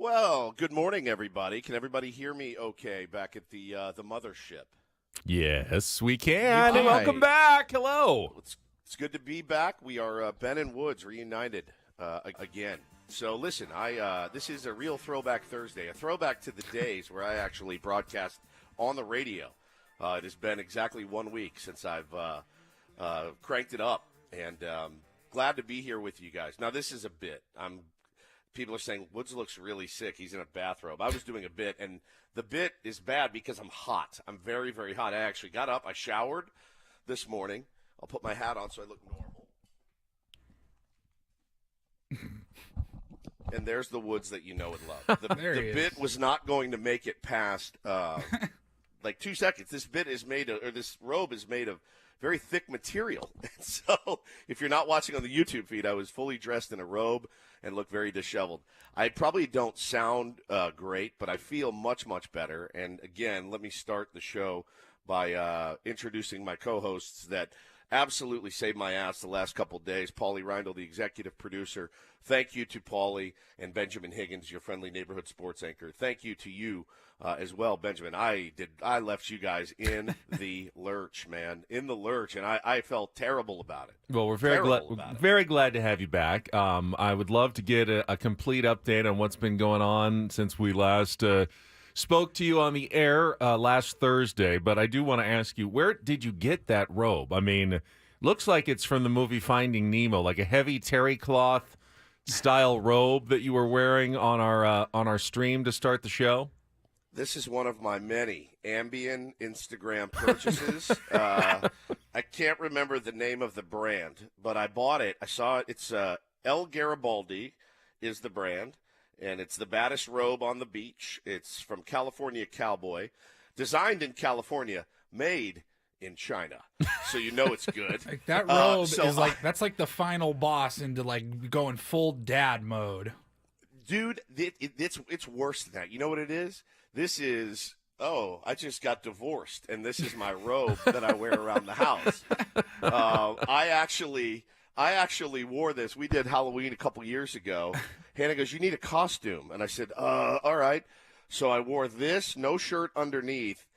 Well, good morning, everybody. Can everybody hear me okay back at the mothership? Yes, we can. Hi. Welcome back. Hello. It's good to be back. We are Ben and Woods reunited again. So listen, this is a real Throwback Thursday, a throwback to the days where I actually broadcast on the radio. It has been exactly 1 week since I've cranked it up, and glad to be here with you guys. Now, this is a bit. People are saying, Woods looks really sick. He's in a bathrobe. I was doing a bit, and the bit is bad because I'm hot. I'm very, very hot. I actually got up. I showered this morning. I'll put my hat on so I look normal. And there's the Woods that you know and love. The bit was not going to make it past like 2 seconds. This robe is made of very thick material. So if you're not watching on the YouTube feed, I was fully dressed in a robe and look very disheveled. I probably don't sound great, but I feel much, much better. And, again, let me start the show by introducing my co-hosts that absolutely saved my ass the last couple of days. Paulie Reindl, the executive producer. Thank you to Paulie and Benjamin Higgins, your friendly neighborhood sports anchor. Thank you to you as well, Benjamin. I left you guys in the lurch, man, in the lurch, and I felt terrible about it. Well, we're very glad to have you back. I would love to get a complete update on what's been going on since we last spoke to you on the air last Thursday, but I do want to ask you, where did you get that robe? I mean, looks like it's from the movie Finding Nemo, like a heavy terry cloth style robe that you were wearing on our stream to start the show. This is one of my many Ambien Instagram purchases. I can't remember the name of the brand, but I bought it. I saw it. It's El Garibaldi is the brand. And it's the baddest robe on the beach. It's from California Cowboy. Designed in California, made in China. So you know it's good. Like that robe is that's like the final boss into like going full dad mode. Dude, it's worse than that. You know what it is? This is, I just got divorced, and this is my robe that I wear around the house. I actually wore this. We did Halloween a couple years ago. Hannah goes, "You need a costume." And I said, all right. So I wore this, no shirt underneath,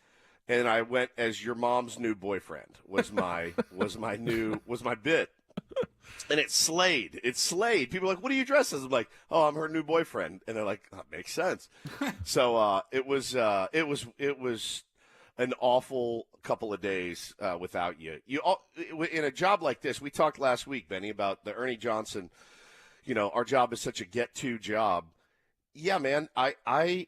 and I went as your mom's new boyfriend was my bit. And it slayed. It slayed. People are like, "What are you dressed as?" I'm like, "Oh, I'm her new boyfriend." And they're like, "That makes sense." So it was an awful couple of days without you. In a job like this, we talked last week, Benny, about the Ernie Johnson. You know, our job is such a get-to job. Yeah, man, I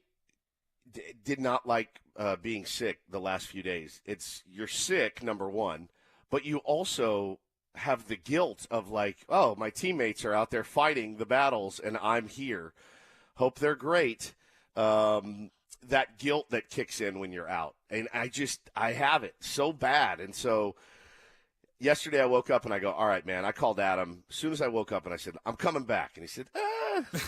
did not like being sick the last few days. You're sick, number one, but you also have the guilt of like, oh, my teammates are out there fighting the battles, and I'm here. Hope they're great. That guilt that kicks in when you're out. And I have it so bad. And so yesterday I woke up and I go, all right, man, I called Adam as soon as I woke up and I said, I'm coming back. And he said,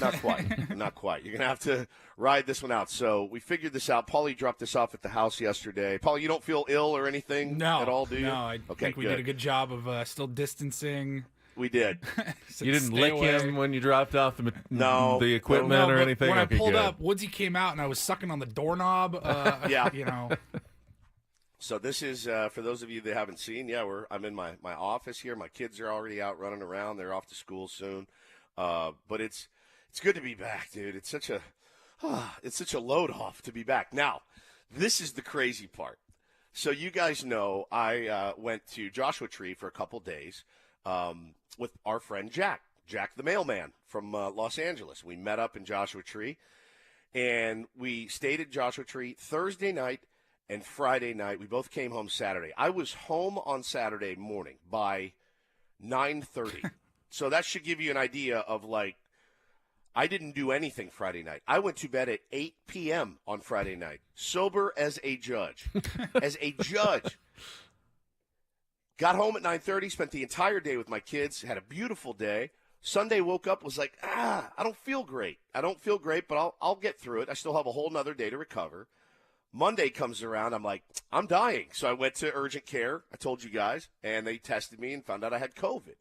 not quite, not quite. You're going to have to ride this one out. So we figured this out. Paulie dropped this off at the house yesterday. Paulie, you don't feel ill or anything at all, do you? No, I think we did a good job of still distancing. We did. You didn't lick him when you dropped off the equipment or anything? When I pulled up, Woodsy came out, and I was sucking on the doorknob. Yeah. You know. So this is, for those of you that haven't seen, I'm in my office here. My kids are already out running around. They're off to school soon. But it's good to be back, dude. It's such a load off to be back. Now, this is the crazy part. So you guys know I went to Joshua Tree for a couple days. With our friend Jack the mailman from Los Angeles. We met up in Joshua Tree, and we stayed at Joshua Tree Thursday night and Friday night. We both came home Saturday. I was home on Saturday morning by 9:30. So that should give you an idea of, like, I didn't do anything Friday night. I went to bed at 8 p.m. on Friday night, sober as a judge. As a judge. Got home at 9:30, spent the entire day with my kids, had a beautiful day. Sunday woke up, was like, I don't feel great. But I'll get through it. I still have a whole nother day to recover. Monday comes around, I'm like, I'm dying. So I went to urgent care, I told you guys, and they tested me and found out I had COVID.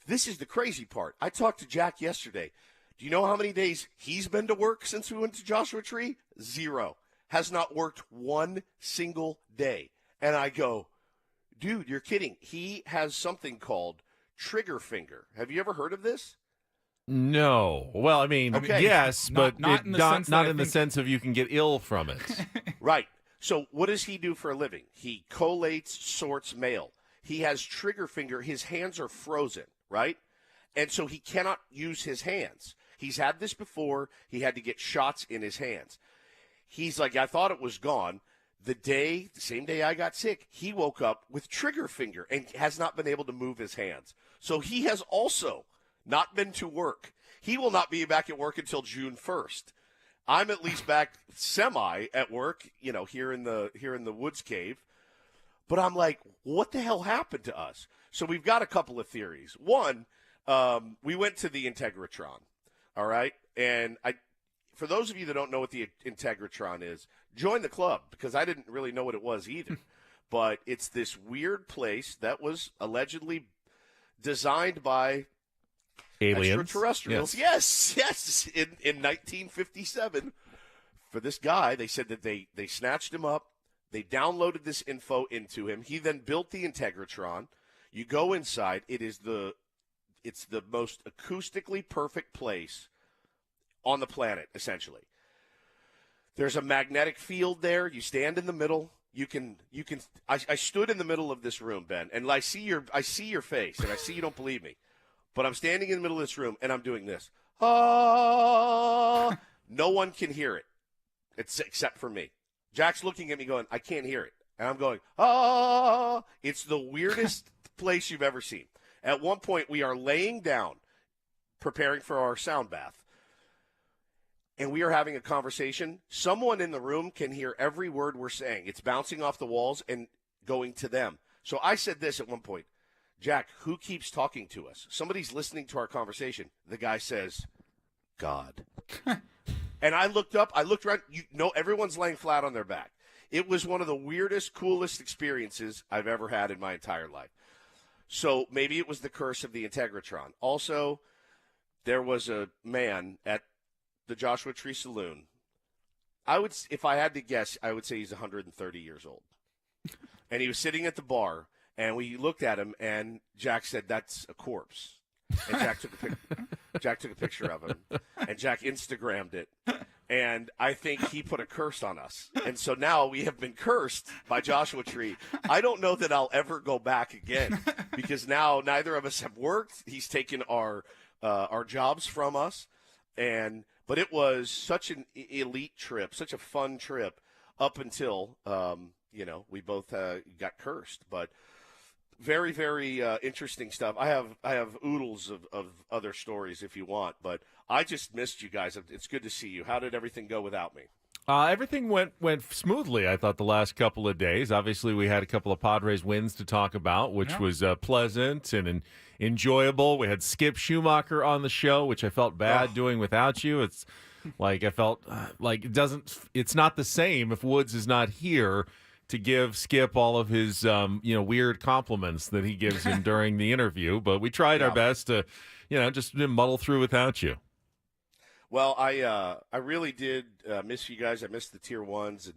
This is the crazy part. I talked to Jack yesterday. Do you know how many days he's been to work since we went to Joshua Tree? 0. Has not worked one single day. And I go, dude, you're kidding. He has something called trigger finger. Have you ever heard of this? No. Well, I mean, Okay. yes, but not in the sense of you can get ill from it. Right. So what does he do for a living? He collates, sorts mail. He has trigger finger. His hands are frozen, right? And so he cannot use his hands. He's had this before. He had to get shots in his hands. He's like, I thought it was gone. The same day I got sick, he woke up with trigger finger and has not been able to move his hands. So he has also not been to work. He will not be back at work until June 1st. I'm at least back semi at work, here in the Woods Cave. But I'm like, what the hell happened to us? So we've got a couple of theories. One, we went to the Integratron, all right? And for those of you that don't know what the Integratron is, join the club, because I didn't really know what it was either. But it's this weird place that was allegedly designed by aliens, extraterrestrials. Yes. In 1957, for this guy, they said that they snatched him up. They downloaded this info into him. He then built the Integratron. You go inside. It's the most acoustically perfect place on the planet, essentially. There's a magnetic field there. You stand in the middle. I stood in the middle of this room, Ben, and I see your face, and I see you don't believe me. But I'm standing in the middle of this room, and I'm doing this. Ah! No one can hear it, except for me. Jack's looking at me going, I can't hear it. And I'm going, ah! It's the weirdest place you've ever seen. At one point, we are laying down, preparing for our sound bath, and we are having a conversation. Someone in the room can hear every word we're saying. It's bouncing off the walls and going to them. So I said this at one point. Jack, who keeps talking to us? Somebody's listening to our conversation. The guy says, God. And I looked up. I looked around. Everyone's laying flat on their back. It was one of the weirdest, coolest experiences I've ever had in my entire life. So maybe it was the curse of the Integratron. Also, there was a man at the Joshua Tree Saloon. If I had to guess, I would say he's 130 years old. And he was sitting at the bar. And we looked at him, and Jack said, that's a corpse. And Jack took a picture of him, and Jack Instagrammed it. And I think he put a curse on us. And so now we have been cursed by Joshua Tree. I don't know that I'll ever go back again, because now neither of us have worked. He's taken our jobs from us. But it was such an elite trip, such a fun trip, up until, we both got cursed. But very, very interesting stuff. I have oodles of other stories if you want, but I just missed you guys. It's good to see you. How did everything go without me? Everything went smoothly, I thought, the last couple of days. Obviously, we had a couple of Padres wins to talk about, which was pleasant and enjoyable. We had Skip Schumacher on the show, which I felt bad doing without you. It's like I felt like it's not the same if Woods is not here to give Skip all of his weird compliments that he gives him during the interview. But we tried our best to, just muddle through without you. Well, I really did miss you guys. I missed the tier ones,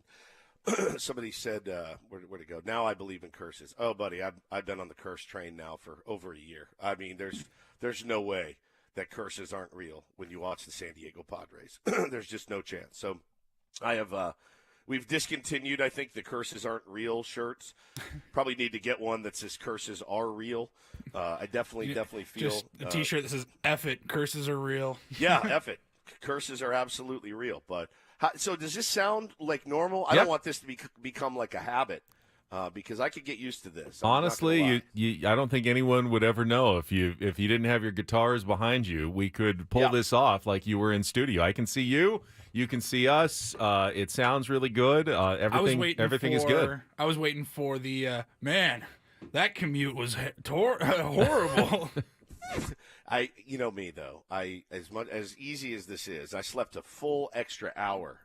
and somebody said where to go. Now I believe in curses. Oh, buddy, I've been on the curse train now for over a year. I mean, there's no way that curses aren't real when you watch the San Diego Padres. There's just no chance. So I have. We've discontinued, I think, the curses aren't real shirts. Probably need to get one that says curses are real. I definitely feel. Just a T-shirt that says F it, curses are real. Yeah, F it. Curses are absolutely real. But so does this sound like normal? I don't want this to become like a habit because I could get used to this. Honestly, I don't think anyone would ever know if you didn't have your guitars behind you. We could pull this off like you were in studio. I can see you. You can see us. It sounds really good. Everything is good. I was waiting for the man. That commute was horrible. You know me though. As easy as this is, I slept a full extra hour.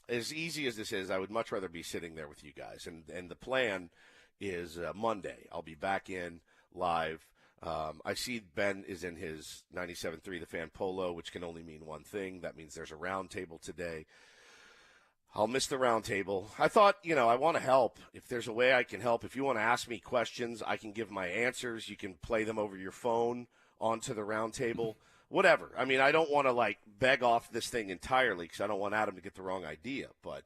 As easy as this is, I would much rather be sitting there with you guys. And the plan is Monday. I'll be back in live. I see Ben is in his 97.3 The Fan polo, which can only mean one thing. That means there's a round table today. I'll miss the round table. I thought, I want to help. If there's a way I can help, if you want to ask me questions, I can give my answers. You can play them over your phone onto the round table, whatever. I mean, I don't want to, beg off this thing entirely because I don't want Adam to get the wrong idea, but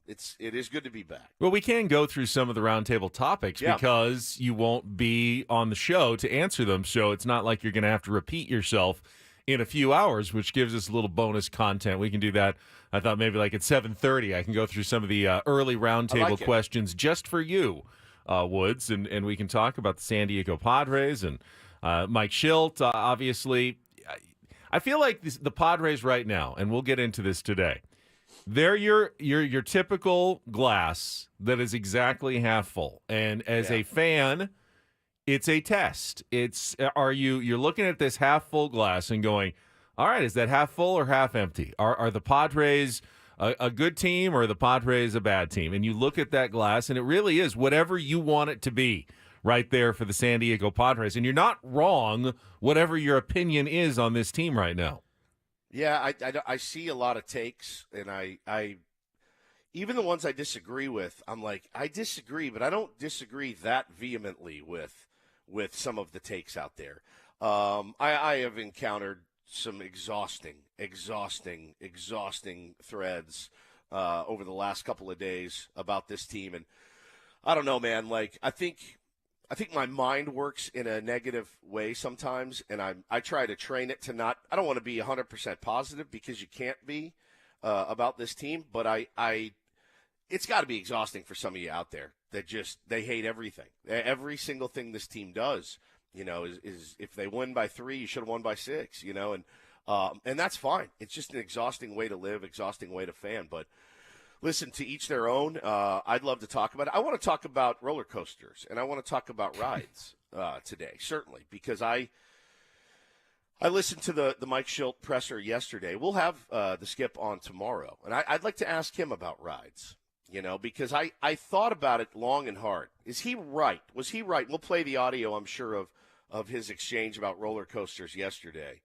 it is good to be back. Well, we can go through some of the roundtable topics because you won't be on the show to answer them, so it's not like you're going to have to repeat yourself in a few hours, which gives us a little bonus content. We can do that. I thought maybe at 7:30 I can go through some of the early roundtable questions just for you, Woods, and we can talk about the San Diego Padres and Mike Shildt, obviously. I feel like the Padres right now, and we'll get into this today, they're your typical glass that is exactly half full. And as a fan, it's a test. You're looking at this half full glass and going, all right, is that half full or half empty? Are the Padres a good team or are the Padres a bad team? And you look at that glass and it really is whatever you want it to be right there for the San Diego Padres. And you're not wrong, whatever your opinion is on this team right now. Yeah, I see a lot of takes, and I even the ones I disagree with, I'm like, I disagree, but I don't disagree that vehemently with some of the takes out there. I have encountered some exhausting threads over the last couple of days about this team, and I don't know, man. I think my mind works in a negative way sometimes, and I try to train it to not. I don't want to be 100% positive because you can't be about this team, but it's got to be exhausting for some of you out there that they hate everything, every single thing this team does. Is if they win by 3, you should have won by 6. And that's fine. It's just an exhausting way to live, exhausting way to fan, but. Listen, to each their own. I'd love to talk about it. I want to talk about roller coasters, and I want to talk about rides today, certainly, because I listened to the Mike Shildt presser yesterday. We'll have the Skip on tomorrow, and I'd like to ask him about rides, because I thought about it long and hard. Is he right? Was he right? We'll play the audio, I'm sure, of his exchange about roller coasters yesterday.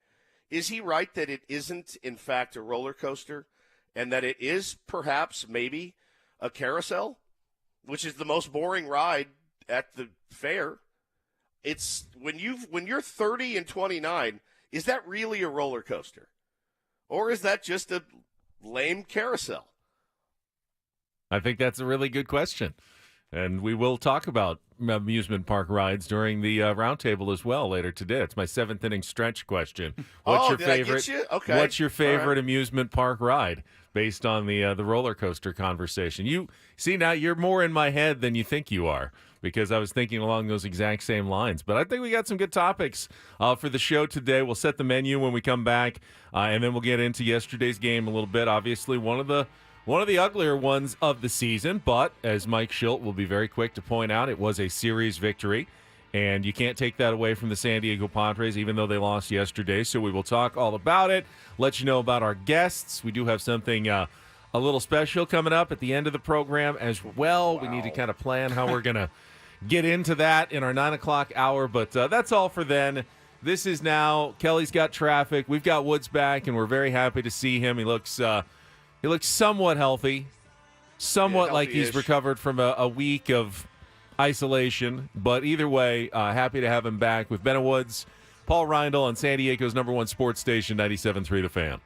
Is he right that it isn't, in fact, a roller coaster? And that it is perhaps maybe a carousel, which is the most boring ride at the fair. It's when you're 30 and 29, is that really a roller coaster? Or is that just a lame carousel? I think that's a really good question. And we will talk about amusement park rides during the roundtable as well later today. It's my 7th inning stretch question. What's your favorite? I get you? Okay. What's your favorite amusement park ride based on the roller coaster conversation? You see, now you're more in my head than you think you are because I was thinking along those exact same lines. But I think we got some good topics for the show today. We'll set the menu when we come back, and then we'll get into yesterday's game a little bit. Obviously, one of the uglier ones of the season, but as Mike Shildt will be very quick to point out, it was a series victory, and you can't take that away from the San Diego Padres, even though they lost yesterday. So we will talk all about it, let you know about our guests. We do have something a little special coming up at the end of the program as well. Wow. We need to kind of plan how we're going to get into that in our 9 o'clock hour, but that's all for then. This is now, Kelly's got traffic. We've got Woods back, and we're very happy to see him. He looks somewhat healthy, somewhat like he's recovered from a week of isolation. But either way, happy to have him back with Ben Woods, Paul Reindl on San Diego's #1 sports station, 97.3 The Fan.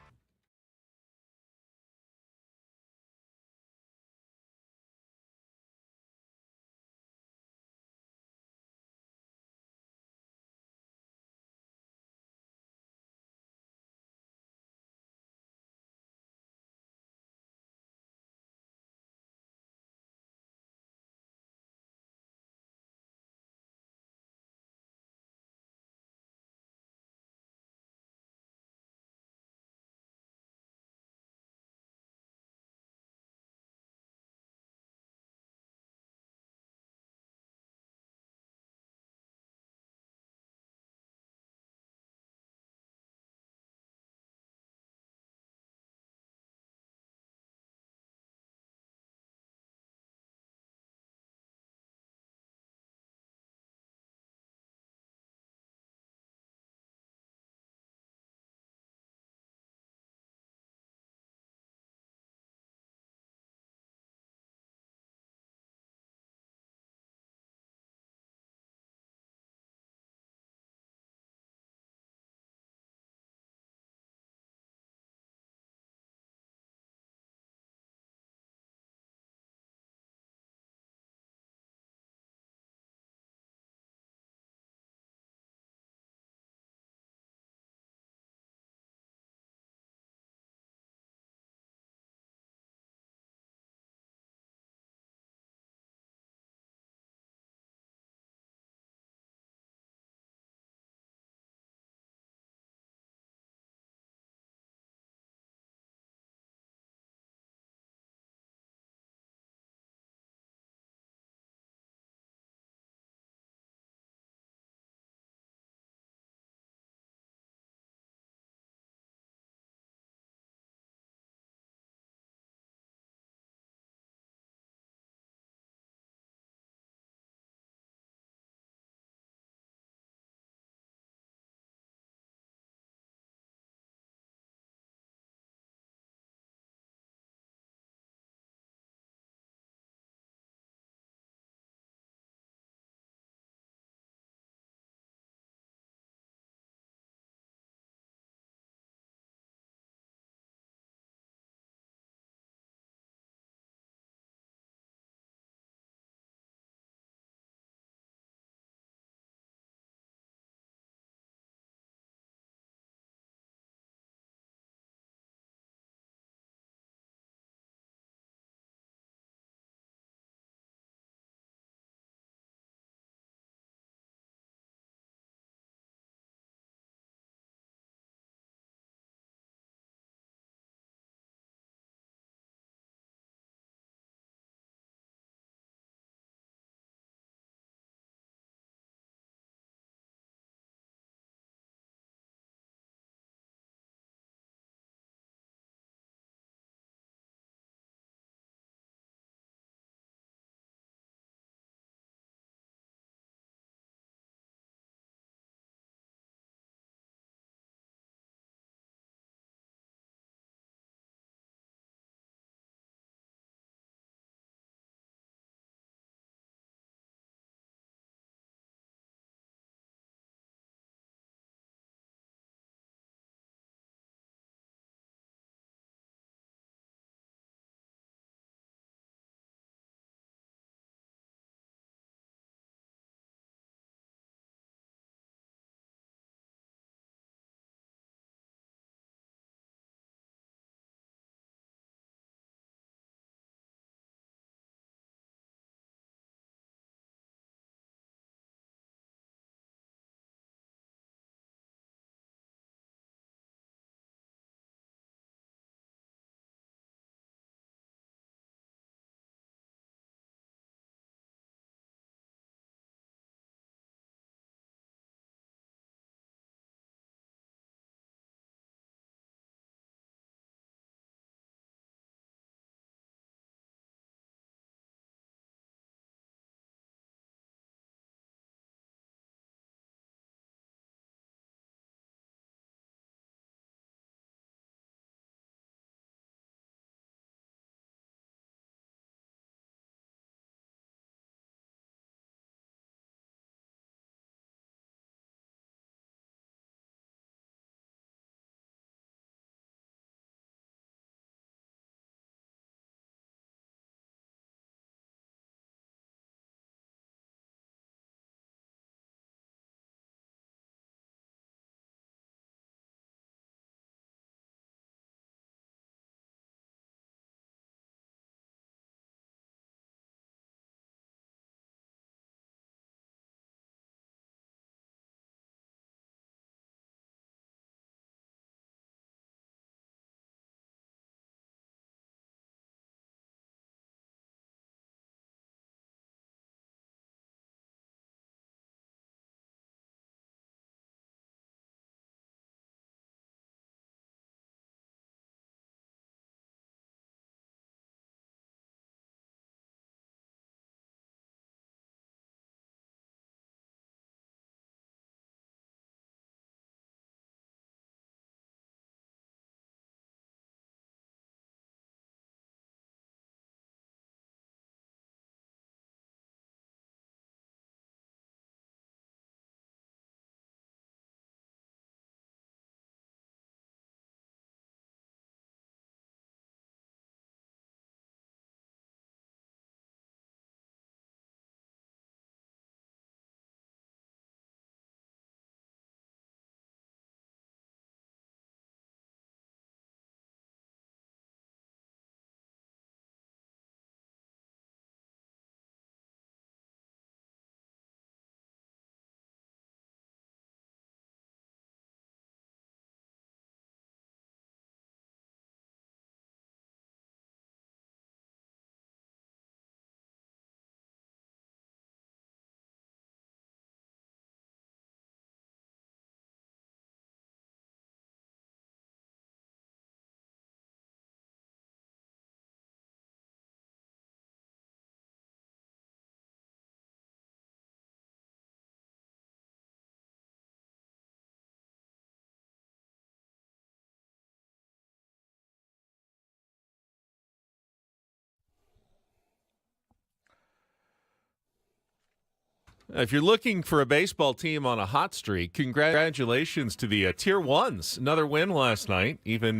If you're looking for a baseball team on a hot streak, congratulations to the Tier 1s. Another win last night, even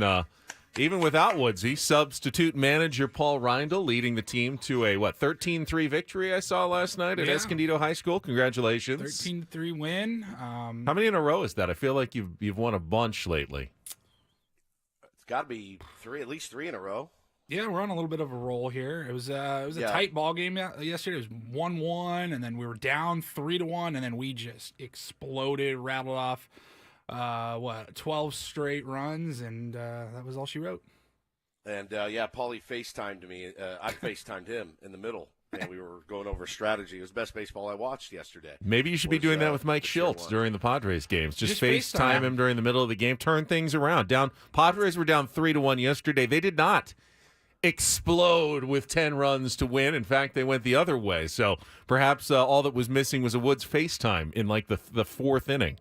without Woodsy. Substitute manager Paul Reindl leading the team to a, 13-3 victory I saw last night at Escondido High School. Congratulations. 13-3 win. How many in a row is that? I feel like you've won a bunch lately. It's got to be at least three in a row. Yeah, we're on a little bit of a roll here. It was a tight ball game yesterday. It was 1-1, and then we were down 3-1, and then we just exploded, rattled off 12 straight runs, and that was all she wrote. And Paulie FaceTimed me. I FaceTimed him in the middle, and we were going over strategy. It was the best baseball I watched yesterday. Maybe you should be doing that with Mike Shildt during the Padres games. Just FaceTime him during the middle of the game. Turn things around. Padres were down 3-1 yesterday. They did not explode with 10 runs to win. In fact, they went the other way. So perhaps all that was missing was a Woods FaceTime in like the fourth inning.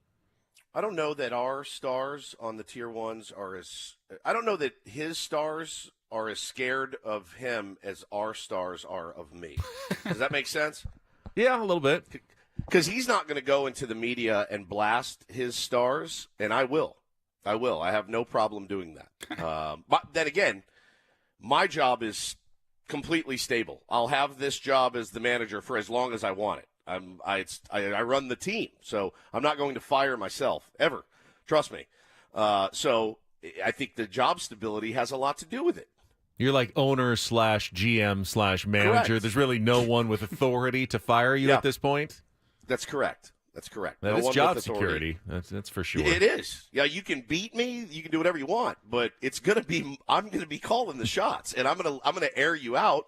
I don't know that our stars on the Tier 1s are as – I don't know that his stars are as scared of him as our stars are of me. Does that make sense? Yeah, a little bit. Because he's not going to go into the media and blast his stars, and I will. I have no problem doing that. But then again, my job is completely stable. I'll have this job as the manager for as long as I want it. I run the team, so I'm not going to fire myself, ever. Trust me. So I think the job stability has a lot to do with it. You're like owner / GM / manager. Correct. There's really no one with authority to fire you at this point? That's correct. That is job security. That's for sure. It is. Yeah, you can beat me, you can do whatever you want, but I'm going to be calling the shots, and I'm going to air you out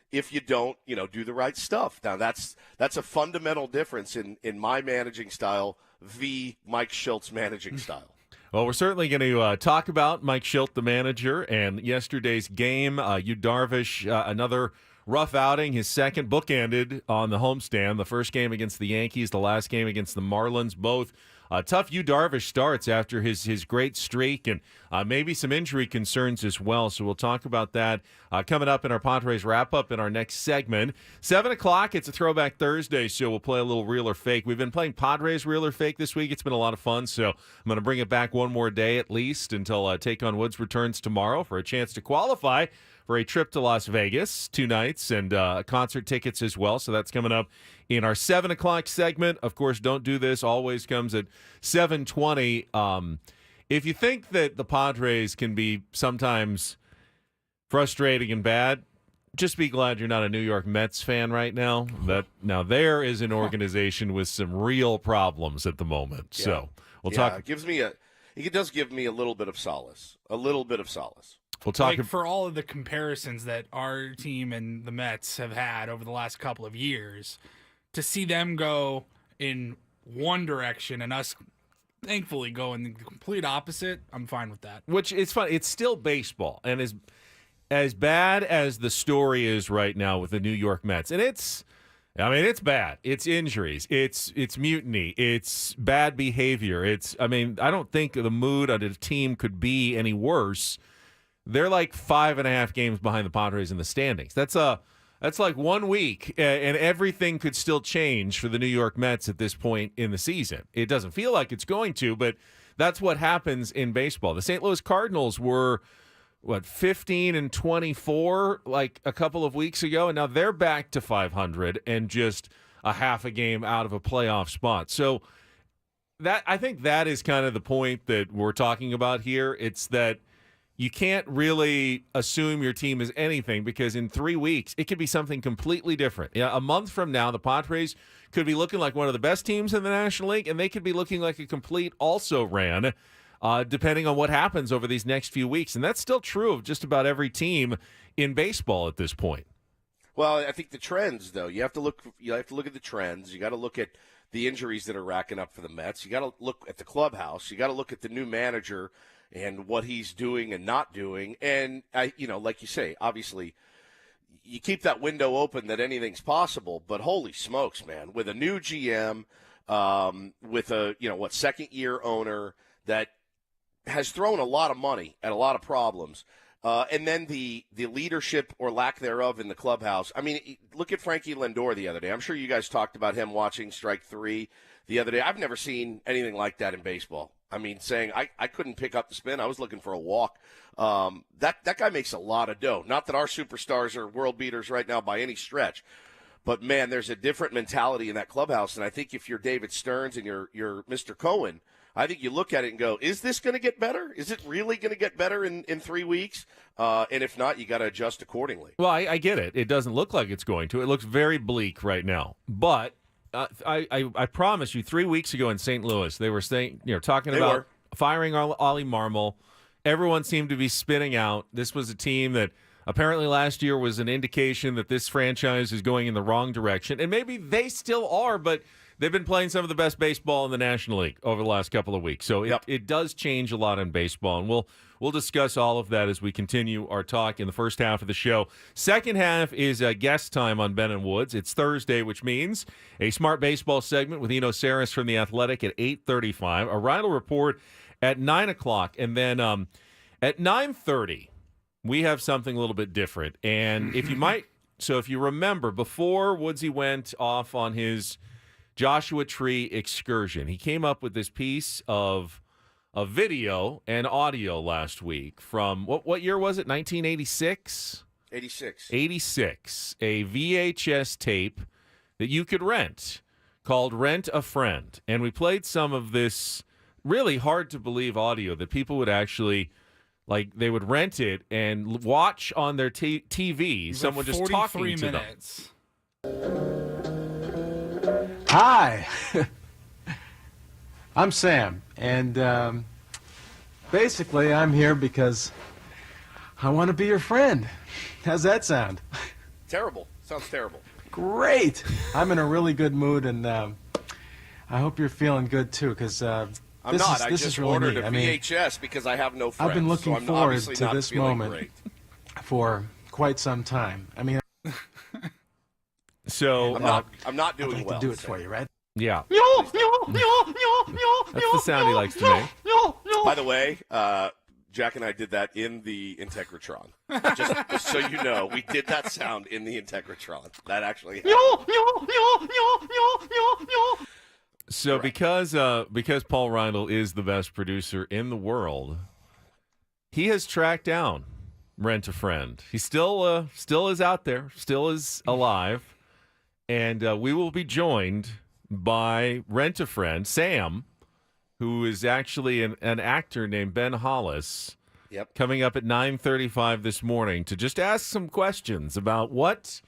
if you don't, do the right stuff. Now that's a fundamental difference in my managing style v. Mike Shildt's managing style. Well, we're certainly going to talk about Mike Shildt, the manager, and yesterday's game. Yu Darvish, another rough outing, his second bookended on the homestand. The first game against the Yankees, the last game against the Marlins, both tough Yu Darvish starts after his great streak and maybe some injury concerns as well. So we'll talk about that coming up in our Padres Wrap-Up in our next segment. 7 o'clock, it's a Throwback Thursday, so we'll play a little Real or Fake. We've been playing Padres Real or Fake this week. It's been a lot of fun, so I'm going to bring it back one more day at least until Take on Woods returns tomorrow for a chance to qualify for a trip to Las Vegas, 2 nights, and concert tickets as well. So that's coming up in our 7 o'clock segment. Of course, Don't Do This always comes at 7:20. If you think that the Padres can be sometimes frustrating and bad, just be glad you're not a New York Mets fan right now. Now there is an organization with some real problems at the moment. Yeah. So we'll talk. It does give me a little bit of solace. We'll talk for all of the comparisons that our team and the Mets have had over the last couple of years, to see them go in one direction and us thankfully go in the complete opposite, I'm fine with that. Which is fun. It's still baseball, and as bad as the story is right now with the New York Mets, and it's bad. It's injuries. It's mutiny. It's bad behavior. I don't think the mood on the team could be any worse. They're like 5.5 games behind the Padres in the standings. That's like 1 week, and everything could still change for the New York Mets at this point in the season. It doesn't feel like it's going to, but that's what happens in baseball. The St. Louis Cardinals were 15-24 like a couple of weeks ago, and now they're back to 500 and just a half a game out of a playoff spot. So I think that is kind of the point that we're talking about here. It's that you can't really assume your team is anything because in 3 weeks, it could be something completely different. Yeah, a month from now, the Padres could be looking like one of the best teams in the National League, and they could be looking like a complete also-ran, depending on what happens over these next few weeks. And that's still true of just about every team in baseball at this point. Well, I think the trends, though, you have to look at the trends. You got to look at the injuries that are racking up for the Mets. You got to look at the clubhouse. You got to look at the new manager and what he's doing and not doing. And, like you say, obviously, you keep that window open that anything's possible. But holy smokes, man, with a new GM, with a, second-year owner that has thrown a lot of money at a lot of problems, And then the leadership or lack thereof in the clubhouse. I mean, look at Frankie Lindor the other day. I'm sure you guys talked about him watching Strike 3 the other day. I've never seen anything like that in baseball. I mean, saying I couldn't pick up the spin. I was looking for a walk. That guy makes a lot of dough. Not that our superstars are world beaters right now by any stretch. But, man, there's a different mentality in that clubhouse. And I think if you're David Stearns and you're Mr. Cohen, I think you look at it and go, is this going to get better? Is it really going to get better in 3 weeks? And if not, you got to adjust accordingly. Well, I get it. It doesn't look like it's going to. It looks very bleak right now. But I promise you, 3 weeks ago in St. Louis, they were talking about firing Ollie Marmol. Everyone seemed to be spinning out. This was a team that apparently last year was an indication that this franchise is going in the wrong direction. And maybe they still are, but they've been playing some of the best baseball in the National League over the last couple of weeks. So it does change a lot in baseball. And we'll discuss all of that as we continue our talk in the first half of the show. Second half is guest time on Ben and Woods. It's Thursday, which means a Smart Baseball segment with Eno Sarris from The Athletic at 8:35, a Reindl Report at 9 o'clock, and then at 9:30, we have something a little bit different. And if you remember, before Woodsy went off on his Joshua Tree excursion, he came up with this piece of video and audio last week from, what year was it, 1986? 86, a VHS tape that you could rent called Rent a Friend. And we played some of this really hard-to-believe audio that people would actually, they would rent it and watch on their TV, someone just talking to minutes. them. Hi, I'm Sam, and basically I'm here because I want to be your friend. How's that sound? Terrible. Sounds terrible. Great. I'm in a really good mood, and I hope you're feeling good too, because I'm not. I just ordered a VHS because I have no friends. I've been looking forward to this moment great. for quite some time. I mean, so I'm not doing I'd like well. to do it for you, right? Yeah. That's the sound he likes to make. By the way, Jack and I did that in the Integratron. Just so you know, we did that sound in the Integratron. That actually happened. So because Paul Reindl is the best producer in the world, he has tracked down Rent a Friend. He still is out there, still is alive, and we will be joined by Rent a Friend, Sam, who is actually an actor named Ben Hollis. Yep. Coming up at 9:35 this morning to just ask some questions about what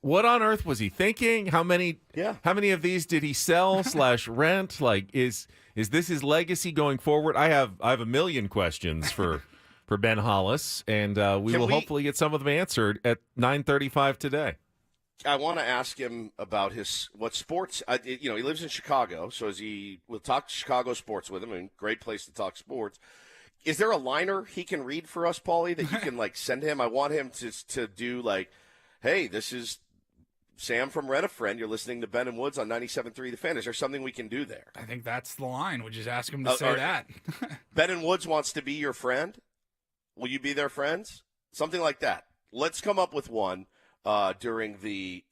on earth was he thinking? How many of these did he sell / rent? Is this his legacy going forward? I have a million questions for Ben Hollis, and we will hopefully get some of them answered at 9:35 today. I want to ask him about what sports. He lives in Chicago, so we'll talk Chicago sports with him. And great place to talk sports. Is there a liner he can read for us, Paulie, that you can send him? I want him to do hey, this is Sam from Rent a Friend. You're listening to Ben and Woods on 97.3 The Fan. Is there something we can do there? I think that's the line. We just ask him to say that. Ben and Woods wants to be your friend. Will you be their friends? Something like that. Let's come up with one during the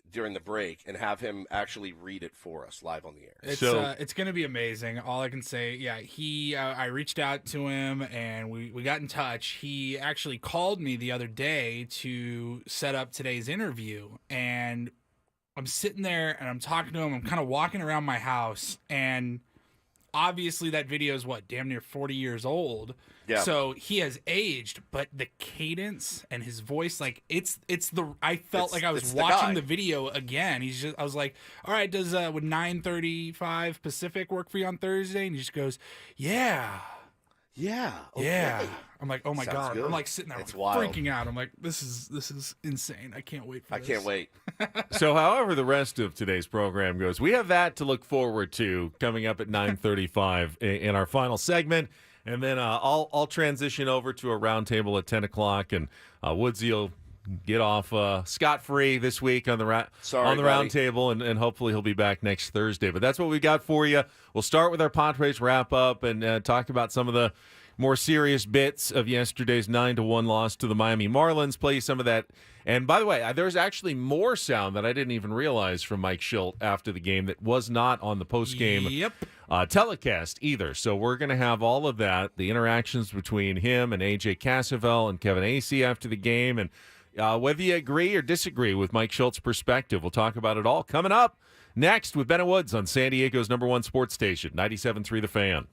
break and have him actually read it for us live on the air. It's going to be amazing. All I can say, I reached out to him and we got in touch. He actually called me the other day to set up today's interview, and I'm sitting there and I'm talking to him. I'm kind of walking around my house, and obviously that video is damn near 40 years old. Yeah. So he has aged, but the cadence and his voice, I felt like I was watching the video again. I was like, all right, would 9:35 Pacific work for you on Thursday? And he just goes, yeah. Yeah. Okay. Yeah. I'm like, oh my Sounds God. good. I'm sitting there freaking out. I'm like, this is insane. I can't wait for this. I can't wait. So however the rest of today's program goes, we have that to look forward to coming up at 9:35 in our final segment. And then I'll transition over to a roundtable at 10 o'clock, and Woodsy will get off scot-free this week on the roundtable, and hopefully he'll be back next Thursday. But that's what we got for you. We'll start with our Padres Wrap-Up and talk about some of the more serious bits of yesterday's 9-1 loss to the Miami Marlins. Play some of that. And by the way, there's actually more sound that I didn't even realize from Mike Shildt after the game that was not on the postgame telecast either. So we're going to have all of that, the interactions between him and AJ Cassavell and Kevin Acee after the game, and whether you agree or disagree with Mike Shilt's perspective. We'll talk about it all coming up next with Bennett Woods on San Diego's #1 sports station, 97.3 The Fan.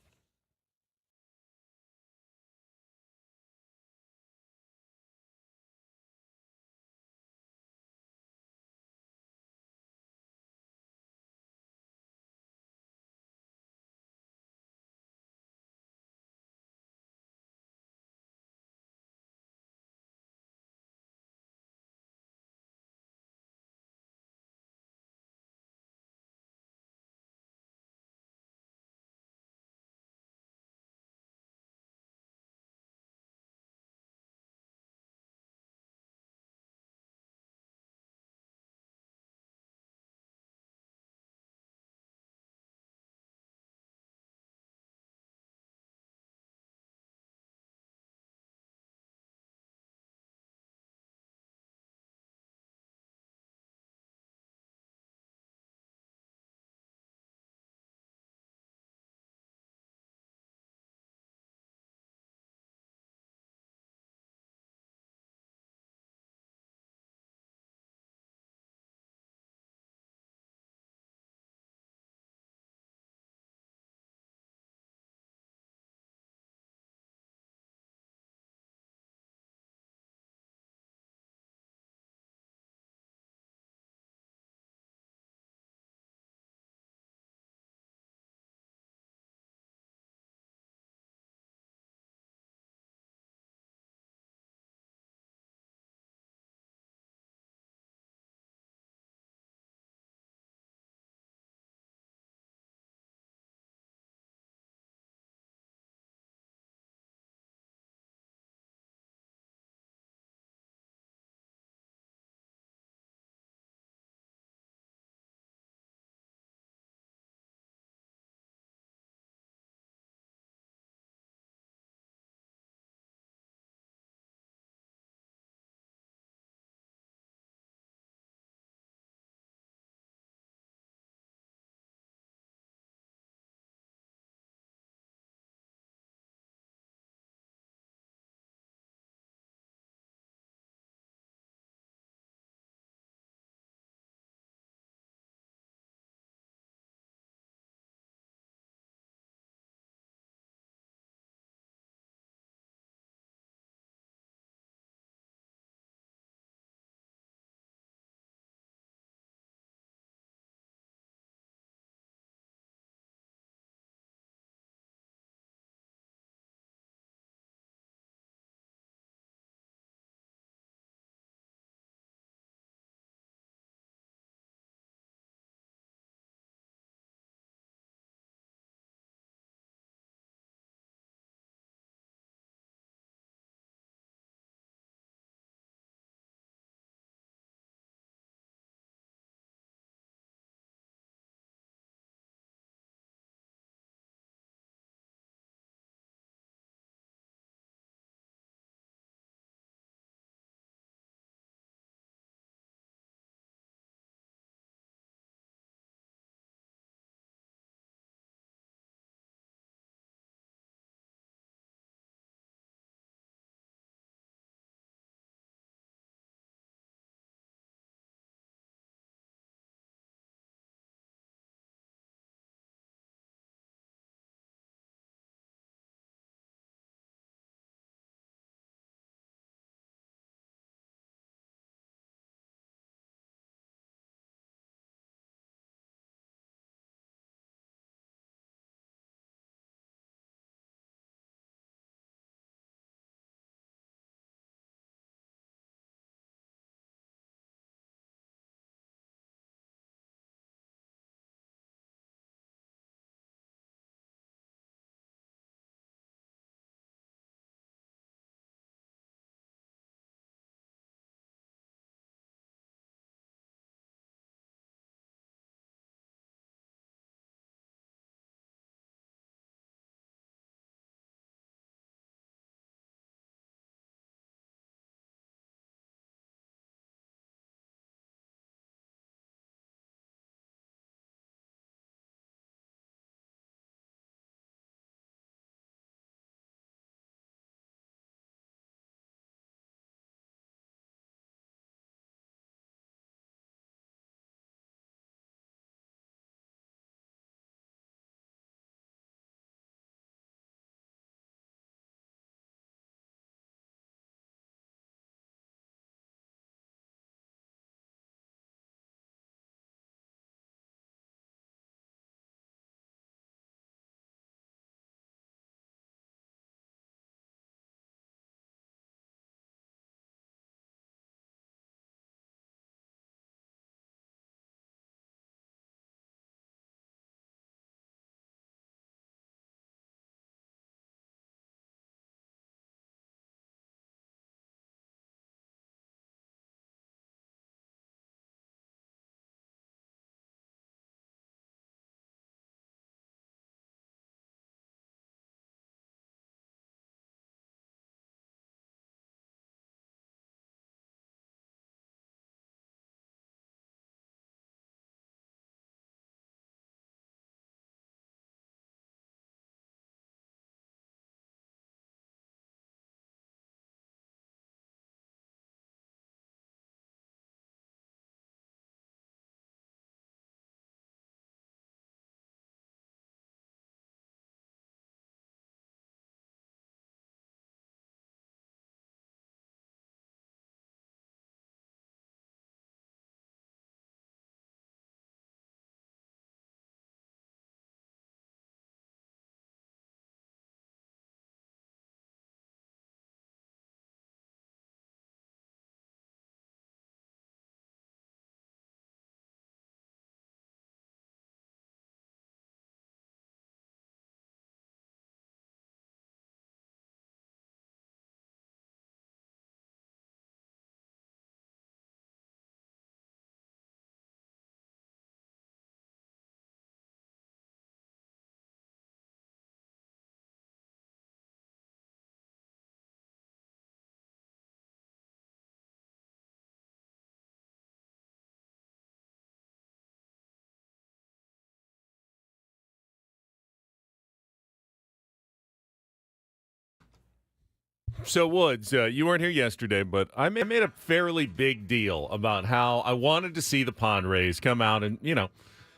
So, Woods, you weren't here yesterday, but I made a fairly big deal about how I wanted to see the Padres come out and,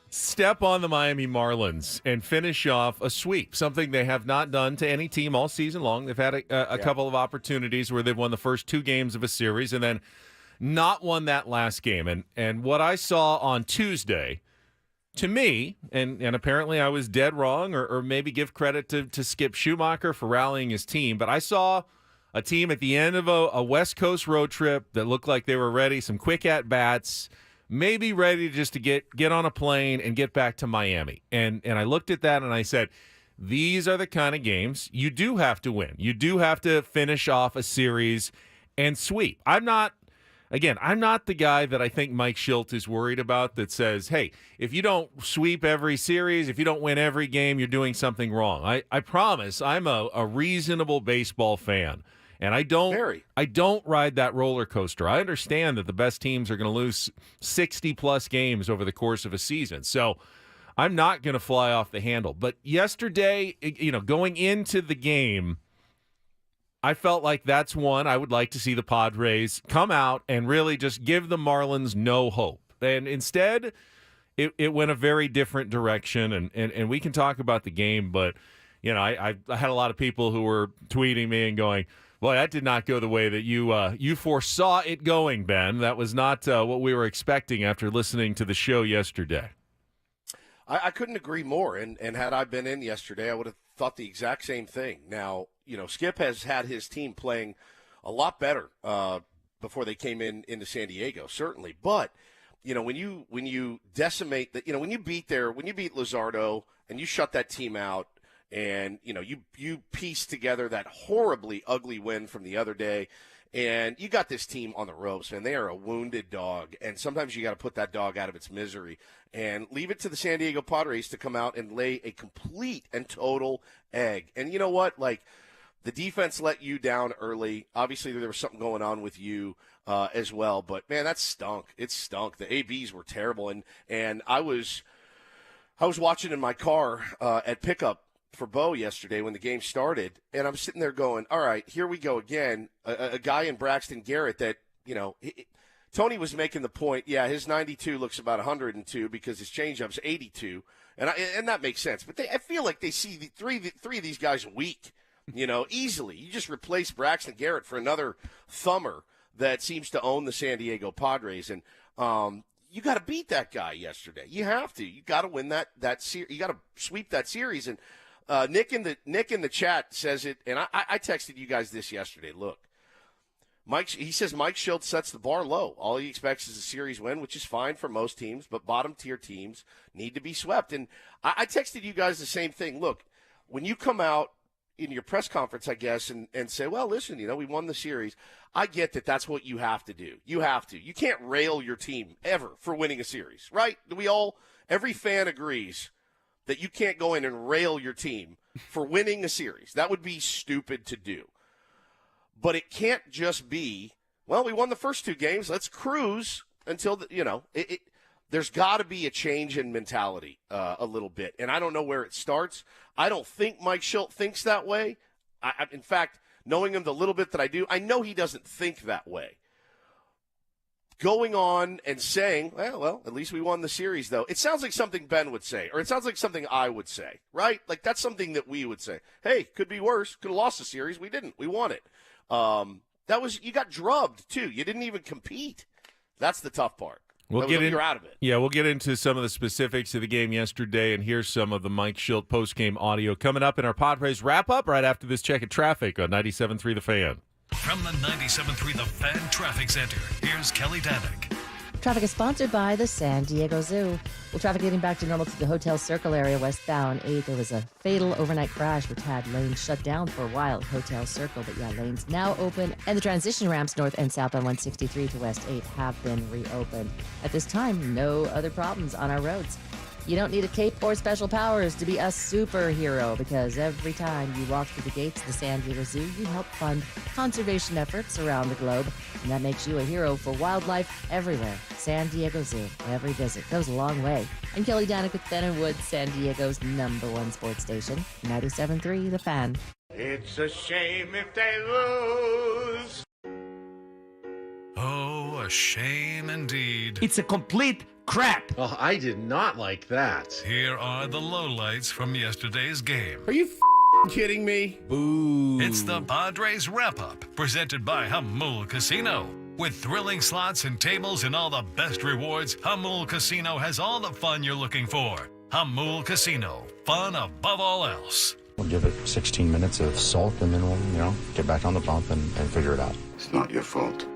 step on the Miami Marlins and finish off a sweep, something they have not done to any team all season long. They've had a couple of opportunities where they've won the first 2 games of a series and then not won that last game. And what I saw on Tuesday, to me, and apparently I was dead wrong, or maybe give credit to Skip Schumacher for rallying his team, but I saw a team at the end of a West Coast road trip that looked like they were ready, some quick at-bats, maybe ready just to get on a plane and get back to Miami. And I looked at that and I said, these are the kind of games you do have to win. You do have to finish off a series and sweep. I'm not the guy that I think Mike Shildt is worried about that says, hey, if you don't sweep every series, if you don't win every game, you're doing something wrong. I promise I'm a reasonable baseball fan. And I don't ride that roller coaster. I understand that the best teams are going to lose 60-plus games over the course of a season. So I'm not going to fly off the handle. But yesterday, going into the game, I felt like that's one I would like to see the Padres come out and really just give the Marlins no hope. And instead, it went a very different direction. And we can talk about the game, but I had a lot of people who were tweeting me and going, boy, that did not go the way that you foresaw it going, Ben. That was not what we were expecting after listening to the show yesterday. I couldn't agree more. And had I been in yesterday, I would have thought the exact same thing. Now, Skip has had his team playing a lot better before they came into San Diego, certainly. But, when you decimate that, when you beat Luzardo and you shut that team out, and, you piece together that horribly ugly win from the other day, and you got this team on the ropes, man. They are a wounded dog, and sometimes you got to put that dog out of its misery and leave it to the San Diego Padres to come out and lay a complete and total egg. And you know what? Like, the defense let you down early. Obviously, there was something going on with you as well, but, man, that stunk. It stunk. The ABs were terrible, and I was watching in my car at pickup for Bo yesterday when the game started, and I'm sitting there going, all right, here we go again. A guy in Braxton Garrett that, Tony was making the point, yeah, his 92 looks about 102 because his changeup's 82, and that makes sense. But I feel like they see three of these guys a week, easily. You just replace Braxton Garrett for another thumber that seems to own the San Diego Padres, and you got to beat that guy yesterday. You have to. You got to win that series. You got to sweep that series, and Nick in the chat says it, and I texted you guys this yesterday. Look, he says Mike Shildt sets the bar low. All he expects is a series win, which is fine for most teams, but bottom-tier teams need to be swept. And I texted you guys the same thing. Look, when you come out in your press conference, I guess, and say, well, listen, we won the series, I get that that's what you have to do. You have to. You can't rail your team ever for winning a series, right? Every fan agrees that you can't go in and rail your team for winning a series. That would be stupid to do. But it can't just be, well, we won the first 2 games. Let's cruise until, there's got to be a change in mentality a little bit. And I don't know where it starts. I don't think Mike Shildt thinks that way. In fact, knowing him the little bit that I do, I know he doesn't think that way. Going on and saying, well, at least we won the series, though. It sounds like something Ben would say, or it sounds like something I would say, right? Like, that's something that we would say. Hey, could be worse. Could have lost the series. We didn't. We won it. You got drubbed, too. You didn't even compete. That's the tough part. You're out of it. Yeah, we'll get into some of the specifics of the game yesterday, and here's some of the Mike Shildt post-game audio coming up in our Padres Wrap-Up right after this check of traffic on 97.3 The Fan. From the 97.3 The Fan Traffic Center, here's Kelly Danick. Traffic is sponsored by the San Diego Zoo. Well, traffic getting back to normal to the Hotel Circle area westbound 8. There was a fatal overnight crash which had lanes shut down for a while at Hotel Circle. But yeah, lanes now open. And the transition ramps north and south on 163 to West 8 have been reopened. At this time, no other problems on our roads. You don't need a cape or special powers to be a superhero, because every time you walk through the gates of the San Diego Zoo, you help fund conservation efforts around the globe, and that makes you a hero for wildlife everywhere. San Diego Zoo. Every visit goes a long way. I'm Kelly Danick with Ben and Woods, San Diego's #1 sports station, 97.3 The Fan. It's a shame if they lose. Oh, a shame indeed. It's a complete crap. Oh, I did not like that. Here are the lowlights from yesterday's game. Are you kidding me? Boo. It's the Padres Wrap-Up, presented by Hamul Casino. With thrilling slots and tables and all the best rewards, Hamul Casino has all the fun you're looking for. Hamul Casino, fun above all else. We'll give it 16 minutes of salt, and then we'll, get back on the bump and figure it out. It's not your fault.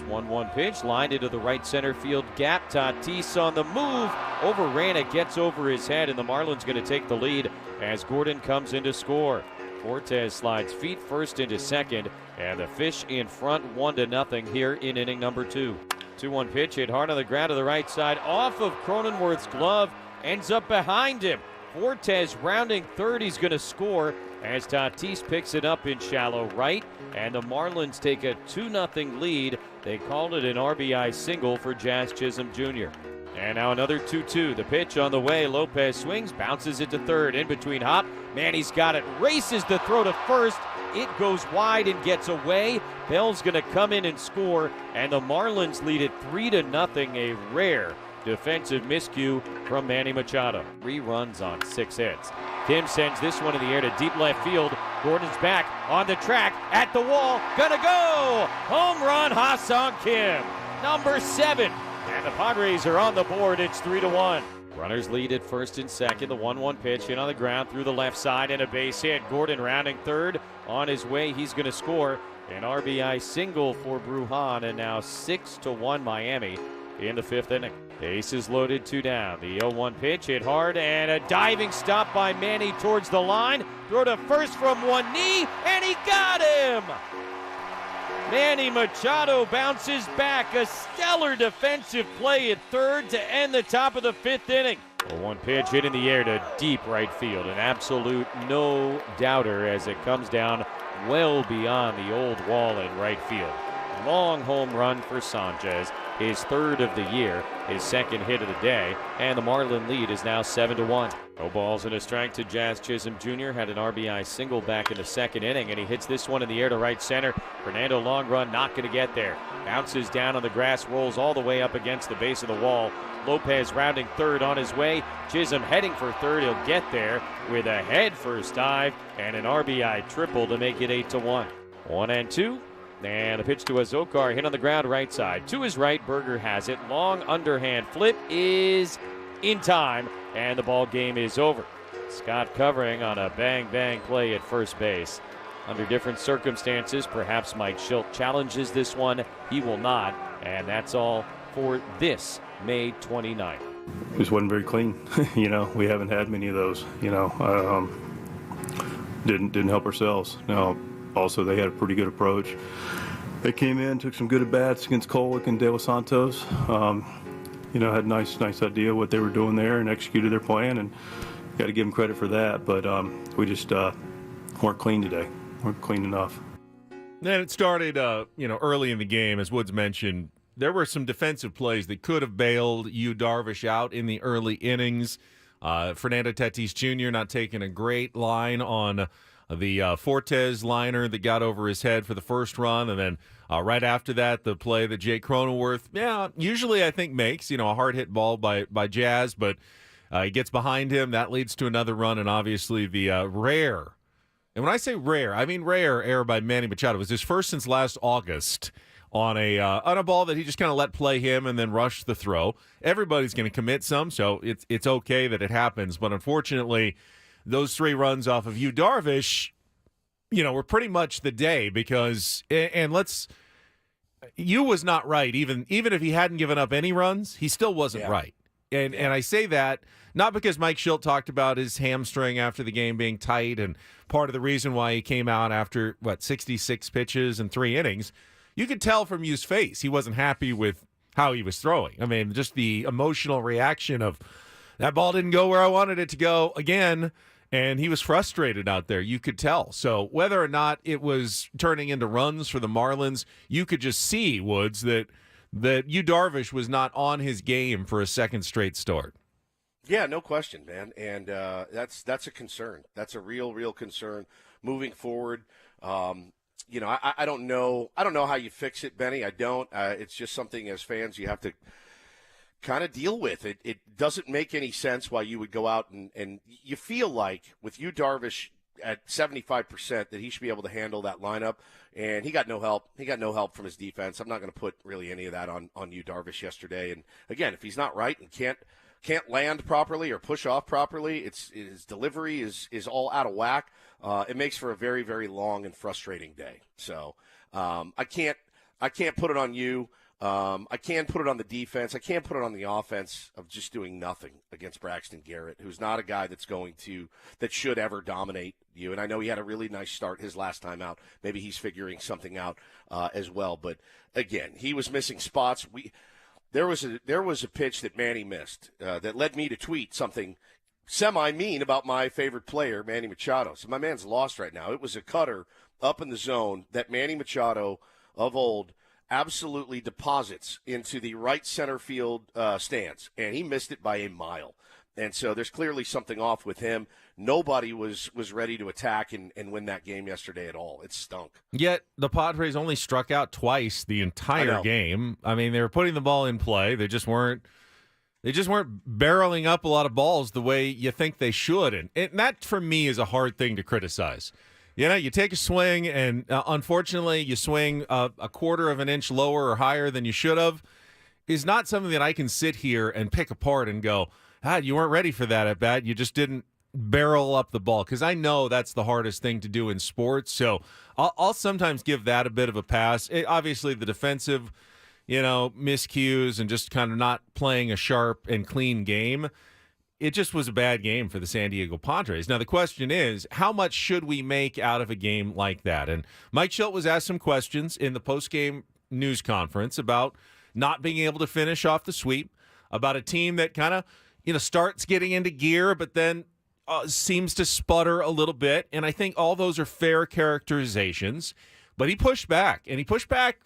1-1 pitch, lined into the right center field gap. Tatis on the move, overran it, gets over his head, and the Marlins going to take the lead as Gordon comes in to score. Fortes slides feet first into second, and the Fish in front 1-0 here in inning number 2. 2-1 pitch, hit hard on the ground to the right side, off of Cronenworth's glove, ends up behind him. Fortes rounding third, he's going to score as Tatis picks it up in shallow right, and the Marlins take a 2-0 lead. They called it an RBI single for Jazz Chisholm Jr. And now another 2-2. The pitch on the way. Lopez swings, bounces it to third. In between hop. Manny's got it. Races the throw to first. It goes wide and gets away. Bell's going to come in and score. And the Marlins lead it 3-0. A rare defensive miscue from Manny Machado. 3 runs on 6 hits. Kim sends this one in the air to deep left field. Gordon's back on the track at the wall. Gonna go! Home run, Ha-Sung Kim. Number 7. And the Padres are on the board. It's 3-1. Runners lead at first and second. The 1-1 pitch in on the ground through the left side and a base hit. Gordon rounding third. On his way, he's going to score. An RBI single for Brujan, and now 6-1 Miami in the 5th inning. Bases loaded, 2 down. The 0-1 pitch hit hard, and a diving stop by Manny towards the line. Throw to first from one knee, and he got him! Manny Machado bounces back. A stellar defensive play at third to end the top of the 5th inning. A 1 pitch hit in the air to deep right field. An absolute no-doubter as it comes down well beyond the old wall in right field. Long home run for Sanchez, his 3rd of the year, his 2nd hit of the day, and the Marlin lead is now 7-1. No balls and a strike to Jazz Chisholm Jr. Had an RBI single back in the 2nd inning, and he hits this one in the air to right center. Fernando long run, not going to get there. Bounces down on the grass, rolls all the way up against the base of the wall. Lopez rounding third on his way. Chisholm heading for third. He'll get there with a head-first dive and an RBI triple to make it 8-1. 1-2. And the pitch to Azokar, hit on the ground right side. To his right, Berger has it. Long underhand flip is in time, and the ball game is over. Scott covering on a bang-bang play at first base. Under different circumstances, perhaps Mike Shildt challenges this one. He will not, and that's all for this May 29th. Just wasn't very clean. We haven't had many of those. Didn't help ourselves. Now, also, they had a pretty good approach. They came in, took some good at-bats against Kolek and De Los Santos. Had a nice idea what they were doing there and executed their plan, and got to give them credit for that. But we just weren't clean today. Weren't clean enough. Then it started, early in the game, as Woods mentioned. There were some defensive plays that could have bailed Yu Darvish out in the early innings. Fernando Tatis Jr. not taking a great line on the Fortes liner that got over his head for the first run, and then right after that, the play that Jake Cronenworth, usually I think makes, a hard hit ball by Jazz, but he gets behind him. That leads to another run, and obviously the rare, and when I say rare, I mean rare error by Manny Machado. It was his first since last August on a ball that he just kind of let play him and then rushed the throw. Everybody's going to commit some, so it's okay that it happens, but unfortunately, those 3 runs off of Yu Darvish, were pretty much the day because, Yu was not right. Even if he hadn't given up any runs, he still wasn't right. And I say that not because Mike Shildt talked about his hamstring after the game being tight and part of the reason why he came out after, 66 pitches and 3 innings. You could tell from Yu's face he wasn't happy with how he was throwing. I mean, just the emotional reaction of that ball didn't go where I wanted it to go again. And he was frustrated out there. You could tell. So whether or not it was turning into runs for the Marlins, you could just see, Woods, that Yu Darvish was not on his game for a second straight start. Yeah, no question, man, and that's a concern. That's a real concern moving forward. I don't know. I don't know how you fix it, Benny. I don't. It's just something as fans you have to kind of deal with. It doesn't make any sense why you would go out and you feel like with you, Darvish, at 75% that he should be able to handle that lineup, and he got no help. He got no help from his defense. I'm not going to put really any of that on you, Darvish, yesterday. And again, if he's not right and can't land properly or push off properly, his delivery is all out of whack. It makes for a very, very long and frustrating day. So I can't put it on you. I can put it on the defense. I can't put it on the offense of just doing nothing against Braxton Garrett, who's not a guy that should ever dominate you. And I know he had a really nice start his last time out. Maybe he's figuring something out as well. But again, he was missing spots. There was a pitch that Manny missed that led me to tweet something semi-mean about my favorite player, Manny Machado. So my man's lost right now. It was a cutter up in the zone that Manny Machado of old absolutely deposits into the right center field stands, and he missed it by a mile. And so there's clearly something off with him. Nobody was ready to attack and win that game yesterday at all. It stunk. Yet the Padres only struck out twice the entire game. I mean, they were putting the ball in play. They just weren't barreling up a lot of balls the way you think they should. And that, for me, is a hard thing to criticize. You know, you take a swing, and unfortunately, you swing a quarter of an inch lower or higher than you should have, is not something that I can sit here and pick apart and go, you weren't ready for that at bat. You just didn't barrel up the ball, because I know that's the hardest thing to do in sports. So I'll sometimes give that a bit of a pass. Obviously, the defensive, miscues and just kind of not playing a sharp and clean game, it just was a bad game for the San Diego Padres. Now, the question is, how much should we make out of a game like that? And Mike Shildt was asked some questions in the post-game news conference about not being able to finish off the sweep, about a team that kind of, starts getting into gear, but then seems to sputter a little bit. And I think all those are fair characterizations. But he pushed back, and he pushed back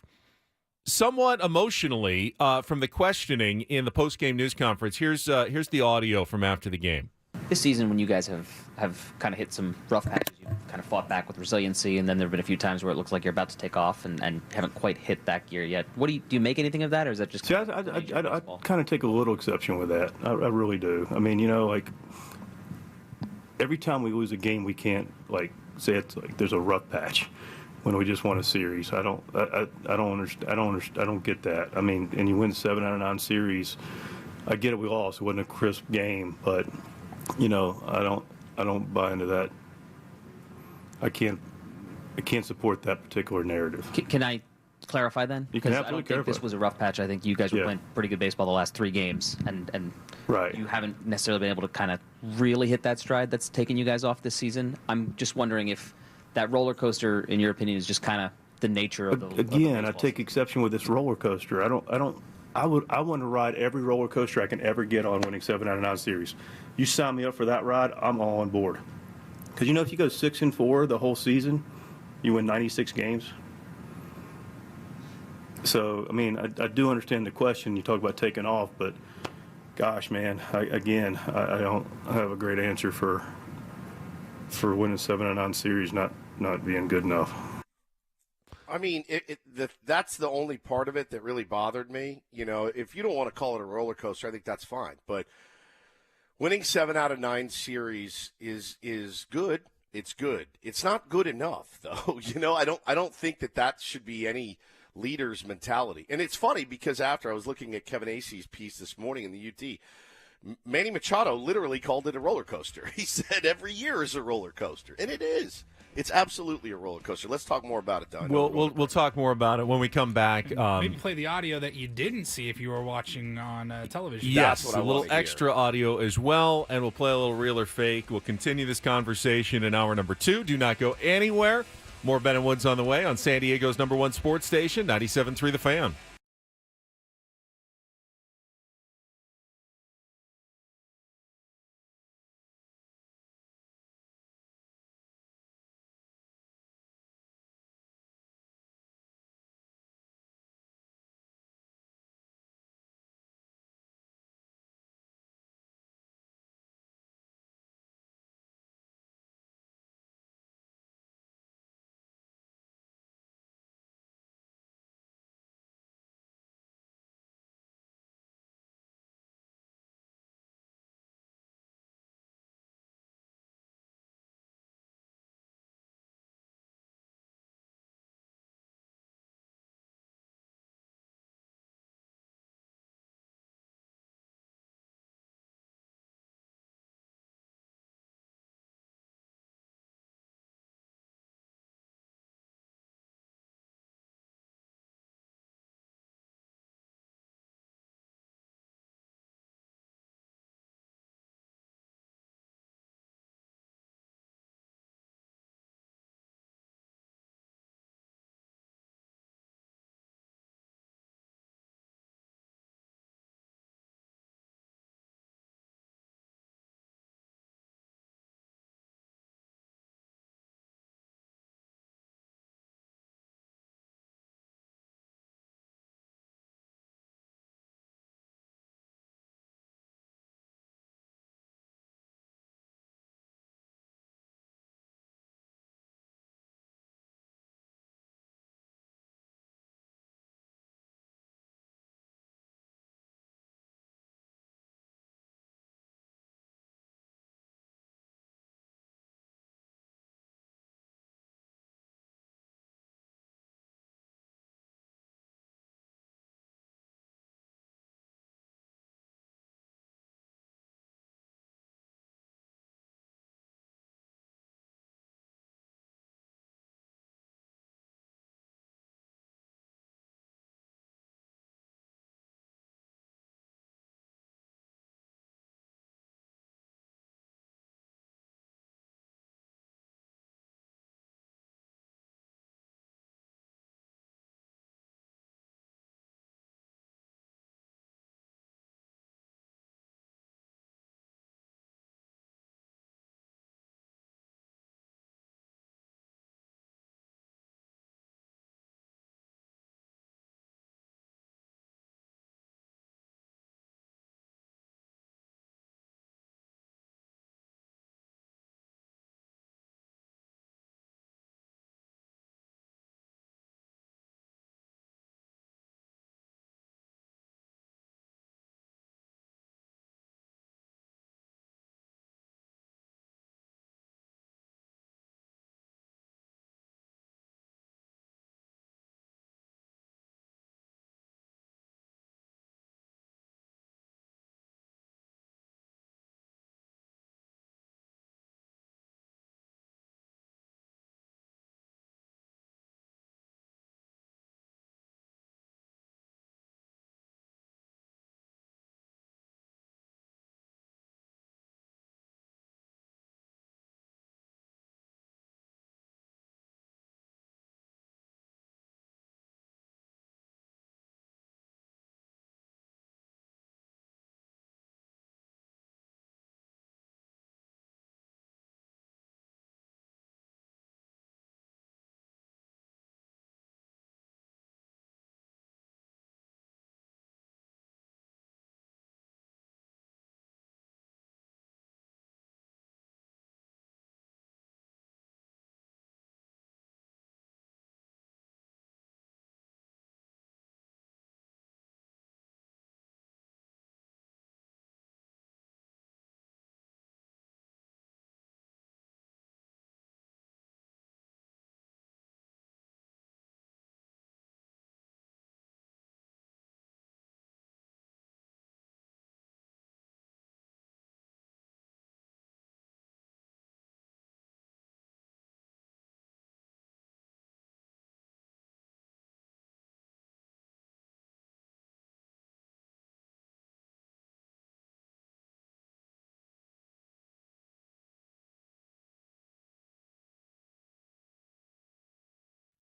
somewhat emotionally from the questioning in the post-game news conference. Here's the audio from after the game. This season, when you guys have kind of hit some rough patches, you've kind of fought back with resiliency, and then there have been a few times where it looks like you're about to take off and haven't quite hit that gear yet. Do you make anything of that, or is that just? See, I kind of take a little exception with that. I really do. I mean, every time we lose a game, we can't say it's like there's a rough patch when we just won a series. I don't understand. I don't get that. I mean, and you win 7 out of 9 series. I get it. We lost. It wasn't a crisp game, but I don't buy into that. I can't support that particular narrative. Can I clarify then? You can absolutely I don't clarify. think this was a rough patch. I think you guys were playing pretty good baseball the last 3 games, and right. You haven't necessarily been able to kind of really hit that stride that's taken you guys off this season. I'm just wondering if that roller coaster, in your opinion, is just kind of the nature of the. Again, I take exception with this roller coaster. I want to ride every roller coaster I can ever get on winning 7 out of 9 series. You sign me up for that ride, I'm all on board. Because if you go 6-4 the whole season, you win 96 games. So I mean, I do understand the question. You talk about taking off, but gosh, man, I don't have a great answer for winning 7 out of 9 series not being good enough. I mean, that's the only part of it that really bothered me. If you don't want to call it a roller coaster, I think that's fine. But winning 7 out of 9 series is good. It's good. It's not good enough, though. I don't think that should be any leader's mentality. And it's funny because after I was looking at Kevin Acey's piece this morning in the UT, Manny Machado literally called it a roller coaster. He said every year is a roller coaster, and it is. It's absolutely a roller coaster. Let's talk more about it, Don. We'll talk more about it when we come back. Maybe play the audio that you didn't see if you were watching on television. Yes, That's what a little extra audio as well, and we'll play a little real or fake. We'll continue this conversation in hour number 2. Do not go anywhere. More Ben and Woods on the way on San Diego's #1 sports station, 97.3 The Fan.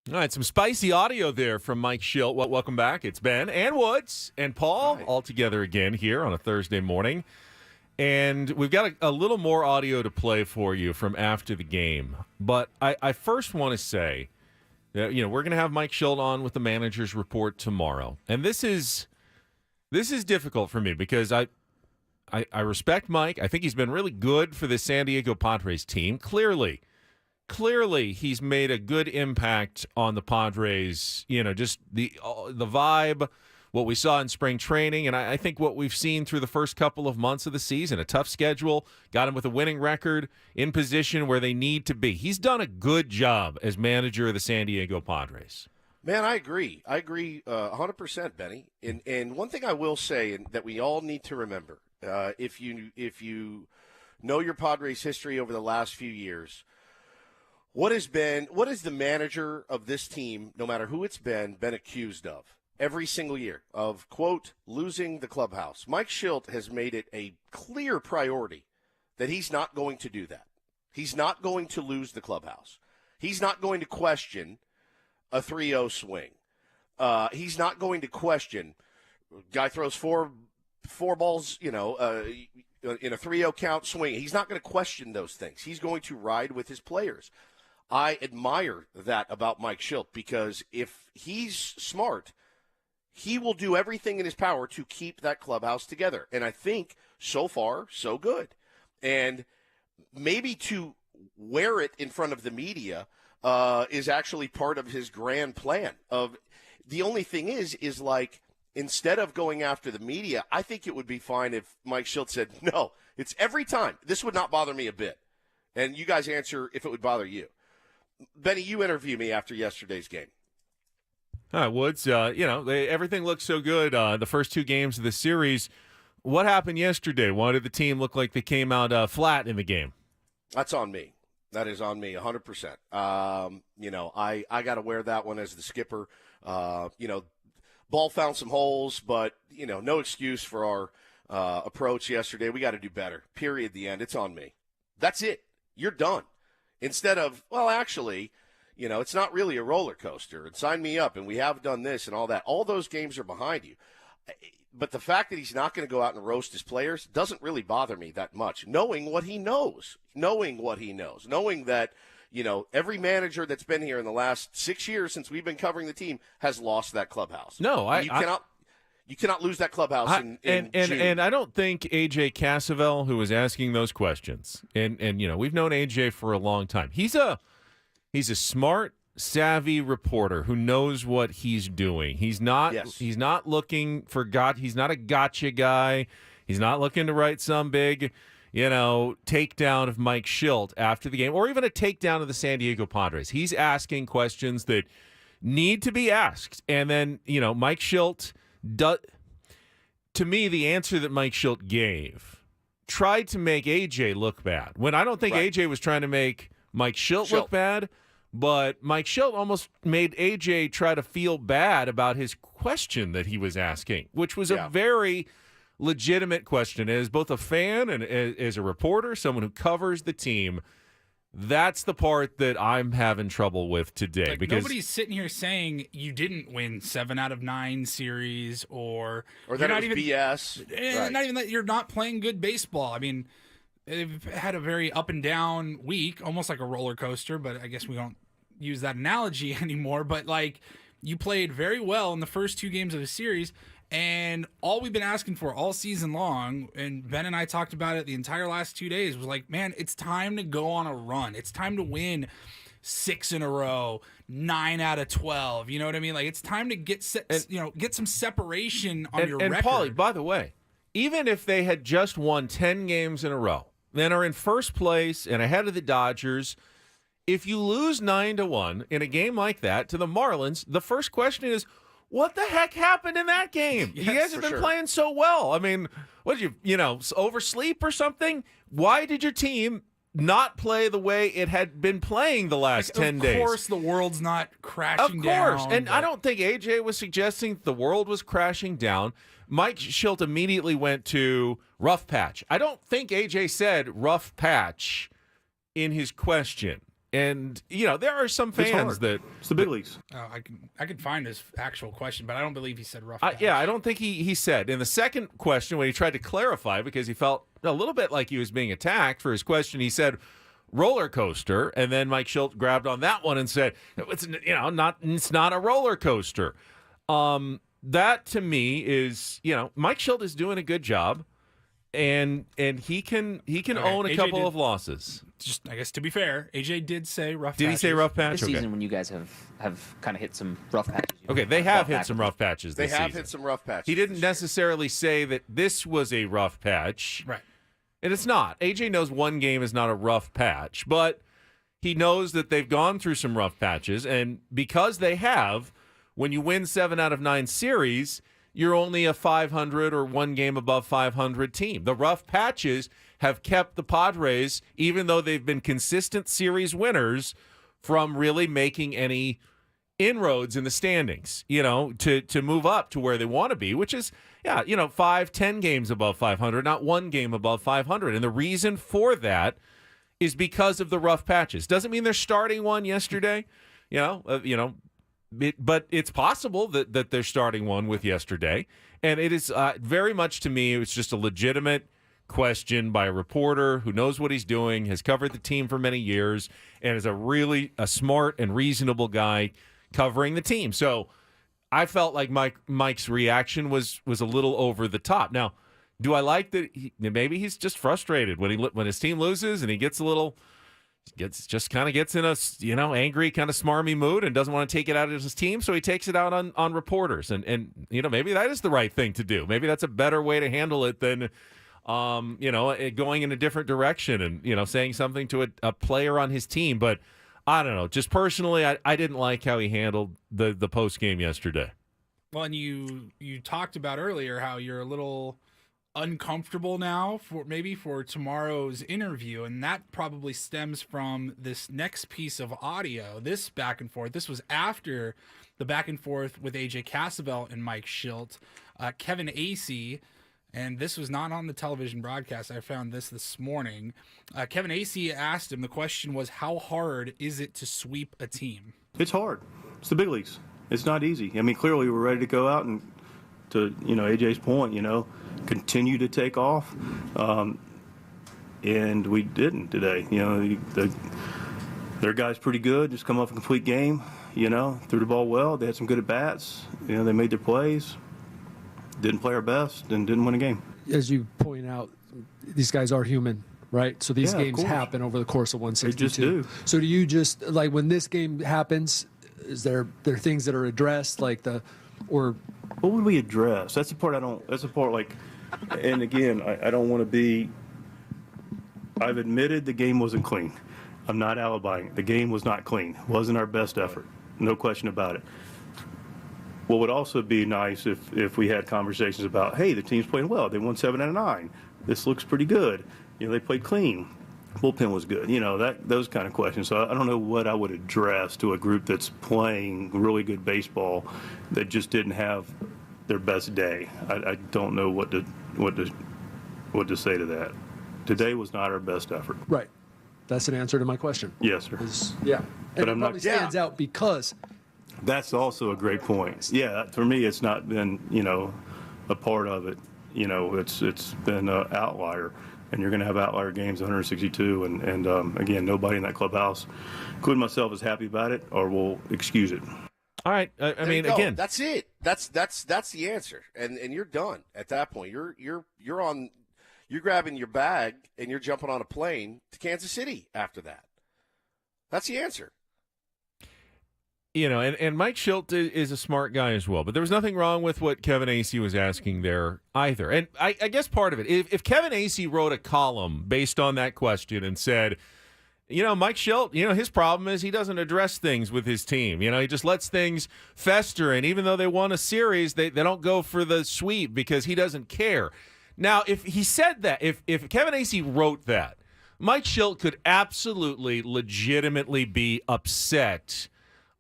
All right, some spicy audio there from Mike Shildt. Well, welcome back. It's Ben and Woods and Paul all together again here on a Thursday morning. And we've got a little more audio to play for you from after the game. But I first want to say that, we're going to have Mike Shildt on with the manager's report tomorrow. And this is difficult for me because I respect Mike. I think he's been really good for the San Diego Padres team. Clearly, he's made a good impact on the Padres, just the vibe, what we saw in spring training, and I think what we've seen through the first couple of months of the season. A tough schedule, got him with a winning record, in position where they need to be. He's done a good job as manager of the San Diego Padres. Man, I agree. 100%, Benny. And one thing I will say, and that we all need to remember, if you know your Padres history over the last few years, what is the manager of this team, no matter who it's been accused of every single year of, quote, losing the clubhouse? Mike Shildt has made it a clear priority that he's not going to do that. He's not going to lose the clubhouse. He's not going to question a 3-0 swing. He's not going to question guy throws four balls, in a 3-0 count swing. He's not going to question those things. He's going to ride with his players. I admire that about Mike Shildt because if he's smart, he will do everything in his power to keep that clubhouse together. And I think so far, so good. And maybe to wear it in front of the media is actually part of his grand plan. The only thing is like, instead of going after the media, I think it would be fine if Mike Shildt said, no, it's every time. This would not bother me a bit. And you guys answer if it would bother you. Benny, you interview me after yesterday's game. All right, Woods, everything looks so good. The first two games of the series. What happened yesterday? Why did the team look like they came out flat in the game? That's on me. That is on me 100%. I got to wear that one as the skipper. Ball found some holes, but, no excuse for our approach yesterday. We got to do better. Period. The end. It's on me. That's it. You're done. Instead of, well, actually, it's not really a roller coaster. And sign me up, and we have done this and all that. All those games are behind you. But the fact that he's not going to go out and roast his players doesn't really bother me that much, knowing what he knows, knowing that, every manager that's been here in the last 6 years since we've been covering the team has lost that clubhouse. No, you cannot lose that clubhouse in June. And I don't think AJ Cassavell, who was asking those questions, and we've known AJ for a long time. He's a smart, savvy reporter who knows what he's doing. He's not looking for he's not a gotcha guy. He's not looking to write some big, takedown of Mike Shildt after the game, or even a takedown of the San Diego Padres. He's asking questions that need to be asked. And then, Mike Shildt to me, the answer that Mike Shildt gave tried to make AJ look bad. When I don't think AJ was trying to make Mike Shildt look bad, but Mike Shildt almost made AJ try to feel bad about his question that he was asking, which was a very legitimate question. As both a fan and as a reporter, someone who covers the team, that's the part that I'm having trouble with today. Because nobody's sitting here saying you didn't win 7 out of 9 series or that it was BS. Not even that you're not playing good baseball. I mean, they've had a very up and down week, almost like a roller coaster, but I guess we don't use that analogy anymore. But like, you played very well in the first 2 games of the series. And all we've been asking for all season long, and Ben and I talked about it the entire last 2 days, was like, man, it's time to go on a run. It's time to win 6 in a row, 9 out of 12. You know what I mean? Like, it's time to get some separation on your record. And Paulie, by the way, even if they had just won 10 games in a row, then are in first place and ahead of the Dodgers, if you lose 9-1 in a game like that to the Marlins, the first question is, what the heck happened in that game? Yes, you guys have been playing so well. I mean, what did you oversleep or something? Why did your team not play the way it had been playing the last 10 days? Of course, the world's not crashing down. Of course. And I don't think AJ was suggesting the world was crashing down. Mike Shildt immediately went to rough patch. I don't think AJ said rough patch in his question. And there are some fans that it's the big leagues. Oh, I can find his actual question, but I don't believe he said rough patch. I don't think he said. In the second question, when he tried to clarify, because he felt a little bit like he was being attacked for his question, he said roller coaster, and then Mike Shildt grabbed on that one and said, it's not a roller coaster. That to me is, Mike Shildt is doing a good job, and he can own a AJ couple of losses. Just, I guess, to be fair, AJ did say rough. Did he say rough patch? This season, when you guys have kind of hit some rough patches. Okay, they have hit some rough patches. They this have season. hit some rough patches. He didn't necessarily say that this was a rough patch, right? And it's not. AJ knows one game is not a rough patch, but he knows that they've gone through some rough patches, and because they have, when you win 7 out of 9 series, you're only a 500 or one game above 500 team. The rough patches have kept the Padres, even though they've been consistent series winners, from really making any inroads in the standings, to move up to where they want to be, which is, 5-10 games above 500, not one game above 500. And the reason for that is because of the rough patches. Doesn't mean they're starting one yesterday, but it's possible that they're starting one with yesterday. And it is very much, to me, it's just a legitimate question by a reporter who knows what he's doing, has covered the team for many years, and is a smart and reasonable guy covering the team. So I felt like Mike's reaction was a little over the top. Now, do I like that maybe he's just frustrated when his team loses and he gets in a angry kind of smarmy mood and doesn't want to take it out of his team, so he takes it out on reporters, and maybe that is the right thing to do. Maybe that's a better way to handle it than going in a different direction and saying something to a player on his team. But I don't know, just personally, I didn't like how he handled the post game yesterday. Well, and you talked about earlier how you're a little uncomfortable now for tomorrow's interview, and that probably stems from this next piece of audio, this back and forth. This was after the back and forth with AJ Cassavell and Mike Shildt. Kevin Acee, and this was not on the television broadcast, I found this morning. Kevin Acee asked him, the question was, how hard is it to sweep a team? It's hard. It's the big leagues. It's not easy. I mean, clearly we're ready to go out and, to AJ's point, continue to take off, and we didn't today. Their guy's pretty good, just come off a complete game, threw the ball well. They had some good at bats, they made their plays, didn't play our best, and didn't win a game. As you point out, these guys are human, right? So these games happen over the course of 162. They just do. So do you just, like, when this game happens, is there things that are addressed, or what would we address? That's the part and again, I don't want to be, I've admitted the game wasn't clean. I'm not alibying. The game was not clean. It wasn't our best effort. No question about it. What would also be nice if we had conversations about, hey, the team's playing well. They won 7 out of 9. This looks pretty good. They played clean. Bullpen was good. Those kind of questions. So I don't know what I would address to a group that's playing really good baseball that just didn't have their best day. I don't know what to say to that. Today was not our best effort. Right. That's an answer to my question. Yes, sir. Yeah. But it probably stands out because. That's also a great point. Yeah, for me, it's not been, a part of it. It's been an outlier. And you're going to have outlier games, 162. And again, nobody in that clubhouse, including myself, is happy about it or will excuse it. All right. I mean, again, that's it. That's the answer. And you're done at that point. You're grabbing your bag and you're jumping on a plane to Kansas City after that. That's the answer. And Mike Shildt is a smart guy as well. But there was nothing wrong with what Kevin Acee was asking there either. And I guess part of it, if Kevin Acee wrote a column based on that question and said, Mike Shildt, his problem is he doesn't address things with his team. He just lets things fester. And even though they won a series, they don't go for the sweep because he doesn't care. Now, if he said that, if Kevin Acee wrote that, Mike Shildt could absolutely legitimately be upset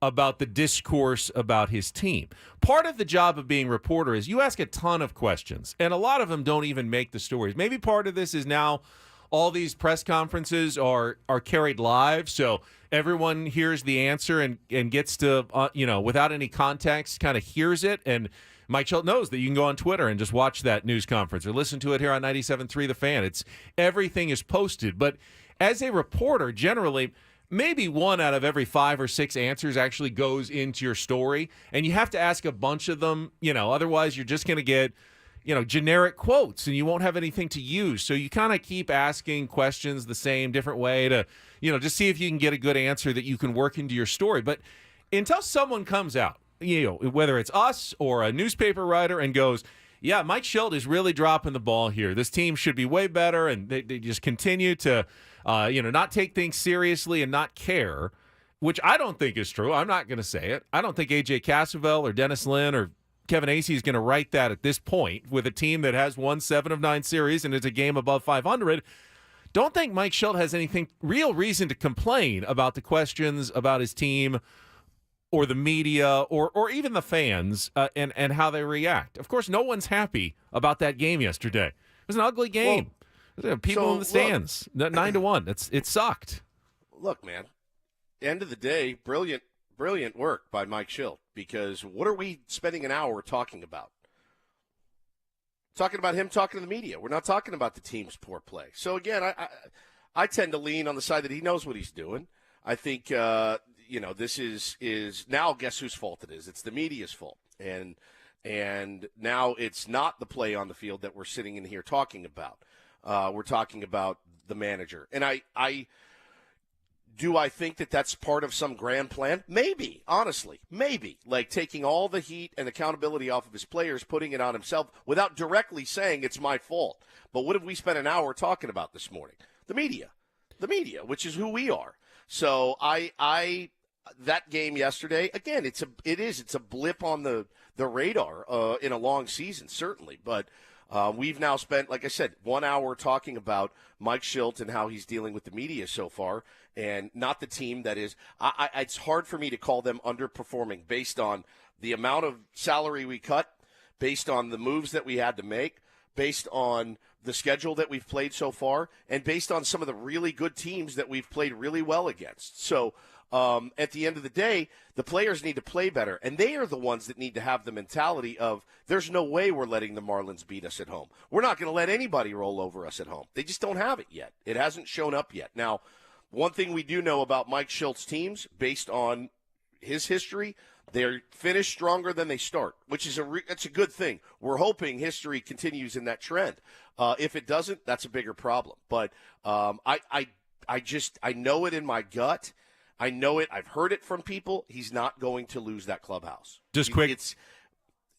about the discourse about his team. Part of the job of being a reporter is you ask a ton of questions, and a lot of them don't even make the stories. Maybe part of this is now all these press conferences are carried live, so everyone hears the answer and gets to, without any context, kind of hears it. And Mike Shildt knows that you can go on Twitter and just watch that news conference or listen to it here on 97.3 The Fan. Everything is posted. But as a reporter, generally, maybe 1 out of every 5 or 6 answers actually goes into your story. And you have to ask a bunch of them, otherwise you're just going to get, generic quotes and you won't have anything to use. So you kind of keep asking questions the same, different way to, just see if you can get a good answer that you can work into your story. But until someone comes out, whether it's us or a newspaper writer and goes, yeah, Mike Shildt is really dropping the ball here. This team should be way better, and they just continue to, not take things seriously and not care, which I don't think is true. I'm not going to say it. I don't think A.J. Cassavell or Dennis Lin or Kevin Acee is going to write that at this point with a team that has won 7 of 9 series and is a game above 500. Don't think Mike Shildt has anything real reason to complain about the questions about his team or the media or even the fans and how they react. Of course, no one's happy about that game yesterday. It was an ugly game. People in the stands, 9-1. It sucked. Look, man, end of the day, brilliant work by Mike Shildt, because what are we spending an hour talking about? Talking about him talking to the media. We're not talking about the team's poor play. So, again, I tend to lean on the side that he knows what he's doing. I think, this is now guess whose fault it is. It's the media's fault. And now it's not the play on the field that we're sitting in here talking about. We're talking about the manager. And do I think that that's part of some grand plan? Maybe, honestly, maybe. Like taking all the heat and accountability off of his players, putting it on himself without directly saying it's my fault. But what have we spent an hour talking about this morning? The media, which is who we are. So that game yesterday, again, it's a blip on the radar in a long season, certainly. But we've now spent, like I said, 1 hour talking about Mike Shildt and how he's dealing with the media so far, and not the team that is. It's hard for me to call them underperforming based on the amount of salary we cut, based on the moves that we had to make, based on the schedule that we've played so far, and based on some of the really good teams that we've played really well against. So at the end of the day, the players need to play better, and they are the ones that need to have the mentality of there's no way we're letting the Marlins beat us at home. We're not going to let anybody roll over us at home. They just don't have it yet. It hasn't shown up yet. Now, one thing we do know about Mike Shildt's teams, based on his history, they finish stronger than they start, which is that's a good thing. We're hoping history continues in that trend. If it doesn't, that's a bigger problem. But I know it in my gut. I know it. I've heard it from people. He's not going to lose that clubhouse.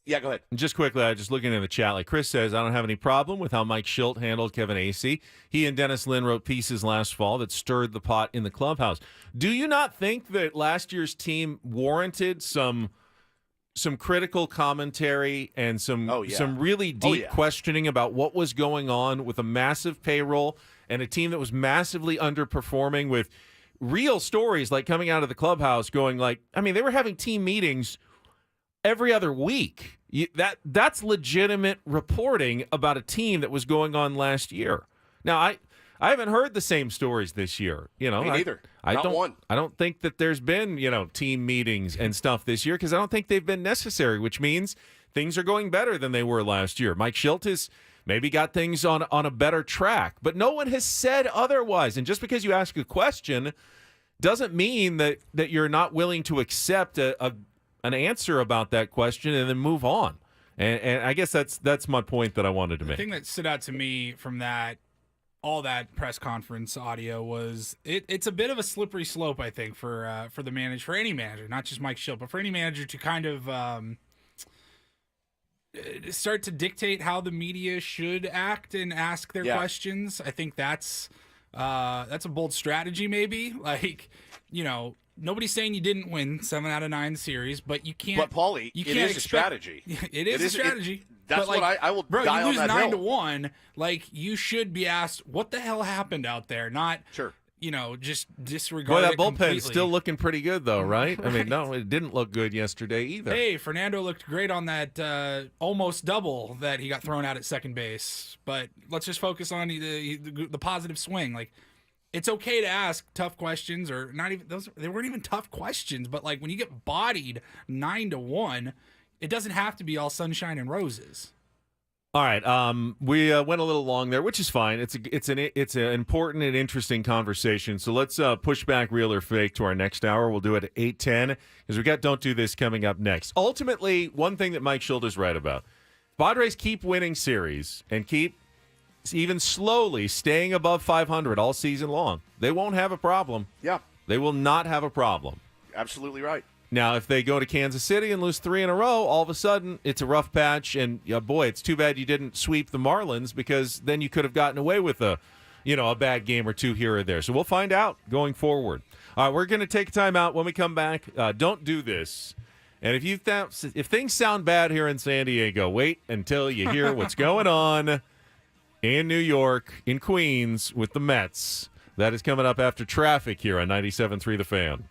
Yeah, go ahead. Just quickly, I just looking in the chat. Like Chris says, I don't have any problem with how Mike Shildt handled Kevin Acee. He and Dennis Lin wrote pieces last fall that stirred the pot in the clubhouse. Do you not think that last year's team warranted some critical commentary and some really deep questioning about what was going on with a massive payroll and a team that was massively underperforming, with real stories like coming out of the clubhouse going like, I mean, they were having team meetings every other week. That's legitimate reporting about a team that was going on last year. Now, I haven't heard the same stories this year. Me neither. I don't think that there's been, team meetings and stuff this year, because I don't think they've been necessary, which means things are going better than they were last year. Mike Shildt has maybe got things on a better track, but no one has said otherwise. And just because you ask a question doesn't mean that you're not willing to accept an answer about that question and then move on. And I guess that's my point that I wanted to make. The thing that stood out to me from all that press conference audio was it's a bit of a slippery slope, I think, for any manager, not just Mike Shildt, but for any manager to kind of start to dictate how the media should act and ask their questions. I think that's a bold strategy, maybe. Like, nobody's saying you didn't win 7 out of 9 series, but you can't. But Paulie, it is a strategy. It is a strategy. That's but what I will. Bro, die you lose on that 9-1. Like, you should be asked what the hell happened out there. Not just disregard. Boy, that it bullpen's completely. still looking pretty good, though, right? I mean, no, it didn't look good yesterday either. Hey, Fernando looked great on that almost double that he got thrown out at second base. But let's just focus on the positive swing. Like, it's okay to ask tough questions, or not even those. They weren't even tough questions, but like when you get bodied 9-1, it doesn't have to be all sunshine and roses. All right, we went a little long there, which is fine. It's an important and interesting conversation. So let's push back real or fake to our next hour. We'll do it at 8:10 because we got Don't Do This coming up next. Ultimately, one thing that Mike Shildt is right about: Padres keep winning series and keep even slowly staying above 500 all season long. They won't have a problem. Yeah, they will not have a problem. Absolutely right. Now, if they go to Kansas City and lose 3 in a row, all of a sudden it's a rough patch, and boy, it's too bad you didn't sweep the Marlins, because then you could have gotten away with a bad game or two here or there. So we'll find out going forward. All right, we're going to take a time out. When we come back, don't do this. And if things sound bad here in San Diego, wait until you hear what's going on in New York, in Queens, with the Mets. That is coming up after traffic here on 97.3 The Fan.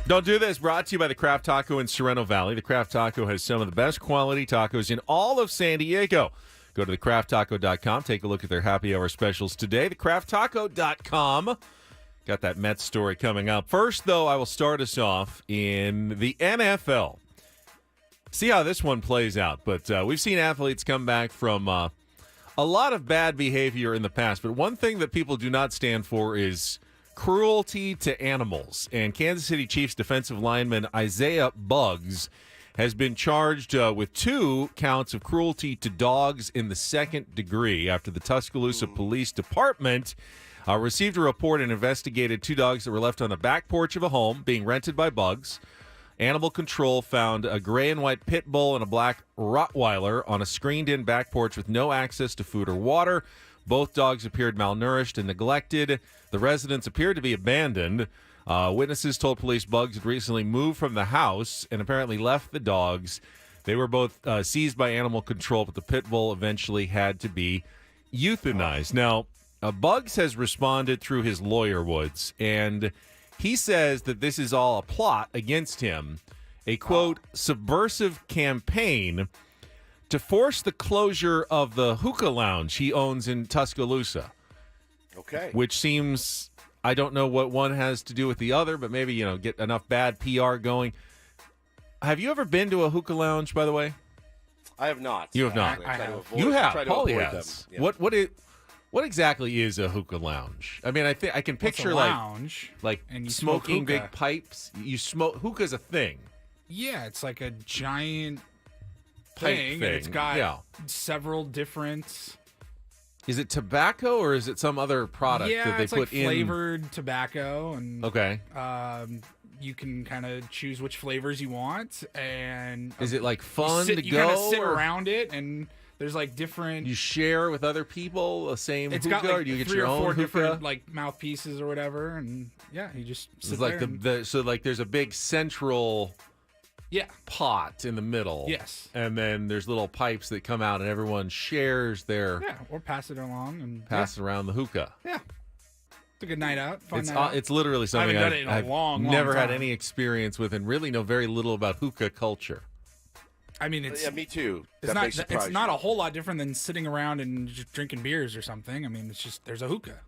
Don't Do This, brought to you by the Craft Taco in Sereno Valley. The Craft Taco has some of the best quality tacos in all of San Diego. Go to thecrafttaco.com. Take a look at their happy hour specials today. Thecrafttaco.com. Got that Mets story coming up. First, though, I will start us off in the NFL. See how this one plays out. But we've seen athletes come back from a lot of bad behavior in the past. But one thing that people do not stand for is cruelty to animals. And Kansas City Chiefs defensive lineman Isaiah Buggs has been charged with 2 counts of cruelty to dogs in the 2nd degree after the Tuscaloosa Police Department received a report and investigated 2 dogs that were left on the back porch of a home being rented by Buggs. Animal Control found a gray and white pit bull and a black Rottweiler on a screened-in back porch with no access to food or water. Both dogs appeared malnourished and neglected. The residents appeared to be abandoned. Witnesses told police Buggs had recently moved from the house and apparently left the dogs. They were both seized by Animal Control, but the pit bull eventually had to be euthanized. Now, Buggs has responded through his lawyer, Woods, and he says that this is all a plot against him, a, quote, subversive campaign to force the closure of the hookah lounge he owns in Tuscaloosa. Okay. Which seems, I don't know what one has to do with the other, but maybe, get enough bad PR going. Have you ever been to a hookah lounge, by the way? I have not. You have not. I have. You have. Paulie avoid has. Them. Yeah. What exactly is a hookah lounge? I mean, I think I can picture lounge, like and you smoking smoke big pipes. You smoke hookah's a thing. Yeah, it's like a giant Pipe thing, and thing. it's got Yeah. several different. Is it tobacco or is it some other product that they it's put like in? flavored tobacco, and Okay. You can kind of choose which flavors you want, and Is it like fun to you kind of go, sit or- around it, and there's like different. You share with other people the same It's hookah, got or like do you get 3 your or 4 own hookah? different like mouthpieces or whatever, and yeah, you just sit It's like there. and- so like there's a big central yeah pot in the middle. Yes. And then there's little pipes that come out and everyone shares their yeah, or pass it along and pass around the hookah. Yeah. It's a good night out. Fun It's night out. it's literally something I haven't done it in a I've long never had time. any experience with and really know very little about hookah culture. I mean, it's Yeah, me too. It's That may not. surprise It's not a whole lot different than sitting around and just drinking beers or something. I mean, it's just there's a hookah.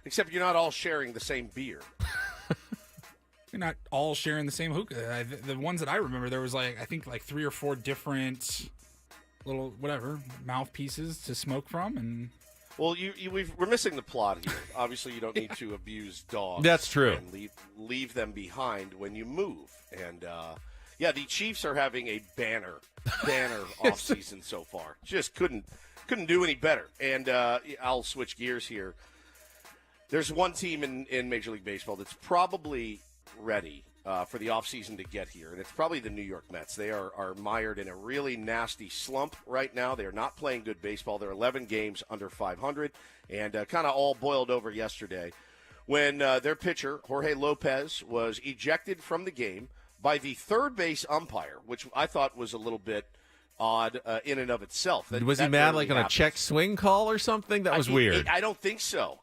Except you're not all sharing the same beer. You're not all sharing the same hookah. The ones that I remember, there was I think 3 or 4 different little whatever mouthpieces to smoke from, and Well, we're missing the plot here. Obviously, you don't need to abuse dogs. That's true. And leave them behind when you move. And yeah, the Chiefs are having a banner off season so far. Just couldn't do any better. And I'll switch gears here. There's one team in Major League Baseball that's probably ready for the offseason to get here, and it's probably the New York Mets. They are mired in a really nasty slump right now. They are not playing good baseball. They're 11 games under 500, and kind of all boiled over yesterday when their pitcher, Jorge Lopez, was ejected from the game by the third base umpire, which I thought was a little bit odd in and of itself. Was he mad like on a check swing call or something? That was weird. I don't think so.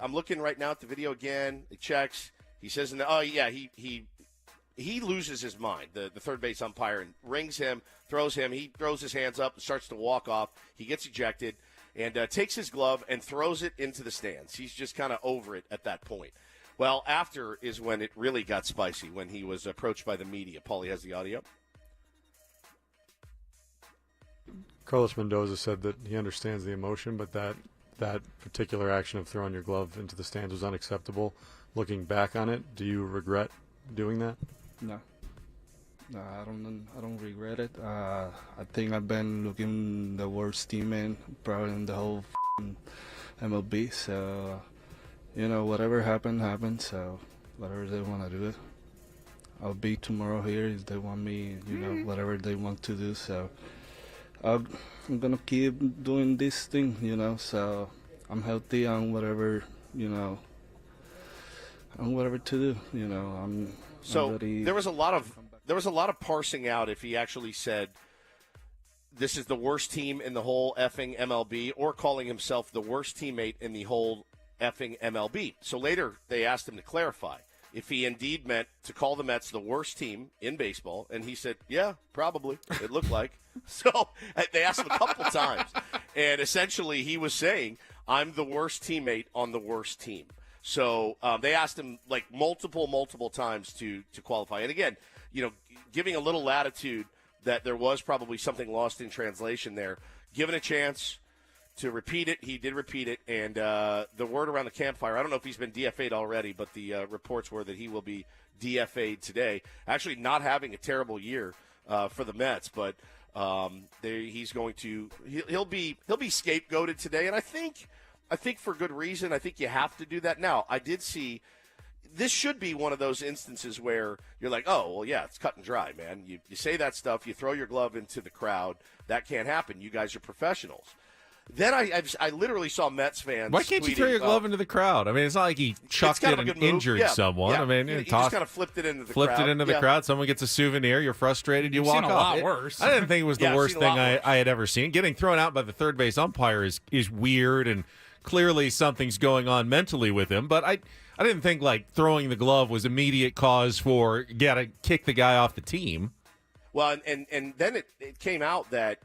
I'm looking right now at the video again. He checks. He says, "Oh yeah, he loses his mind." The third base umpire and rings him, throws him. He throws his hands up and starts to walk off. He gets ejected and takes his glove and throws it into the stands. He's just kind of over it at that point. Well, after is when it really got spicy, when he was approached by the media. Paulie has the audio. Carlos Mendoza said that he understands the emotion, but that particular action of throwing your glove into the stands was unacceptable. Looking back on it, do you regret doing that? No, I don't regret it. I think I've been looking the worst teammate probably in the whole MLB. So, whatever happened. So, whatever they want to do it, I'll be tomorrow here if they want me. Whatever they want to do. So, I'm gonna keep doing this thing. So I'm healthy on whatever. On whatever to do, I'm ready. There was a lot of parsing out if he actually said this is the worst team in the whole effing MLB, or calling himself the worst teammate in the whole effing MLB. So later they asked him to clarify. if he indeed meant to call the Mets the worst team in baseball, and he said, yeah, probably, it looked like. So they asked him a couple times, and essentially he was saying, I'm the worst teammate on the worst team. So they asked him like multiple times to qualify. And again, giving a little latitude that there was probably something lost in translation there, given a chance to repeat it. He did repeat it, and the word around the campfire, I don't know if he's been DFA'd already, but the reports were that he will be DFA'd today. Actually not having a terrible year for the Mets, but he's going to he'll be scapegoated today, and I think for good reason. I think you have to do that. Now, I did see this should be one of those instances where you're like, oh, well, yeah, it's cut and dry, man. You say that stuff, you throw your glove into the crowd. That can't happen. You guys are professionals. Then I literally saw Mets fans. Why can't you throw your glove into the crowd? I mean, it's not like he chucked it and injured someone. Yeah. I mean, he just kind of flipped it into the crowd. Flipped it into the crowd. Someone gets a souvenir. You're frustrated. You walk off. A lot worse. I didn't think it was the worst thing I had ever seen. Getting thrown out by the third base umpire is weird, and clearly something's going on mentally with him. But I didn't think like throwing the glove was immediate cause for to kick the guy off the team. Well, and then it came out that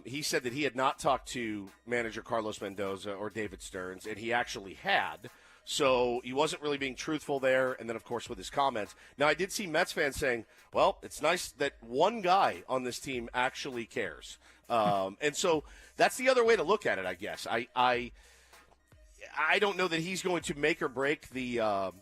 he said that he had not talked to manager Carlos Mendoza or David Stearns, and he actually had. So he wasn't really being truthful there. And then, of course, with his comments. Now, I did see Mets fans saying, well, it's nice that one guy on this team actually cares. And so that's the other way to look at it, I guess. I don't know that he's going to make or break the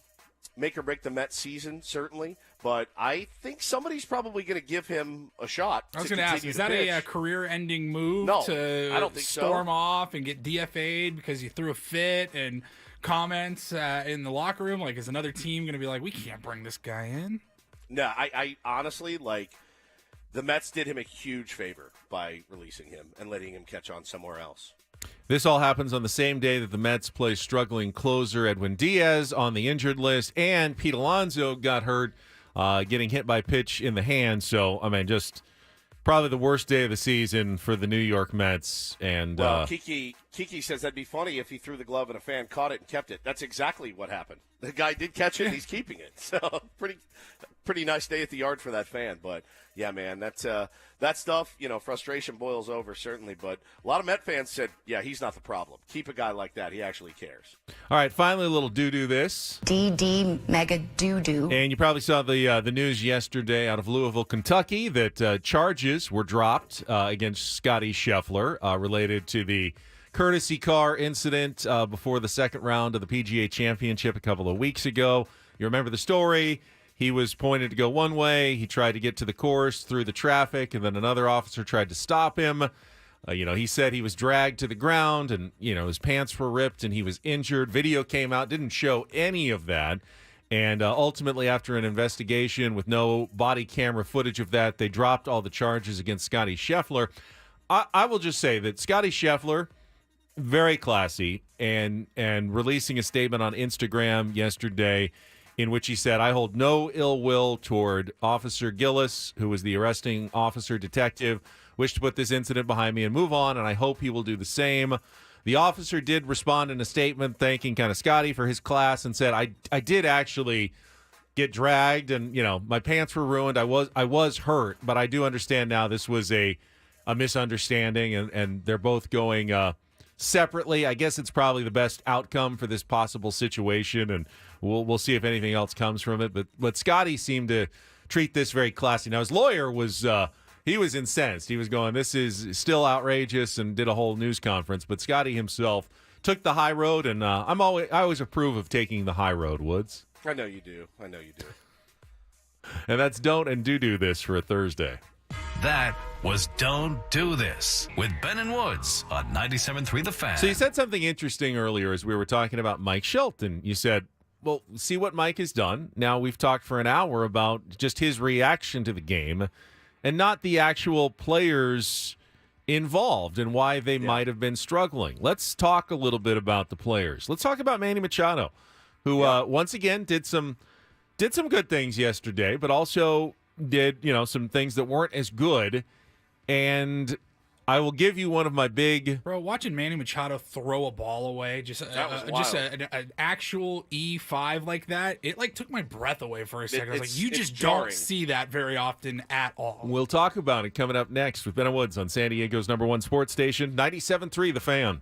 Mets season, certainly. But I think somebody's probably going to give him a shot. I was going to ask, is that a career-ending move I don't think storm off and get DFA'd because you threw a fit and comments in the locker room? Like, is another team going to be like, we can't bring this guy in? No, I honestly, the Mets did him a huge favor by releasing him and letting him catch on somewhere else. This all happens on the same day that the Mets play struggling closer Edwin Diaz on the injured list, and Pete Alonso got hurt getting hit by a pitch in the hand. So, I mean, just probably the worst day of the season for the New York Mets. And Kiki says that'd be funny if he threw the glove and a fan caught it and kept it. That's exactly what happened. The guy did catch it, and he's keeping it. So pretty nice day at the yard for that fan. But yeah, man, that stuff, frustration boils over certainly. But a lot of Met fans said, yeah, he's not the problem. Keep a guy like that. He actually cares. All right, finally a little doo-doo this. DD mega doo-doo. And you probably saw the news yesterday out of Louisville, Kentucky, that charges were dropped against Scotty Scheffler related to the courtesy car incident before the second round of the PGA Championship a couple of weeks ago. You remember the story. He was pointed to go one way. He tried to get to the course through the traffic, and then another officer tried to stop him. He said he was dragged to the ground, and, his pants were ripped, and he was injured. Video came out, didn't show any of that. And ultimately, after an investigation with no body camera footage of that, they dropped all the charges against Scotty Scheffler. I will just say that Scotty Scheffler, very classy, and releasing a statement on Instagram yesterday in which he said, I hold no ill will toward Officer Gillis, who was the arresting officer detective, wish to put this incident behind me and move on, and I hope he will do the same. The officer did respond in a statement thanking kind of Scotty for his class and said, I did actually get dragged, and, my pants were ruined. I was hurt, but I do understand now this was a misunderstanding, and they're both going separately. I guess it's probably the best outcome for this possible situation, and we'll see if anything else comes from it. But Scotty seemed to treat this very classy. Now, his lawyer was he was incensed. He was going, this is still outrageous, and did a whole news conference. But Scotty himself took the high road, and I always approve of taking the high road, Woods. I know you do. And that's Don't and Do This for a Thursday. That was Don't Do This with Ben and Woods on 97.3 The Fan. So you said something interesting earlier as we were talking about Mike Shildt, and you said, well, see what Mike has done. Now we've talked for an hour about just his reaction to the game and not the actual players involved and why they might have been struggling. Let's talk a little bit about the players. Let's talk about Manny Machado, who once again did some good things yesterday, but also did some things that weren't as good. And I will give you one of my big. Bro, watching Manny Machado throw a ball away, just an actual E5 like that, it like took my breath away for a second. I was like, you just don't see that very often at all. We'll talk about it coming up next with Ben Woods on San Diego's #1 sports station, 97.3 The Fan.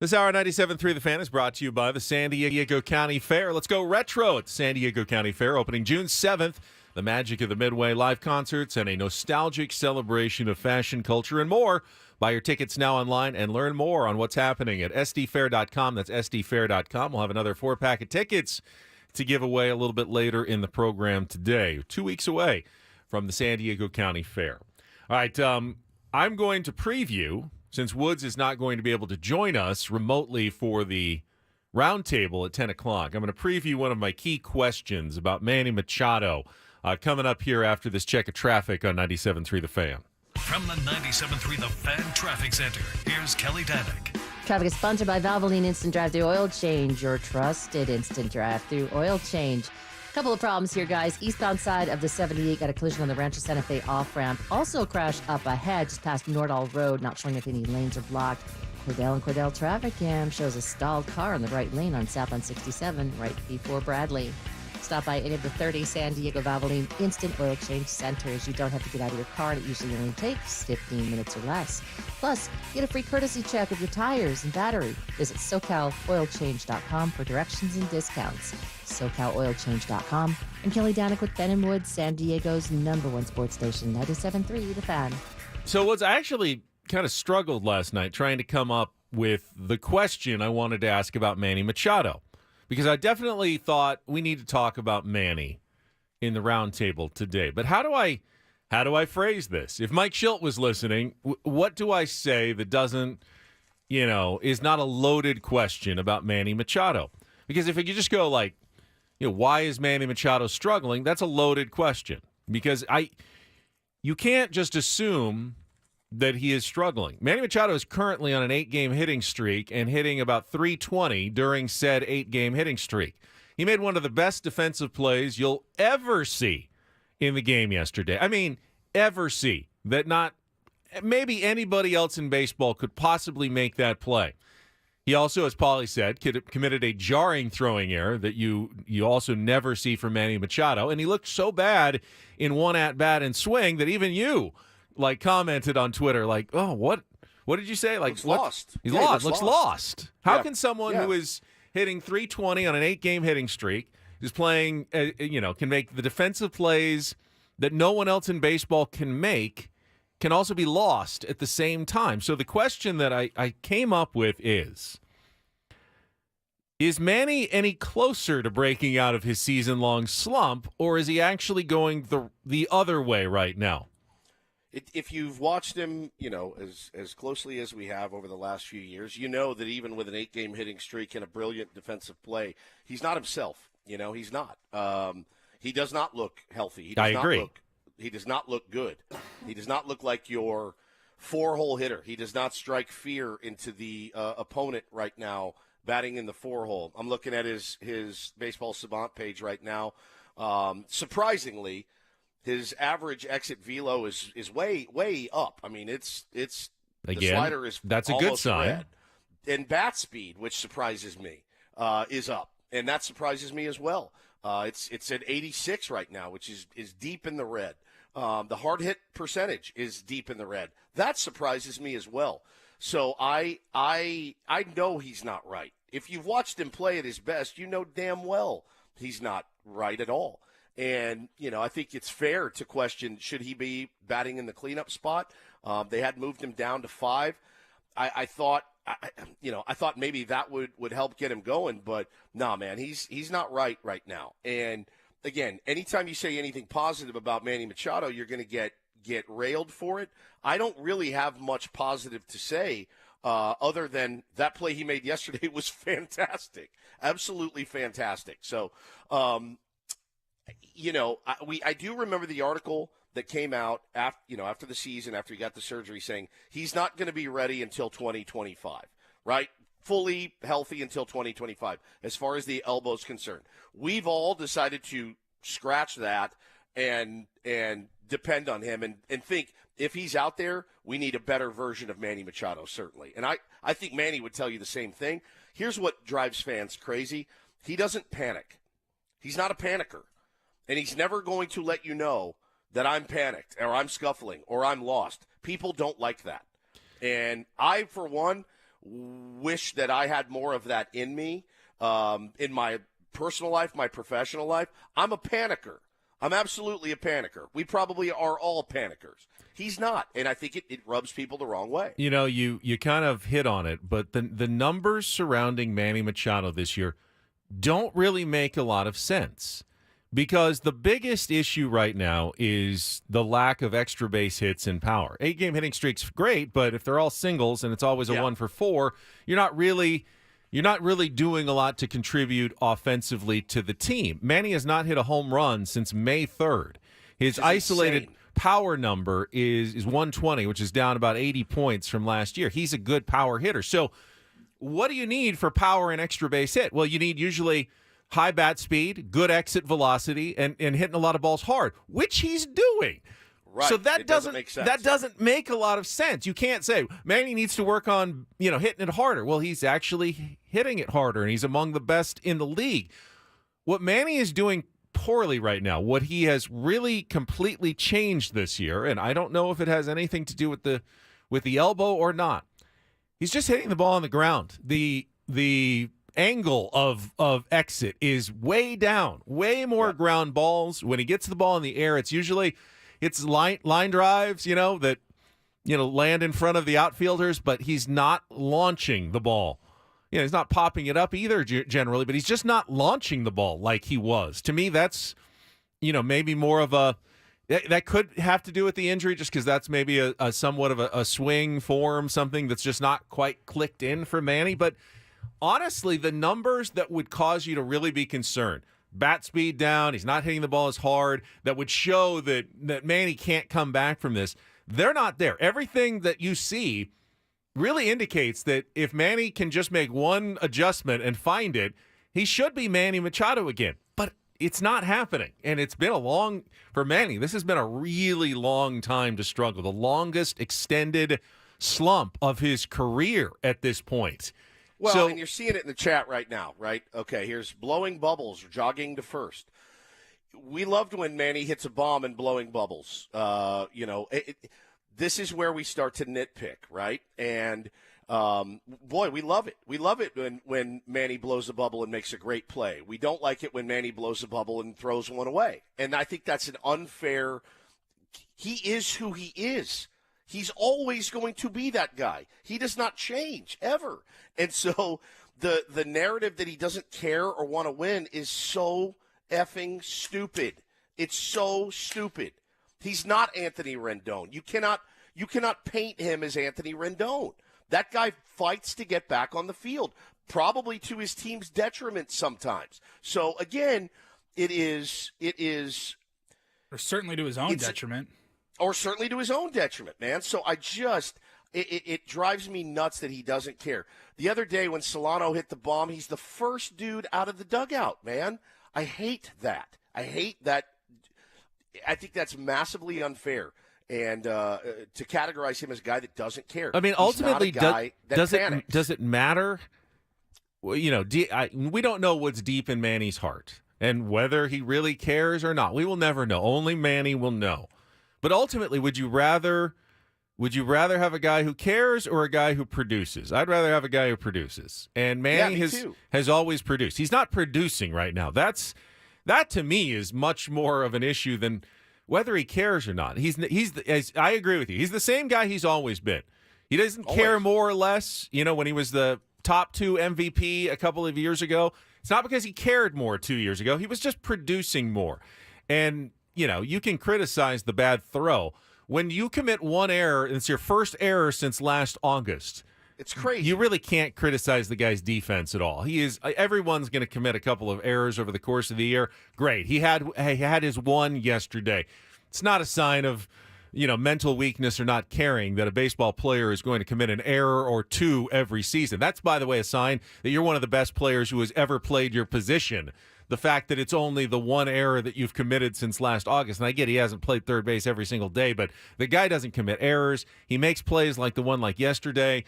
This hour 97.3 The Fan is brought to you by the San Diego County Fair. Let's go retro at the San Diego County Fair, opening June 7th. The magic of the Midway, live concerts, and a nostalgic celebration of fashion, culture, and more. Buy your tickets now online and learn more on what's happening at sdfair.com. That's sdfair.com. We'll have another 4-pack of tickets to give away a little bit later in the program today, 2 weeks away from the San Diego County Fair. All right, I'm going to preview, since Woods is not going to be able to join us remotely for the roundtable at 10 o'clock. I'm going to preview one of my key questions about Manny Machado coming up here after this check of traffic on 97.3 The Fan. From the 97.3 The Fan Traffic Center, here's Kelly Danick. Traffic is sponsored by Valvoline Instant Drive-Thru Oil Change, your trusted instant drive-thru oil change. Couple of problems here, guys. Eastbound side of the 78 got a collision on the Rancho Santa Fe off-ramp. Also a crash up ahead just past Nordall Road, not showing if any lanes are blocked. Cordell and Cordell traffic cam shows a stalled car in the right lane on southbound 67 right before Bradley. Stop by any of the 30 San Diego Valvoline Instant Oil Change Centers. You don't have to get out of your car, and it usually only takes 15 minutes or less. Plus, get a free courtesy check of your tires and battery. Visit SoCalOilChange.com for directions and discounts. SoCalOilChange.com. And Kelly Danick with Ben and Wood, San Diego's #1 sports station, 97.3 The Fan. So Woods, I actually kind of struggled last night trying to come up with the question I wanted to ask about Manny Machado. Because I definitely thought we need to talk about Manny in the roundtable today. But how do I phrase this? If Mike Shildt was listening, what do I say that doesn't, is not a loaded question about Manny Machado? Because if you just go like, why is Manny Machado struggling? That's a loaded question. Because you can't just assume that he is struggling. Manny Machado is currently on an 8-game hitting streak and hitting about 320 during said 8-game hitting streak. He made one of the best defensive plays you'll ever see in the game yesterday. I mean, ever see. That not maybe anybody else in baseball could possibly make that play. He also, as Paulie said, committed a jarring throwing error that you also never see from Manny Machado, and he looked so bad in one at-bat and swing that even you commented on Twitter, oh, what did you say? Looks lost. He's lost. Looks lost. How can someone who is hitting 320 on an 8-game hitting streak, is playing, can make the defensive plays that no one else in baseball can make, can also be lost at the same time? So the question that I came up with is Manny any closer to breaking out of his season-long slump, or is he actually going the other way right now? If you've watched him, as closely as we have over the last few years, you know that even with an 8-game hitting streak and a brilliant defensive play, he's not himself. He's not. He does not look healthy. I agree. He does not look good. He does not look like your 4-hole hitter. He does not strike fear into the opponent right now, batting in the 4-hole. I'm looking at his Baseball Savant page right now. Surprisingly, his average exit velo is way up. I mean, it's again, the slider is that's a good sign. Red. And bat speed, which surprises me, is up, and that surprises me as well. It's at 86 right now, which is deep in the red. The hard hit percentage is deep in the red. That surprises me as well. So I know he's not right. If you've watched him play at his best, you know damn well he's not right at all. And, I think it's fair to question, should he be batting in the cleanup spot? They had moved him down to 5. I thought maybe that would help get him going, but nah, man, he's not right now. And again, anytime you say anything positive about Manny Machado, you're going to get railed for it. I don't really have much positive to say other than that play he made yesterday was fantastic, absolutely fantastic. So, I do remember the article that came out after the season, after he got the surgery, saying he's not going to be ready until 2025, right? Fully healthy until 2025, as far as the elbow is concerned. We've all decided to scratch that and depend on him and think if he's out there, we need a better version of Manny Machado, certainly. And I think Manny would tell you the same thing. Here's what drives fans crazy. He doesn't panic. He's not a panicker. And he's never going to let you know that I'm panicked or I'm scuffling or I'm lost. People don't like that. And I, for one, wish that I had more of that in me in my personal life, my professional life. I'm a panicker. I'm absolutely a panicker. We probably are all panickers. He's not, and I think it rubs people the wrong way. You know, you kind of hit on it, but the numbers surrounding Manny Machado this year don't really make a lot of sense because the biggest issue right now is the lack of extra base hits and power. 8-game hitting streak's great, but if they're all singles and it's always a 1 for 4, you're not really doing a lot to contribute offensively to the team. Manny has not hit a home run since May 3rd. His isolated power number is 120, which is down about 80 points from last year. He's a good power hitter. So what do you need for power and extra base hit? Well, you need usually high bat speed, good exit velocity, and hitting a lot of balls hard, which he's doing. Right. So that doesn't make sense. That doesn't make a lot of sense. You can't say Manny needs to work on, hitting it harder. Well, he's actually hitting it harder, and he's among the best in the league. What Manny is doing poorly right now, what he has really completely changed this year, and I don't know if it has anything to do with the elbow or not. He's just hitting the ball on the ground. The angle of exit is way down, way more ground balls. When he gets the ball in the air, it's line drives, that land in front of the outfielders, but he's not launching the ball. He's not popping it up either generally, but he's just not launching the ball like he was. To me, that's, maybe more of a that could have to do with the injury, just because that's maybe a somewhat of a swing form, something that's just not quite clicked in for Manny. But honestly, the numbers that would cause you to really be concerned, bat speed down, he's not hitting the ball as hard, that would show that Manny can't come back from this, they're not there. Everything that you see really indicates that if Manny can just make one adjustment and find it, he should be Manny Machado again. But it's not happening. And it's been for Manny, this has been a really long time to struggle, the longest extended slump of his career at this point. Well, and you're seeing it in the chat right now, right? Okay, here's blowing bubbles, jogging to first. We loved when Manny hits a bomb and blowing bubbles. This is where we start to nitpick, right? And, boy, we love it. We love it when Manny blows a bubble and makes a great play. We don't like it when Manny blows a bubble and throws one away. And I think that's an unfair – he is who he is. He's always going to be that guy. He does not change, ever. And so the narrative that he doesn't care or want to win is so effing stupid. It's so stupid. He's not Anthony Rendon. You cannot paint him as Anthony Rendon. That guy fights to get back on the field, probably to his team's detriment sometimes. So again, it is or certainly to his own detriment. Or certainly to his own detriment, man. So it drives me nuts that he doesn't care. The other day when Solano hit the bomb, he's the first dude out of the dugout, man. I hate that. I think that's massively unfair. And to categorize him as a guy that doesn't care. I mean, ultimately, does it matter? Well, we don't know what's deep in Manny's heart and whether he really cares or not. We will never know. Only Manny will know. But ultimately, would you rather have a guy who cares or a guy who produces? I'd rather have a guy who produces. And Manny has always produced. He's not producing right now. That to me is much more of an issue than whether he cares or not. I agree with you. He's the same guy he's always been. He doesn't care more or less. When he was the top 2 MVP a couple of years ago, it's not because he cared more 2 years ago. He was just producing more. And, you can criticize the bad throw. When you commit one error, and it's your first error since last August, it's crazy. You really can't criticize the guy's defense at all. Everyone's going to commit a couple of errors over the course of the year. Great. He had his one yesterday. It's not a sign of, mental weakness or not caring that a baseball player is going to commit an error or two every season. That's, by the way, a sign that you're one of the best players who has ever played your position. The fact that it's only the one error that you've committed since last August. And I get he hasn't played third base every single day, but the guy doesn't commit errors. He makes plays like the one like yesterday.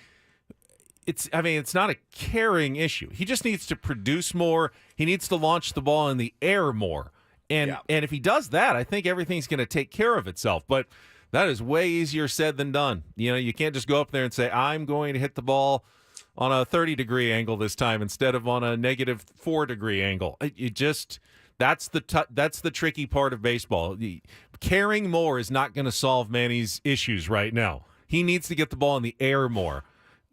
It's not a caring issue. He just needs to produce more. He needs to launch the ball in the air more. And if he does that, I think everything's going to take care of itself. But that is way easier said than done. You can't just go up there and say, I'm going to hit the ball on a 30-degree angle this time instead of on a negative 4-degree angle. That's the tricky part of baseball. Caring more is not going to solve Manny's issues right now. He needs to get the ball in the air more,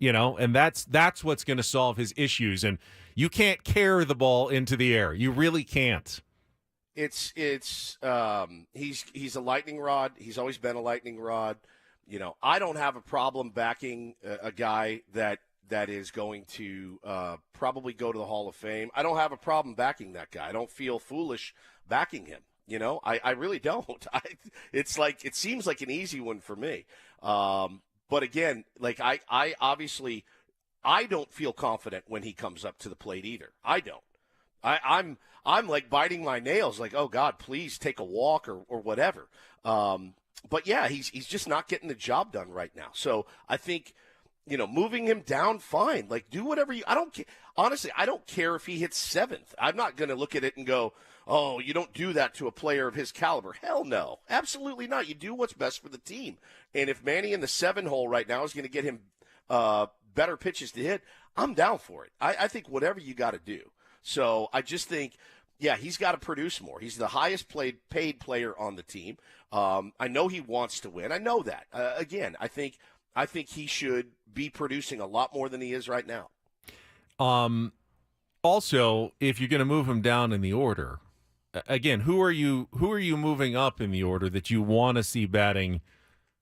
and that's what's going to solve his issues. And you can't carry the ball into the air. You really can't. He's a lightning rod. He's always been a lightning rod. I don't have a problem backing a guy that is going to probably go to the Hall of Fame. I don't have a problem backing that guy. I don't feel foolish backing him. I really don't. It seems like an easy one for me. But again, like I obviously I don't feel confident when he comes up to the plate either. I don't. I'm like biting my nails, like, oh God, please take a walk or whatever. But yeah, he's just not getting the job done right now. So I think, moving him down, fine. Like, do whatever I don't care. Honestly, I don't care if he hits 7th. I'm not going to look at it and go, oh, you don't do that to a player of his caliber. Hell no. Absolutely not. You do what's best for the team. And if Manny in the 7 hole right now is going to get him better pitches to hit, I'm down for it. I think whatever you got to do. So I just think, yeah, he's got to produce more. He's the highest paid player on the team. I know he wants to win. I know that. Again, I think he should be producing a lot more than he is right now. Also, if you're going to move him down in the order, again, who are you moving up in the order that you want to see batting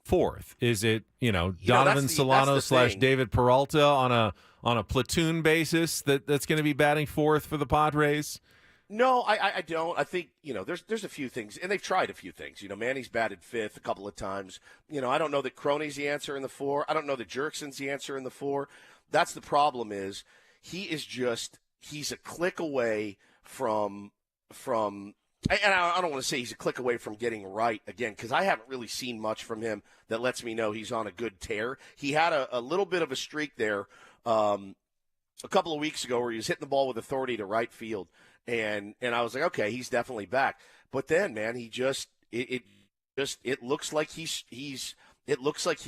4th? Is it Donovan Solano / David Peralta on a platoon basis that's going to be batting 4th for the Padres? No, I don't. I think, there's a few things, and they've tried a few things. Manny's batted 5th a couple of times. I don't know that Croney's the answer in the 4. I don't know that Jerkson's the answer in the 4. That's the problem is he's a click away from and I don't want to say he's a click away from getting right again, because I haven't really seen much from him that lets me know he's on a good tear. He had a little bit of a streak there a couple of weeks ago where he was hitting the ball with authority to right field. And I was like, okay, he's definitely back. But then, man, he it looks like he's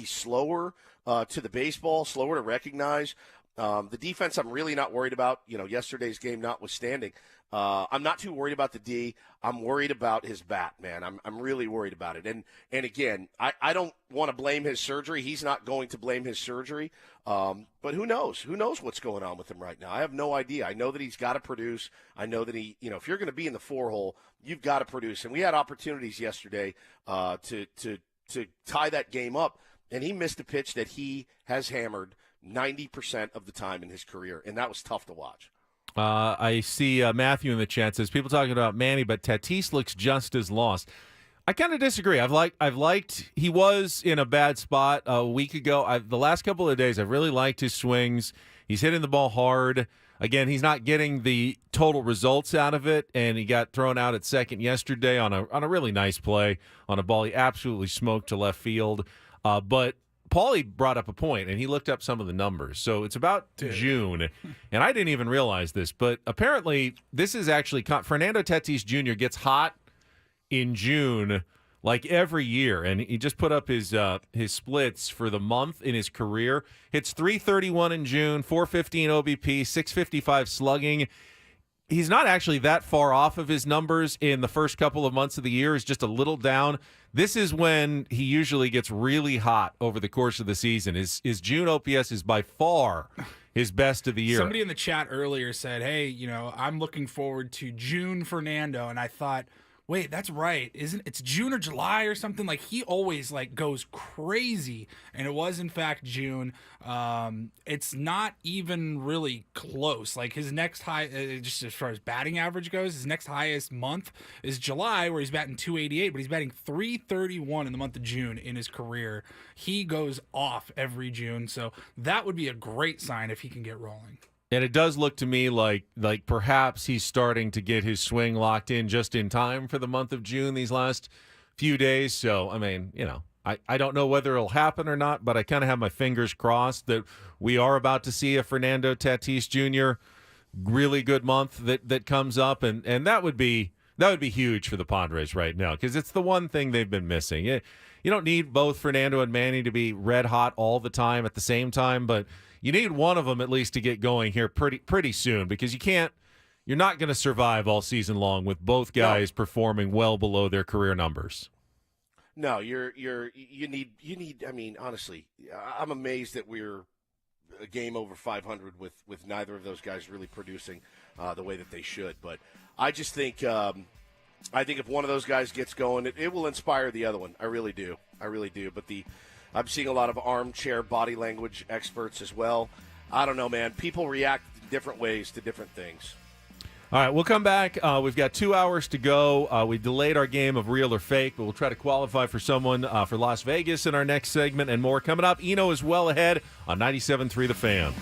slower to the baseball, slower to recognize. The defense I'm really not worried about, yesterday's game notwithstanding. I'm not too worried about the D. I'm worried about his bat, man. I'm really worried about it. And again, I don't want to blame his surgery. He's not going to blame his surgery. But who knows? Who knows what's going on with him right now? I have no idea. I know that he's got to produce. I know that he, if you're going to be in the 4 hole, you've got to produce. And we had opportunities yesterday to tie that game up, and he missed a pitch that he has hammered 90% of the time in his career, and that was tough to watch. I see Matthew in the chat says, people talking about Manny, but Tatis looks just as lost. I kind of disagree. I've liked he was in a bad spot a week ago. The last couple of days, I've really liked his swings. He's hitting the ball hard. Again, he's not getting the total results out of it, and he got thrown out at second yesterday on a really nice play on a ball he absolutely smoked to left field. But Paulie brought up a point, and he looked up some of the numbers. So it's about June, and I didn't even realize this, but apparently this is actually Fernando Tatis Jr. gets hot in June like every year, and he just put up his splits for the month in his career. Hits .331 in June, .415 OBP, .655 slugging. He's not actually that far off of his numbers in the first couple of months of the year. He's just a little down. This is when he usually gets really hot over the course of the season. His June OPS is by far his best of the year. Somebody in the chat earlier said, hey, I'm looking forward to June Fernando. And I thought, wait, that's right. It's June or July or something? Like, he always goes crazy. And it was in fact June. It's not even really close. Like, his next high, just as far as batting average goes, his next highest month is July, where he's batting .288, but he's batting .331 in the month of June in his career. He goes off every June. So that would be a great sign if he can get rolling. And it does look to me like perhaps he's starting to get his swing locked in just in time for the month of June these last few days. So, I mean, I don't know whether it'll happen or not, but I kind of have my fingers crossed that we are about to see a Fernando Tatis Jr. really good month that comes up, and that would be huge for the Padres right now, because it's the one thing they've been missing. You don't need both Fernando and Manny to be red hot all the time at the same time, but you need one of them at least to get going here pretty soon, because you're not going to survive all season long with both guys performing well below their career numbers. No, you need. I mean, honestly, I'm amazed that we're a game over 500 with neither of those guys really producing the way that they should. But I just think if one of those guys gets going, it will inspire the other one. I really do. But I'm seeing a lot of armchair body language experts as well. I don't know, man. People react different ways to different things. All right, we'll come back. We've got 2 hours to go. We delayed our game of real or fake, but we'll try to qualify for someone for Las Vegas in our next segment and more. Coming up, Eno is well ahead on 97.3 The Fan.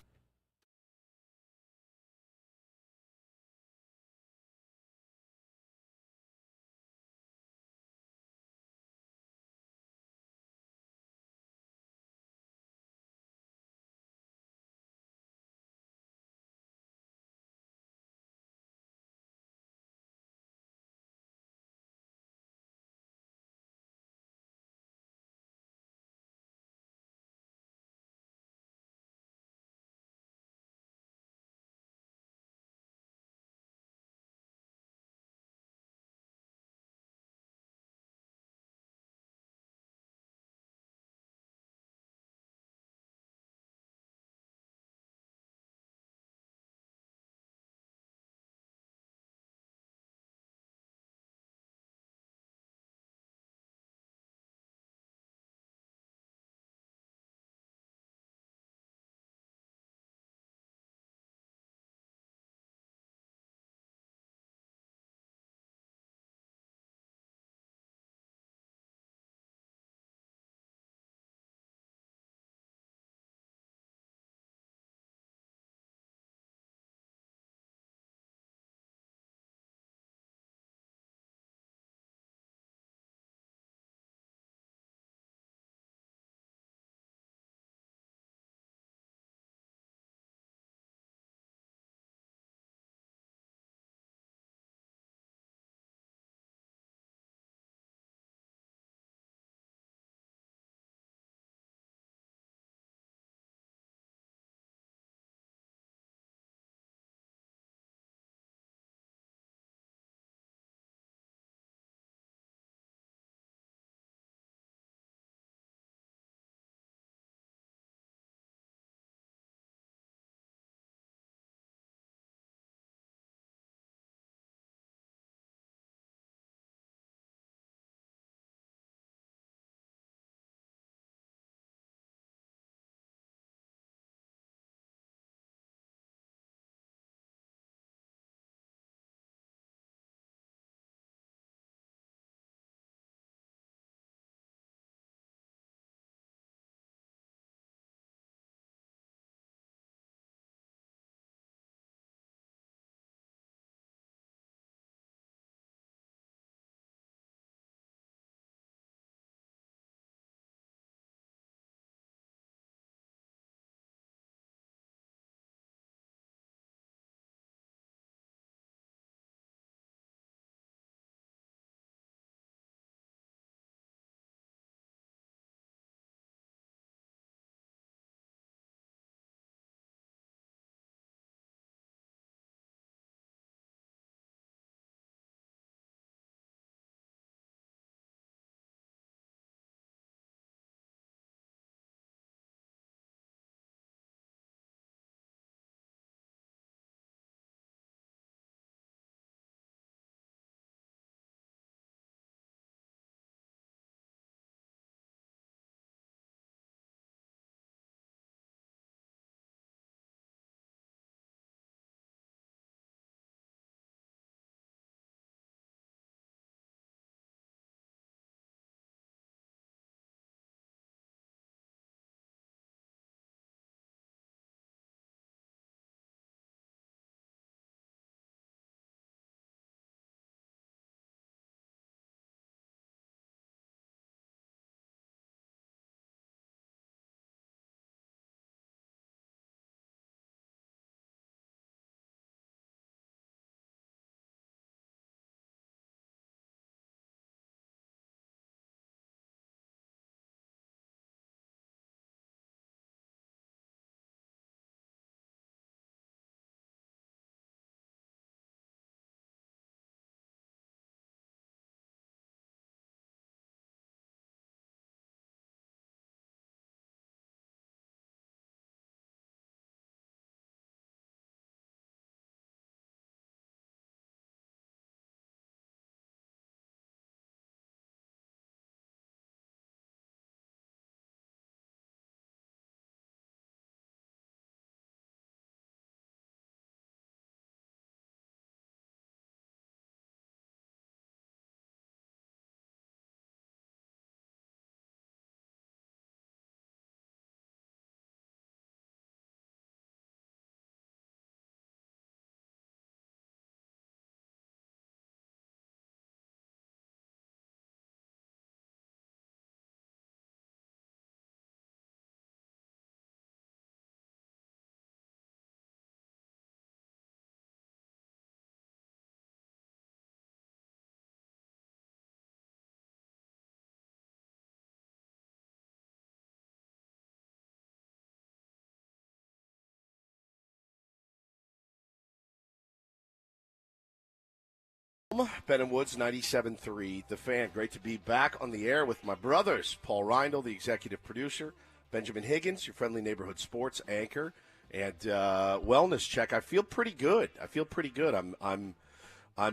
Ben and Woods, 97.3, The Fan. Great to be back on the air with my brothers, Paul Reindl, the executive producer, Benjamin Higgins, your friendly neighborhood sports anchor, and wellness check. I feel pretty good. I'm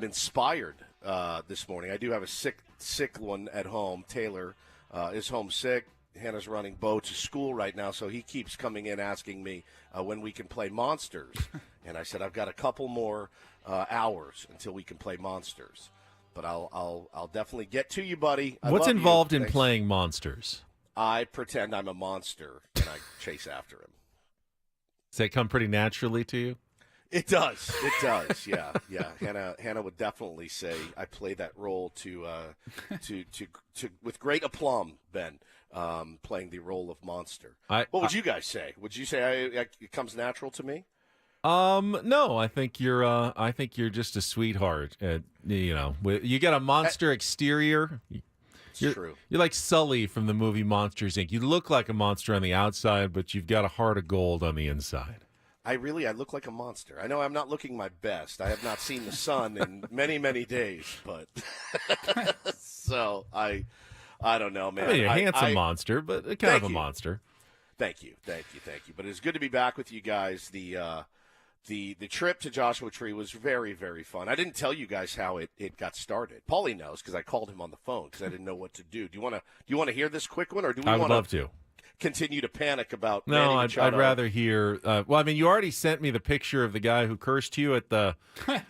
inspired this morning. I do have a sick one at home. Taylor is homesick. Hannah's running Bo to school right now, so he keeps coming in asking me when we can play Monsters. And I said, I've got a couple more hours until we can play Monsters. But I'll definitely get to you, buddy. What's involved in playing Monsters? I pretend I'm a monster and I chase after him. Does that come pretty naturally to you? It does. Yeah. Hannah would definitely say I play that role to with great aplomb, Ben, playing the role of monster. What would you guys say? Would you say it comes natural to me? No, I think you're just a sweetheart. You got a monster exterior. It's true. You're like Sully from the movie Monsters, Inc. You look like a monster on the outside, but you've got a heart of gold on the inside. I look like a monster. I know I'm not looking my best. I have not seen the sun in many, many days, but so I don't know, man. I mean, you're a handsome monster, but kind of a monster. Thank you. But it's good to be back with you guys. The trip to Joshua Tree was very, very fun. I didn't tell you guys how it got started. Paulie knows because I called him on the phone because I didn't know what to do. Do you want to hear this quick one, or do we I want would love to continue to panic about? No, Manny I'd Machado? rather hear. Well, I mean, you already sent me the picture of the guy who cursed you at the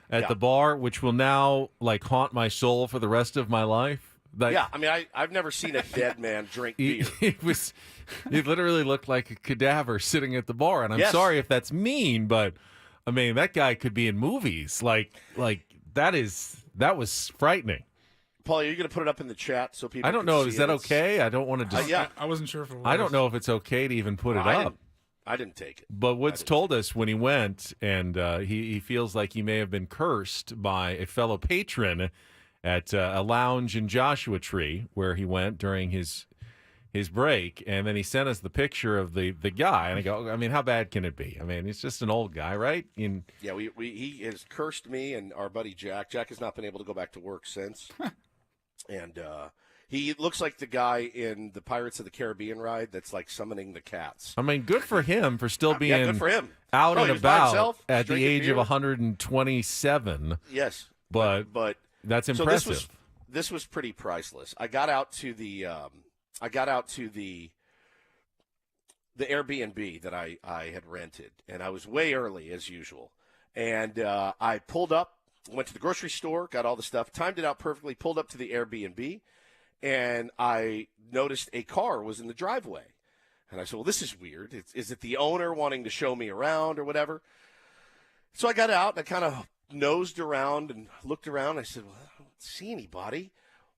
the bar, which will now haunt my soul for the rest of my life. Yeah, I mean, I've never seen a dead man drink beer. It literally looked like a cadaver sitting at the bar, and I'm sorry if that's mean, but I mean that guy could be in movies. Like that was frightening. Paul, are you going to put it up in the chat so people? I don't know. Is that okay? I don't want to just. I wasn't sure if it was. I don't know if it's okay to even put it up. I didn't take it. But Woods told us when he went, and he feels like he may have been cursed by a fellow patron at a lounge in Joshua Tree where he went during his break, and then he sent us the picture of the guy, and I go, I mean, how bad can it be? I mean, he's just an old guy, right? Yeah, he has cursed me and our buddy Jack. Jack has not been able to go back to work since. And he looks like the guy in the Pirates of the Caribbean ride that's like summoning the cats. I mean, good for him for still being good for him. out and about at the age of beer. 127. Yes. But that's impressive. So this was pretty priceless. I got out to the Airbnb that I had rented, and I was way early as usual. And I pulled up, went to the grocery store, got all the stuff, timed it out perfectly, pulled up to the Airbnb, and I noticed a car was in the driveway. And I said, well, this is weird. Is it the owner wanting to show me around or whatever? So I got out, and I kind of nosed around and looked around. I said, well, I don't see anybody.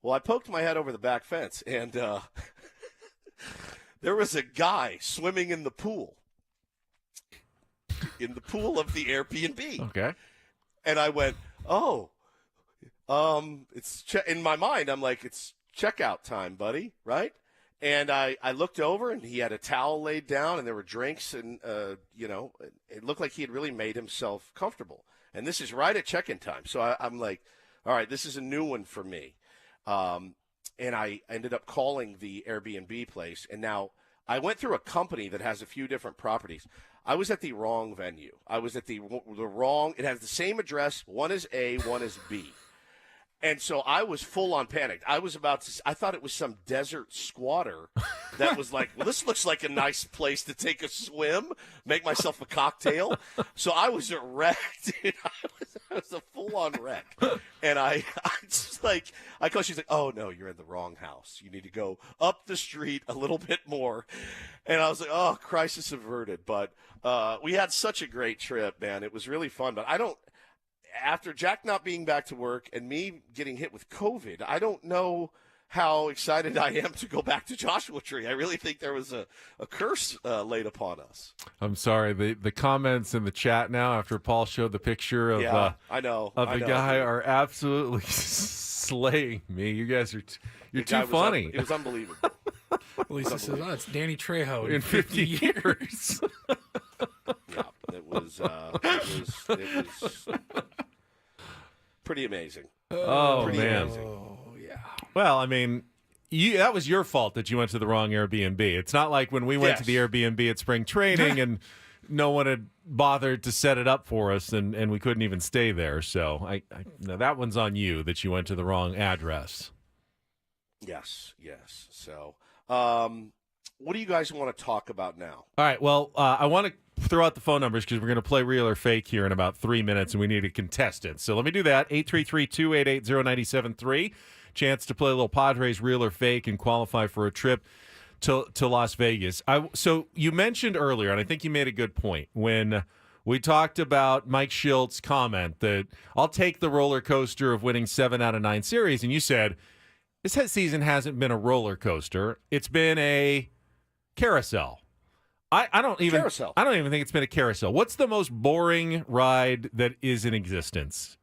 Well, I poked my head over the back fence, and there was a guy swimming in the pool of the Airbnb. Okay. And I went, in my mind, I'm like, it's checkout time, buddy, right? And I looked over, and he had a towel laid down, and there were drinks, and, it looked like he had really made himself comfortable. And this is right at check-in time. So I'm like, all right, this is a new one for me. And I ended up calling the Airbnb place. And now I went through a company that has a few different properties. I was at the wrong venue. I was at the wrong – it has the same address. One is A, one is B. And so I was full on panicked. I thought it was some desert squatter that was like, well, this looks like a nice place to take a swim, make myself a cocktail. So I was a wreck, dude. I was a full on wreck. And I call, she's like, oh, no, you're in the wrong house. You need to go up the street a little bit more. And I was like, oh, crisis averted. But we had such a great trip, man. It was really fun. But after Jack not being back to work and me getting hit with COVID, I don't know how excited I am to go back to Joshua Tree. I really think there was a curse laid upon us. I'm sorry. The comments in the chat now after Paul showed the picture of the guy are absolutely slaying me. You guys are you're too funny. It was unbelievable. Lisa says, "Oh, it's Danny Trejo in 50 years." Yeah, it was pretty amazing. Oh, pretty man. Amazing. Oh, yeah. Well, I mean, that was your fault that you went to the wrong Airbnb. It's not like when we went to the Airbnb at spring training and no one had bothered to set it up for us, and we couldn't even stay there. So no, that one's on you that you went to the wrong address. Yes. So, what do you guys want to talk about now? All right. Well, I want to throw out the phone numbers because we're going to play real or fake here in about 3 minutes, and we need a contestant. So let me do that. 833-288-0973. Chance to play a little Padres real or fake and qualify for a trip to Las Vegas. So you mentioned earlier, and I think you made a good point, when we talked about Mike Shildt's comment that I'll take the roller coaster of winning 7 out of 9 series, and you said this season hasn't been a roller coaster. It's been a carousel. I don't even think it's been a carousel. What's the most boring ride that is in existence?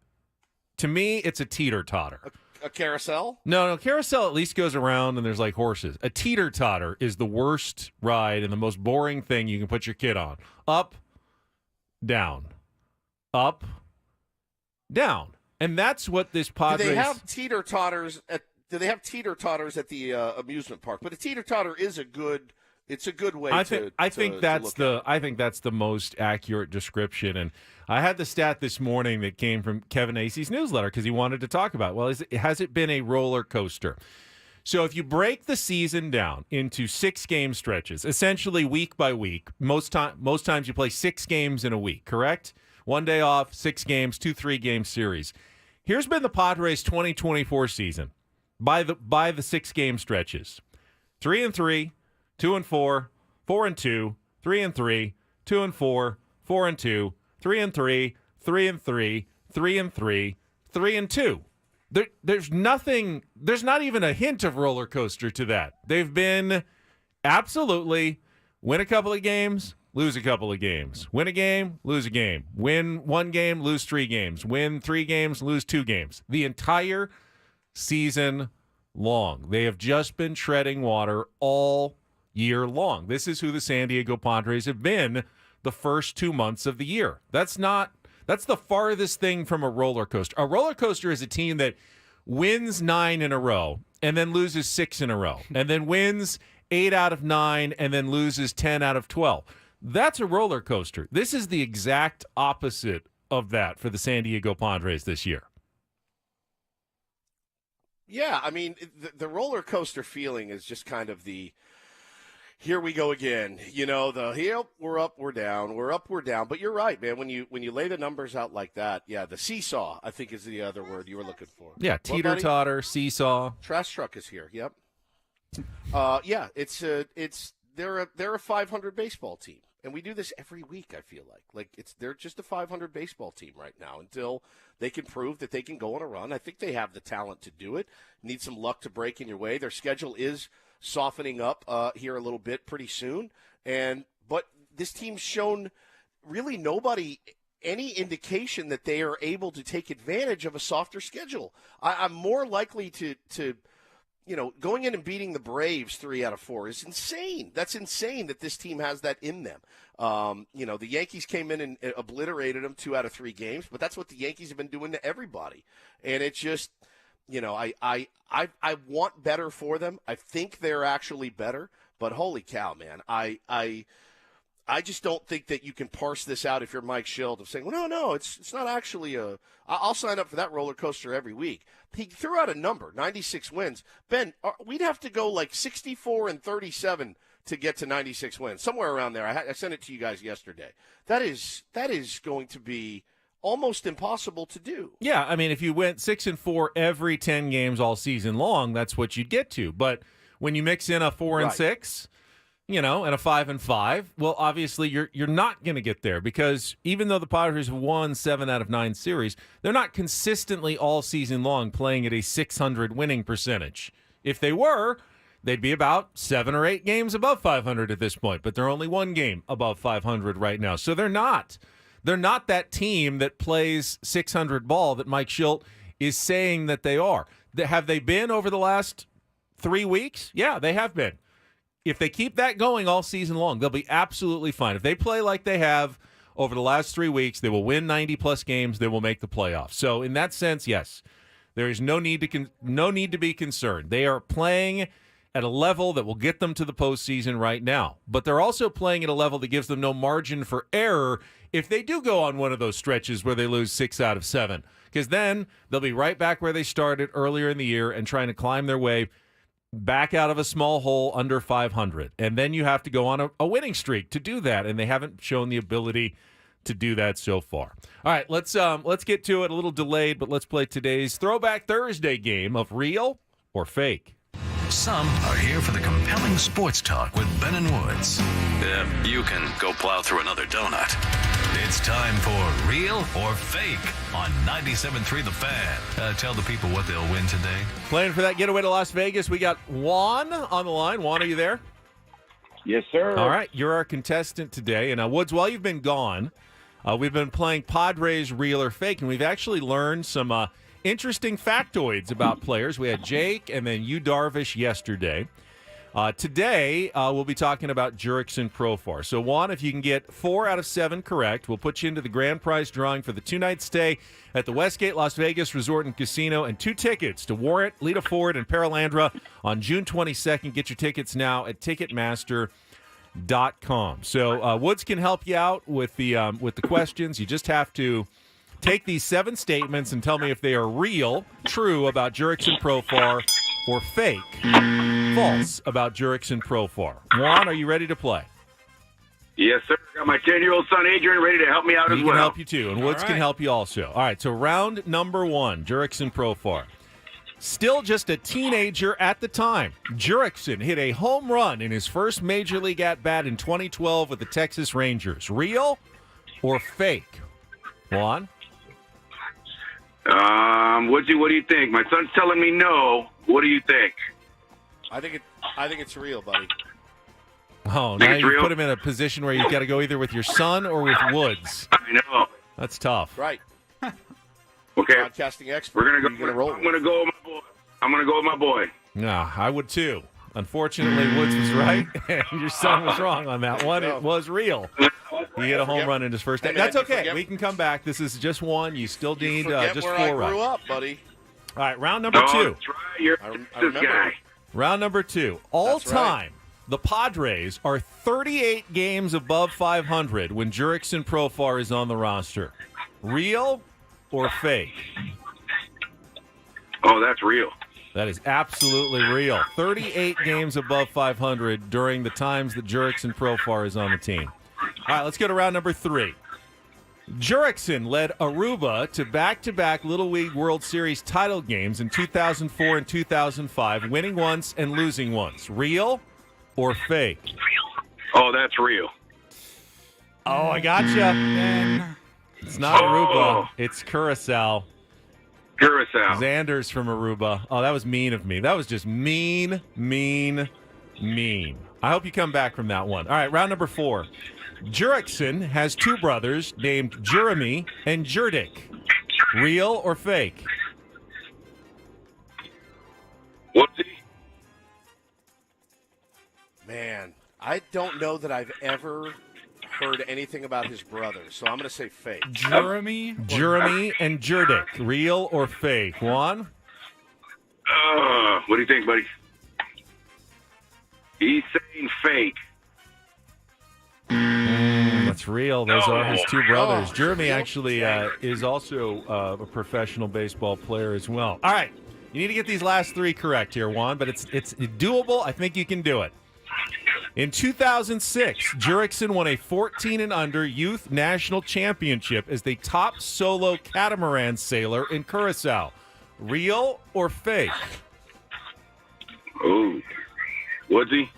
To me, it's a teeter-totter. A carousel? No, carousel at least goes around and there's like horses. A teeter-totter is the worst ride and the most boring thing you can put your kid on. Up, down. Up, down. And that's what this Padres... Do they have teeter-totters at the amusement park? But a teeter-totter is a good... It's a good way I think that's the most accurate description. And I had the stat this morning that came from Kevin Acey's newsletter because he wanted to talk about, has it been a roller coaster? So if you break the season down into 6-game stretches, essentially week by week, most times you play 6 games in a week, correct? 1 day off, 6 games, 2 3-game series. Here's been the Padres 2024 season by the 6-game stretches. 3-3, 2-4, 4-2, 3-3, 2-4, 4-2, 3-3, 3-3, 3-3, 3-2. There's nothing. There's not even a hint of roller coaster to that. They've been absolutely win a couple of games, lose a couple of games, win a game, lose a game, win 1 game, lose 3 games, win 3 games, lose 2 games. The entire season long, they have just been treading water all year long. This is who the San Diego Padres have been the first 2 months of the year. That's the farthest thing from a roller coaster. A roller coaster is a team that wins 9 in a row and then loses 6 in a row and then wins 8 out of 9 and then loses 10 out of 12. That's a roller coaster. This is the exact opposite of that for the San Diego Padres this year. Yeah, I mean, the roller coaster feeling is just kind of the here we go again. You know, we're up, we're down, we're up, we're down. But you're right, man. When you lay the numbers out like that, yeah, the seesaw, I think, is the other word you were looking for. Yeah, teeter-totter, seesaw. Trash truck is here. Yep. Yeah, they're a 500 baseball team, and we do this every week. I feel they're just a 500 baseball team right now until they can prove that they can go on a run. I think they have the talent to do it. Need some luck to break in your way. Their schedule is softening up here a little bit pretty soon. But this team's shown really nobody any indication that they are able to take advantage of a softer schedule. I'm more likely to going in and beating the Braves 3 out of 4 is insane. That's insane that this team has that in them. The Yankees came in and obliterated them 2 out of 3 games, but that's what the Yankees have been doing to everybody. And it's just, I want better for them. I think they're actually better, but holy cow, man. I just don't think that you can parse this out if you're Mike Shildt of saying, well, no, it's not actually I'll sign up for that roller coaster every week. He threw out a number, 96 wins. Ben, we'd have to go like 64-37 to get to 96 wins, somewhere around there. I sent it to you guys yesterday. That is going to be almost impossible to do. Yeah, I mean, if you went 6-4 every 10 games all season long, that's what you'd get to. But when you mix in a 4-6, and a 5-5, well, obviously you're not going to get there because even though the Padres have won 7 out of 9 series, they're not consistently all season long playing at a 600 winning percentage. If they were, they'd be about 7 or 8 games above 500 at this point, but they're only 1 game above 500 right now. So they're not that team that plays 600 ball that Mike Shildt is saying that they are. Have they been over the last 3 weeks? Yeah, they have been. If they keep that going all season long, they'll be absolutely fine. If they play like they have over the last 3 weeks. They will win 90-plus games. They will make the playoffs. So in that sense, yes, there is no need to be concerned. They are playing at a level that will get them to the postseason right now. But they're also playing at a level that gives them no margin for error if they do go on one of those stretches where they lose 6 out of 7. Because then they'll be right back where they started earlier in the year and trying to climb their way back out of a small hole under 500. And then you have to go on a winning streak to do that, and they haven't shown the ability to do that so far. All right, let's get to it. A little delayed, but let's play today's Throwback Thursday game of Real or Fake. Some are here for the compelling sports talk with Ben and Woods. You can go plow through another donut. It's time for Real or Fake on 97.3 The Fan. Tell the people what they'll win today. Playing for that getaway to Las Vegas, we got Juan on the line. Juan, are you there? Yes, sir. All right, you're our contestant today. And Woods, while you've been gone, we've been playing Padres Real or Fake, and we've actually learned some interesting factoids about players. We had Jake and then you, Darvish, yesterday. Today, we'll be talking about Jurickson Profar. So, Juan, if you can get 4 out of 7 correct, we'll put you into the grand prize drawing for the 2-night stay at the Westgate Las Vegas Resort and Casino and 2 tickets to Warrant, Lita Ford, and Paralandra on June 22nd. Get your tickets now at Ticketmaster.com. So, Woods can help you out with the questions. You just have to take these 7 statements and tell me if they are real, true about Jurickson Profar, or fake, false about Jurickson Profar. Juan, are you ready to play? Yes, sir. Got my 10-year-old son, Adrian, ready to help me out as well. He can help you, too, and Woods can help you also. All right, so round number 1, Jurickson Profar. Still just a teenager at the time, Jurickson hit a home run in his first Major League at-bat in 2012 with the Texas Rangers. Real or fake? Juan? Woodsy, what do you think? My son's telling me no. What do you think? I think it's real, buddy. Oh, now you put him in a position where you've got to go either with your son or with Woods. I know. That's tough. Right. Okay. Broadcasting expert. I'm gonna go with my boy. I'm gonna go with my boy. Yeah, I would too. Unfortunately, Woods was right, and your son was wrong on that one. It was real. He hit a home run in his first day. That's okay. We can come back. This is just one. You still need just 4 right. I grew up, buddy. All right, round number 2. That's right. You're this guy. Round number 2. All time, the Padres are 38 games above 500 when Jurickson Profar is on the roster. Real or fake? Oh, that's real. That is absolutely real. 38 games above 500 during the times that Jurickson Profar is on the team. All right, let's go to round number 3. Jurickson led Aruba to back-to-back Little League World Series title games in 2004 and 2005, winning once and losing once. Real or fake? Oh, that's real. Oh, I gotcha. It's not Aruba. It's Curacao. Curacao. Xander's from Aruba. Oh, that was mean of me. That was just mean. I hope you come back from that one. All right, round number 4. Jurickson has 2 brothers named Jeremy and Jerdick. Real or fake? Woodsy? Man, I don't know that I've ever heard anything about his brother, so I'm going to say fake. Jeremy and Jerdick. Real or fake? Juan? What do you think, buddy? He's saying fake. That's real. Those are his 2 brothers. Jeremy actually is also a professional baseball player as well. All right. You need to get these last 3 correct here, Juan, but it's doable. I think you can do it. In 2006, Jurickson won a 14 and under youth national championship as the top solo catamaran sailor in Curacao. Real or fake? Oh, Woodsy?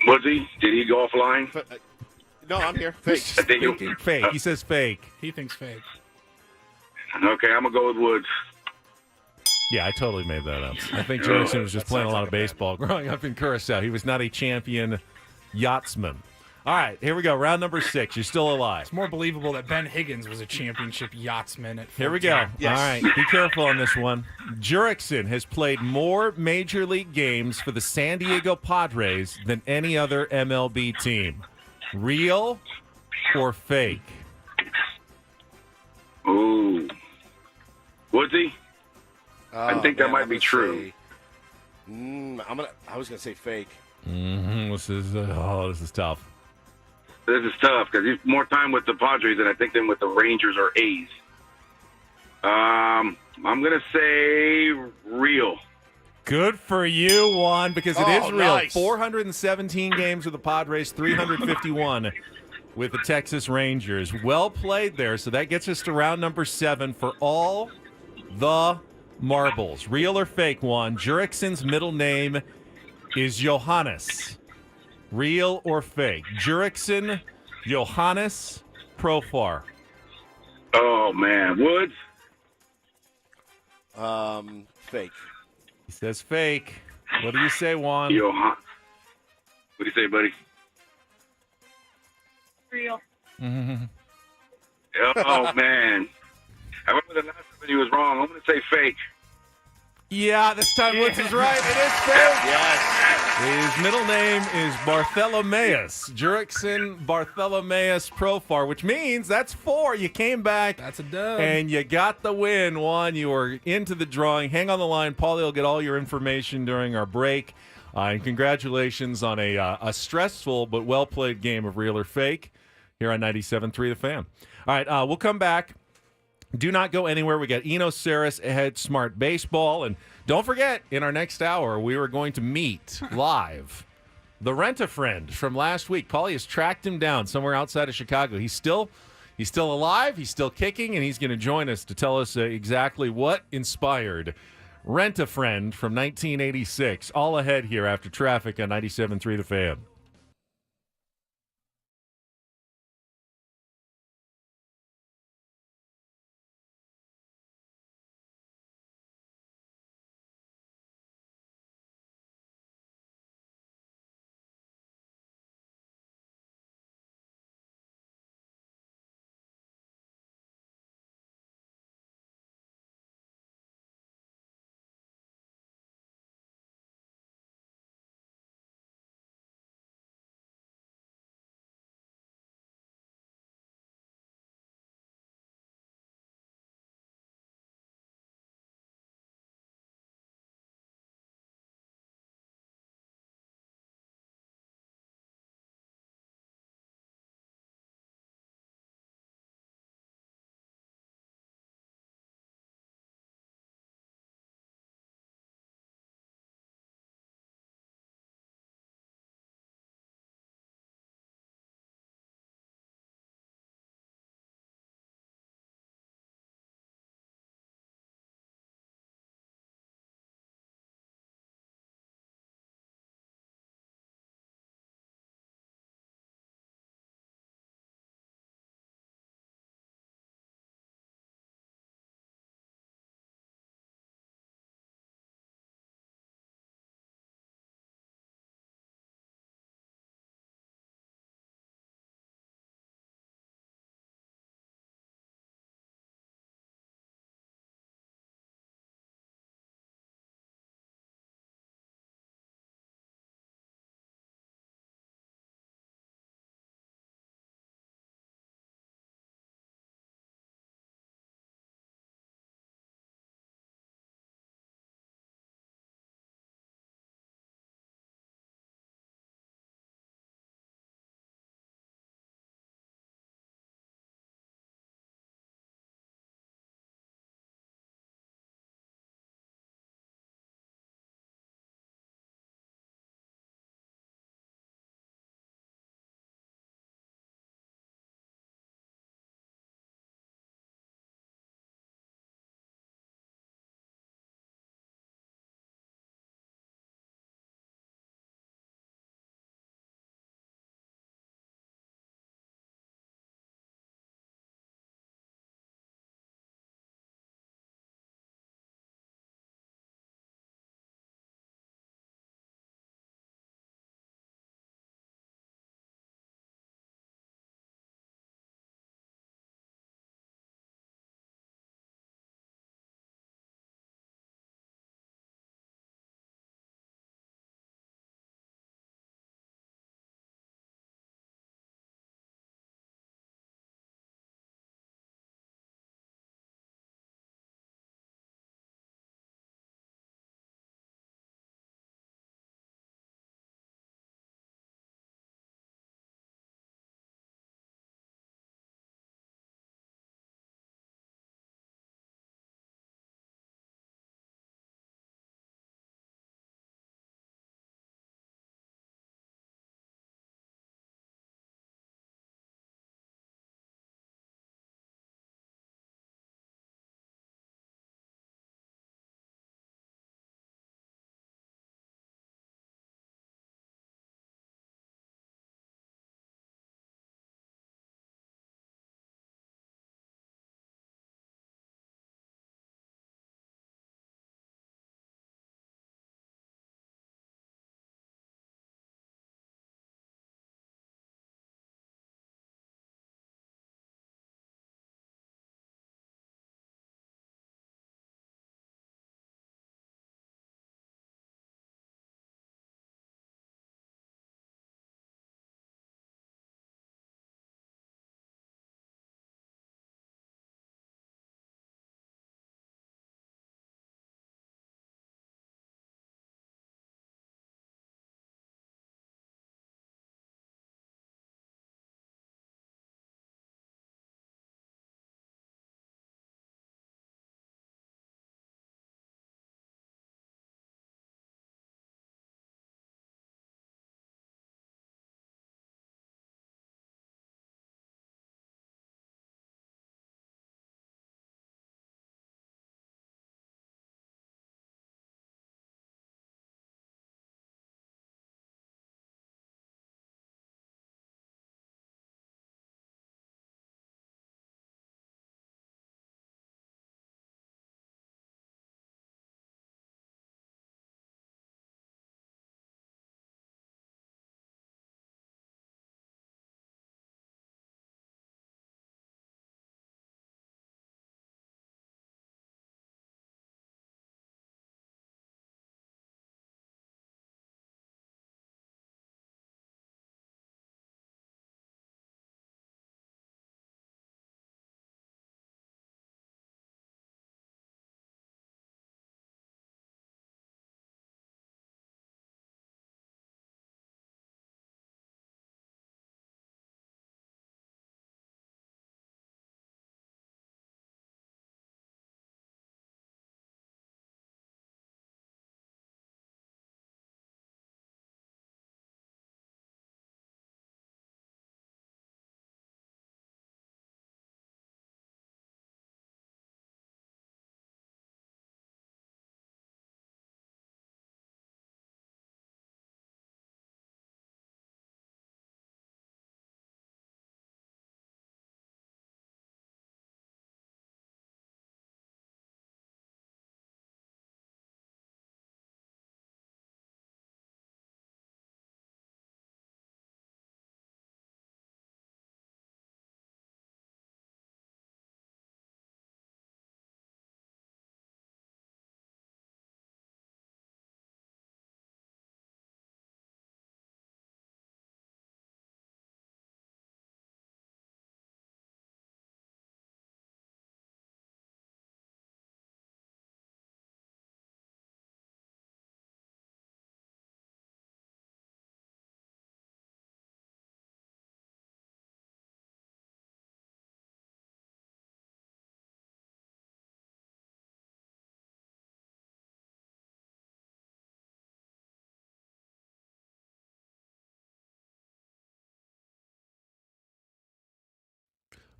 Woodsy, did he go offline? No, I'm here. Fake. Fake. He says fake. He thinks fake. Okay, I'm going to go with Woods. Yeah, I totally made that up. I think Jurickson was just playing a lot of baseball growing up in Curacao. He was not a champion yachtsman. All right, here we go. Round number 6. You're still alive. It's more believable that Ben Higgins was a championship yachtsman at 14. Here we go. Yes. All right, be careful on this one. Jurickson has played more Major League games for the San Diego Padres than any other MLB team. Real or fake? Ooh. Woodsy? I think that man, might be true. I was gonna say fake. This is tough. This is tough because he's more time with the Padres than with the Rangers or A's. I'm gonna say real. Good for you, Juan, because it is real. Nice. 417 games with the Padres, 351 with the Texas Rangers. Well played there. So that gets us to round number 7 for all the marbles. Real or fake, Juan? Jurickson's middle name is Johannes. Real or fake? Jurickson, Johannes, Profar. Oh, man. Woods? Fake. He says fake. What do you say, Juan? What do you say, buddy? Real. Oh, man. I remember the last time he was wrong. I'm going to say fake. Yeah, this time Woods is right. It is fake. Yes. His middle name is Bartholomeus. Jurickson Bartholomeus Profar, which means that's 4. You came back. That's a dub. And you got the win, Juan. You were into the drawing. Hang on the line. Paulie will get all your information during our break. And congratulations on a stressful but well-played game of Real or Fake here on 97.3 The Fan. All right, we'll come back. Do not go anywhere. We got Eno Sarris ahead, Smart Baseball. And don't forget, in our next hour, we are going to meet live the Rent-A-Friend from last week. Paulie has tracked him down somewhere outside of Chicago. He's still alive, he's still kicking, and he's going to join us to tell us exactly what inspired Rent-A-Friend from 1986. All ahead here after traffic on 97.3 The Fan.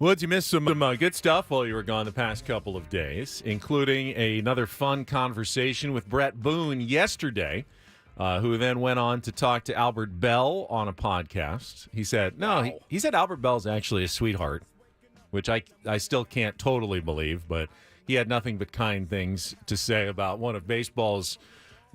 Woods, you missed some good stuff while you were gone the past couple of days, including another fun conversation with Brett Boone yesterday, who then went on to talk to Albert Bell on a podcast. He said, he said Albert Bell's actually a sweetheart, which I still can't totally believe, but he had nothing but kind things to say about one of baseball's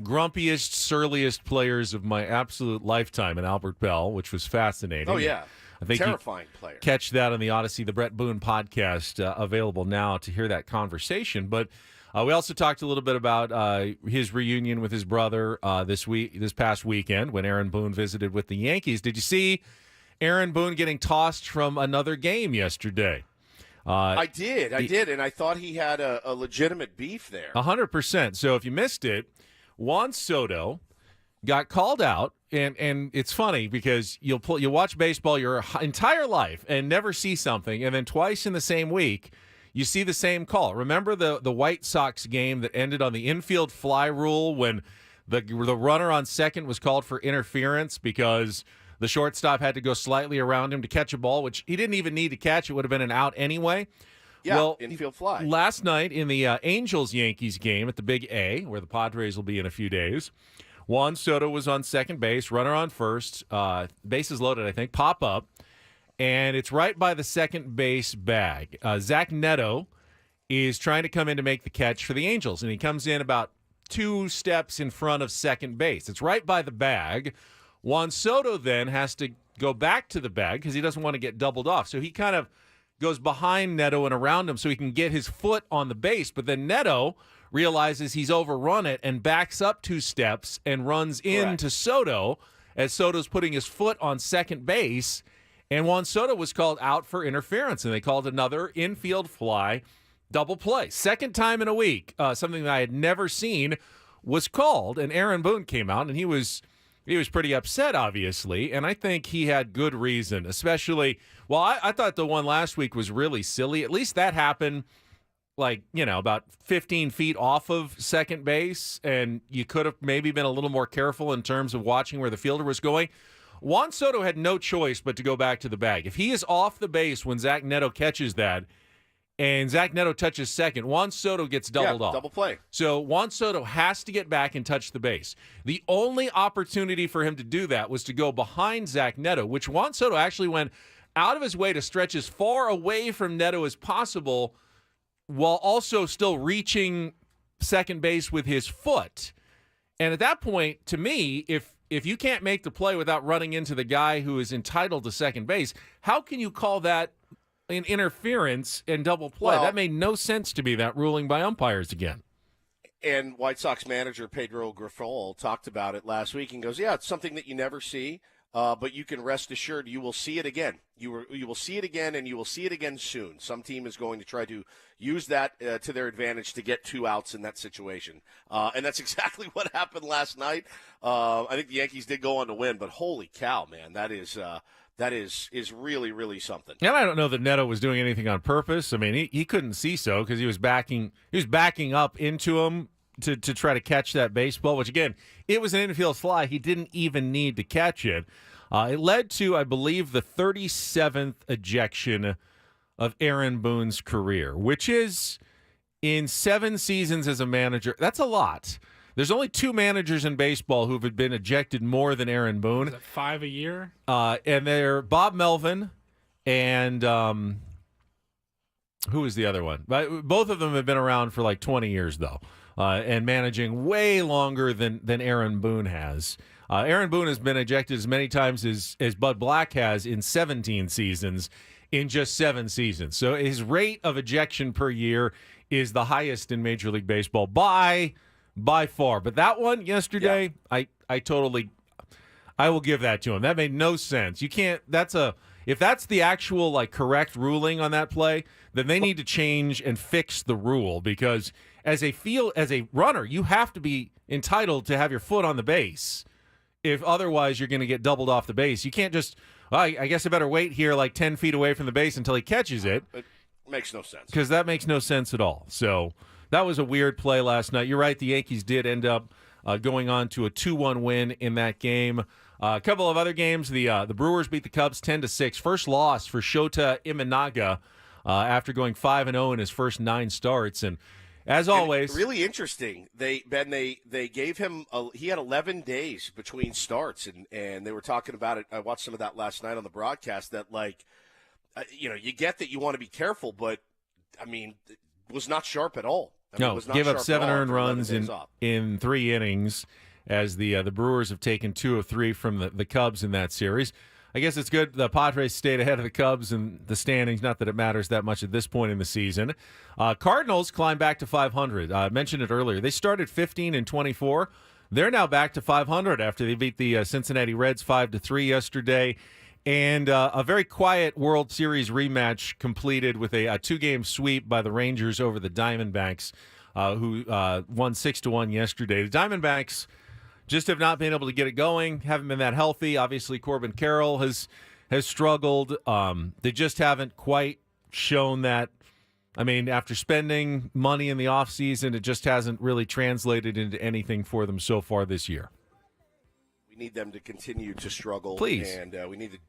grumpiest, surliest players of my absolute lifetime in Albert Bell, which was fascinating. Oh, yeah. I think terrifying player. Catch that on the Odyssey, the Brett Boone podcast, available now to hear that conversation. But we also talked a little bit about his reunion with his brother this past weekend when Aaron Boone visited with the Yankees. Did you see Aaron Boone getting tossed from another game yesterday? I did, and I thought he had a legitimate beef there. 100%. So if you missed it, Juan Soto got called out, and it's funny because you'll watch baseball your entire life and never see something, and then twice in the same week you see the same call. Remember the White Sox game that ended on the infield fly rule when the runner on second was called for interference because the shortstop had to go slightly around him to catch a ball, which he didn't even need to catch. It would have been an out anyway. Yeah, well, infield fly. Last night in the Angels-Yankees game at the Big A, where the Padres will be in a few days, Juan Soto was on second base, runner on first, bases loaded, I think, pop up, and it's right by the second base bag. Zach Neto is trying to come in to make the catch for the Angels, and he comes in about 2 steps in front of second base. It's right by the bag. Juan Soto then has to go back to the bag because he doesn't want to get doubled off, so he kind of goes behind Neto and around him so he can get his foot on the base, but then Neto realizes he's overrun it and backs up 2 steps and runs into Soto as Soto's putting his foot on second base, and Juan Soto was called out for interference, and they called another infield fly double play. Second time in a week, something that I had never seen was called, and Aaron Boone came out, and he was pretty upset, obviously, and I think he had good reason, especially, I thought the one last week was really silly. At least that happened about 15 feet off of second base, and you could have maybe been a little more careful in terms of watching where the fielder was going. Juan Soto had no choice but to go back to the bag. If he is off the base when Zach Neto catches that, and Zach Neto touches second, Juan Soto gets doubled off. Double play. So Juan Soto has to get back and touch the base. The only opportunity for him to do that was to go behind Zach Neto, which Juan Soto actually went out of his way to stretch as far away from Neto as possible while also still reaching second base with his foot. And at that point, to me, if you can't make the play without running into the guy who is entitled to second base, how can you call that an interference and double play? Well, that made no sense to me, that ruling by umpires again. And White Sox manager Pedro Grifol talked about it last week and goes, yeah, it's something that you never see, but you can rest assured you will see it again. You will see it again, and you will see it again soon. Some team is going to try to use that to their advantage to get 2 outs in that situation. And that's exactly what happened last night. I think the Yankees did go on to win, but holy cow, man, that is really, really something. And I don't know that Neto was doing anything on purpose. I mean, he couldn't see so because he was backing up into him to try to catch that baseball, which, again, it was an infield fly. He didn't even need to catch it. It led to, I believe, the 37th ejection of Aaron Boone's career, which is in 7 seasons as a manager. That's a lot. There's only 2 managers in baseball who have been ejected more than Aaron Boone. Is it 5 a year? And they're Bob Melvin and who is the other one? Both of them have been around for like 20 years, though, and managing way longer than Aaron Boone has. Aaron Boone has been ejected as many times as Bud Black has in 17 seasons in just 7 seasons. So his rate of ejection per year is the highest in Major League Baseball by far. But that one yesterday, yeah. I will give that to him. That made no sense. You can't. If that's the actual correct ruling on that play, then they need to change and fix the rule, because as a runner, you have to be entitled to have your foot on the base. If otherwise you're going to get doubled off the base. You can't just, I guess I better wait here 10 feet away from the base until he catches it. It makes no sense. Because that makes no sense at all. So that was a weird play last night. You're right, the Yankees did end up going on to a 2-1 win in that game. A couple of other games. The Brewers beat the Cubs 10-6. First loss for Shota Imanaga after going 5-0 in his first 9 starts. And as always, and really interesting. They gave him he had 11 days between starts, and they were talking about it. I watched some of that last night on the broadcast. That you get that you want to be careful, but I mean, it was not sharp at all. Gave up 7 earned runs in 3 innings. As the Brewers have taken 2 of 3 from the Cubs in that series. I guess it's good the Padres stayed ahead of the Cubs in the standings, not that it matters that much at this point in the season. Cardinals climbed back to 500. I mentioned it earlier. They started 15-24. They're now back to 500 after they beat the Cincinnati Reds 5-3 yesterday. And a very quiet World Series rematch completed with a 2-game sweep by the Rangers over the Diamondbacks, who won 6-1 yesterday. The Diamondbacks just have not been able to get it going, haven't been that healthy. Obviously, Corbin Carroll has struggled. They just haven't quite shown that. I mean, after spending money in the offseason, it just hasn't really translated into anything for them so far this year. We need them to continue to struggle. Please. And we need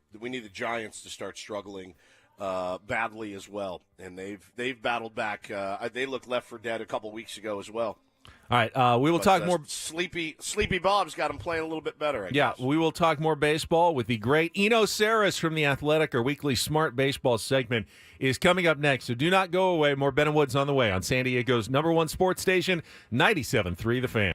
the Giants to start struggling badly as well. And they've battled back. They looked left for dead a couple weeks ago as well. All right, we will talk more. Sleepy Bob's got him playing a little bit better, I guess. We will talk more baseball with the great Eno Sarris from The Athletic. Our weekly Smart Baseball segment is coming up next, so do not go away. More Ben and Woods on the way on San Diego's #1 sports station, 97.3 The Fan.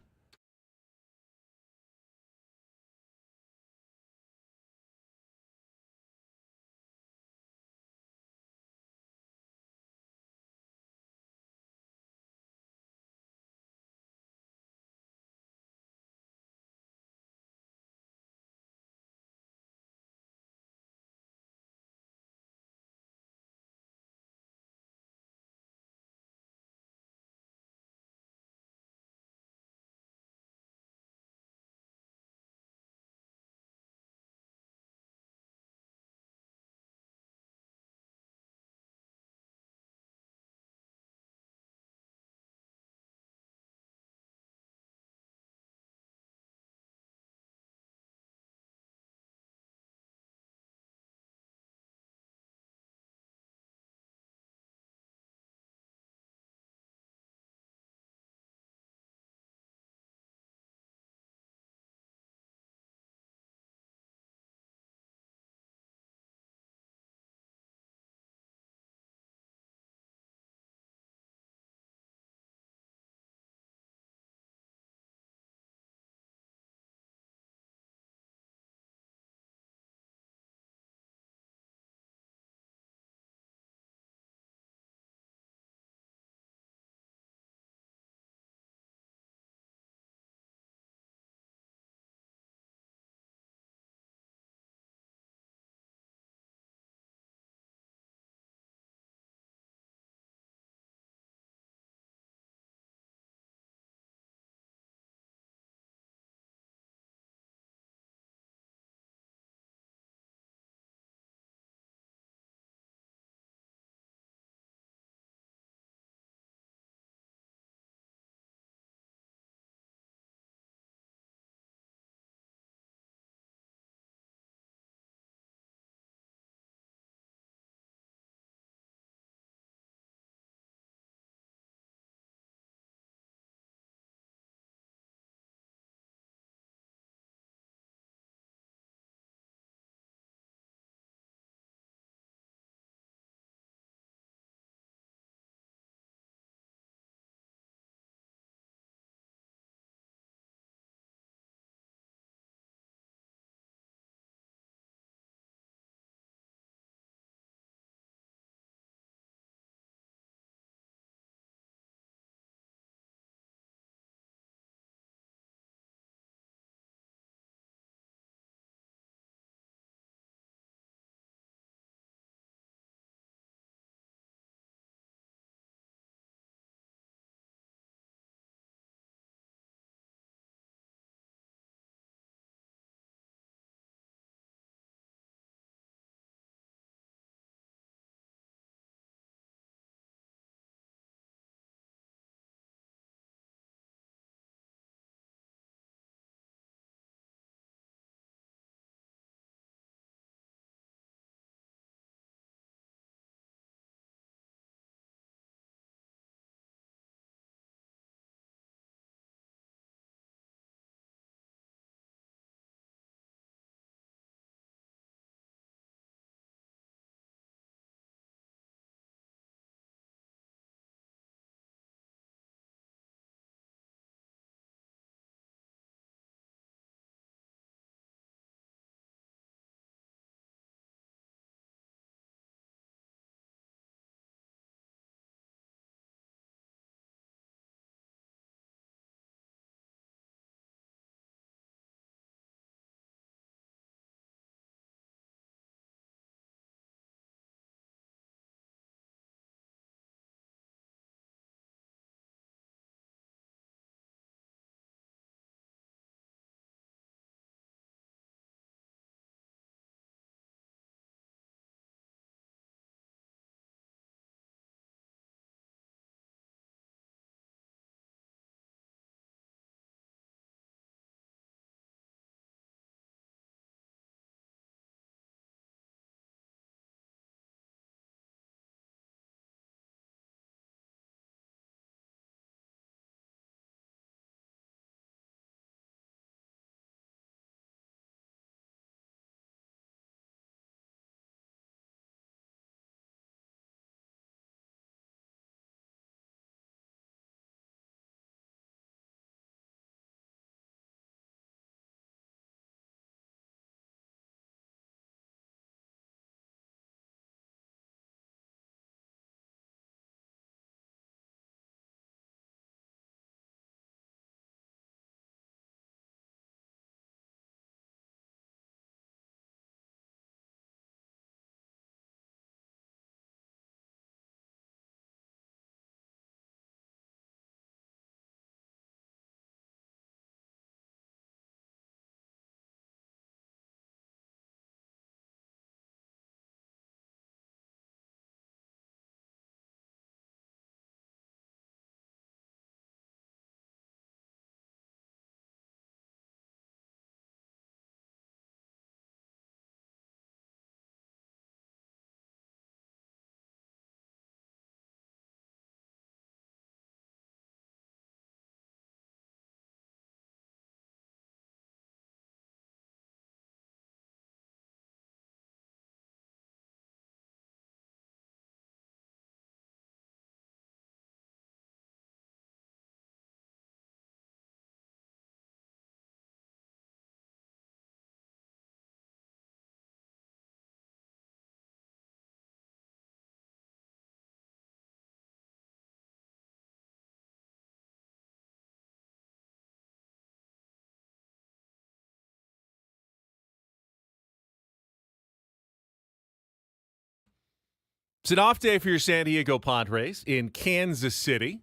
It's an off day for your San Diego Padres in Kansas City.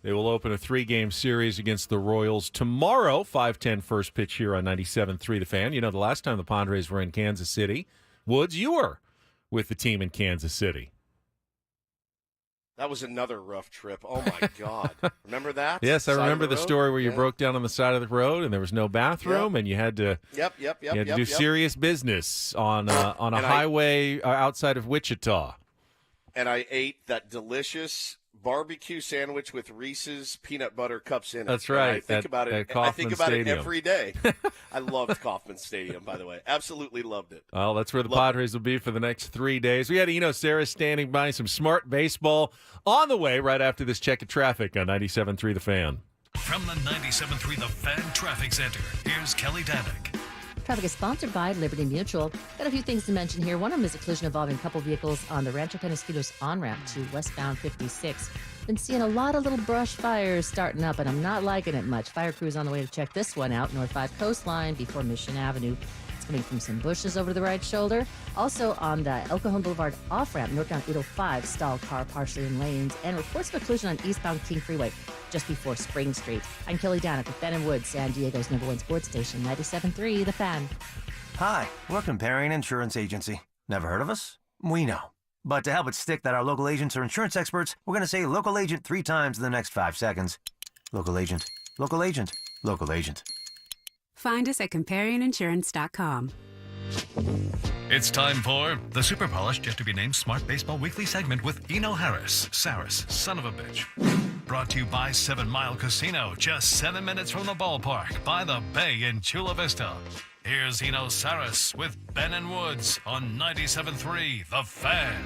They will open a 3-game series against the Royals tomorrow, 5:10 first pitch here on 97.3 The Fan. You know, the last time the Padres were in Kansas City, Woods, you were with the team in Kansas City. That was another rough trip. Oh, my God. Remember that? Yes, I remember the road? story where you broke down on the side of the road and there was no bathroom and you had to do serious business on a highway outside of Wichita. And I ate that delicious barbecue sandwich with Reese's peanut butter cups in it. That's right. I think about it. I think about it every day. I loved Kauffman Stadium, by the way. Absolutely loved it. Well, that's where the Padres will be for the next 3 days. We had Eno Sarris standing by, some smart baseball on the way right after this check of traffic on 97.3 The Fan. From the 97.3 The Fan Traffic Center, here's Kelly Danick. Traffic is sponsored by Liberty Mutual. Got a few things to mention here. One of them is a collision involving a couple vehicles on the Rancho Penasquitos on-ramp to westbound 56. Been seeing a lot of little brush fires starting up, and I'm not liking it much. Fire crews on the way to check this one out, North 5 Coastline before Mission Avenue. It's coming from some bushes over to the right shoulder. Also on the El Cajon Boulevard off-ramp, northbound 805, stalled car partially in lanes, and reports of a collision on eastbound King Freeway just before Spring Street. I'm Kelly Danick with Ben and Wood, San Diego's #1 sports station, 97.3 The Fan. Hi, we're Companion Insurance Agency. Never heard of us? We know. But to help it stick that our local agents are insurance experts, we're going to say local agent 3 times in the next 5 seconds. Local agent, local agent, local agent. Find us at ComparionInsurance.com. It's time for the super polished, yet to be named Smart Baseball Weekly segment with Eno Sarris, son of a bitch. Brought to you by 7 Mile Casino, just 7 minutes from the ballpark by the bay in Chula Vista. Here's Eno Sarris with Ben and Woods on 97.3 The Fan.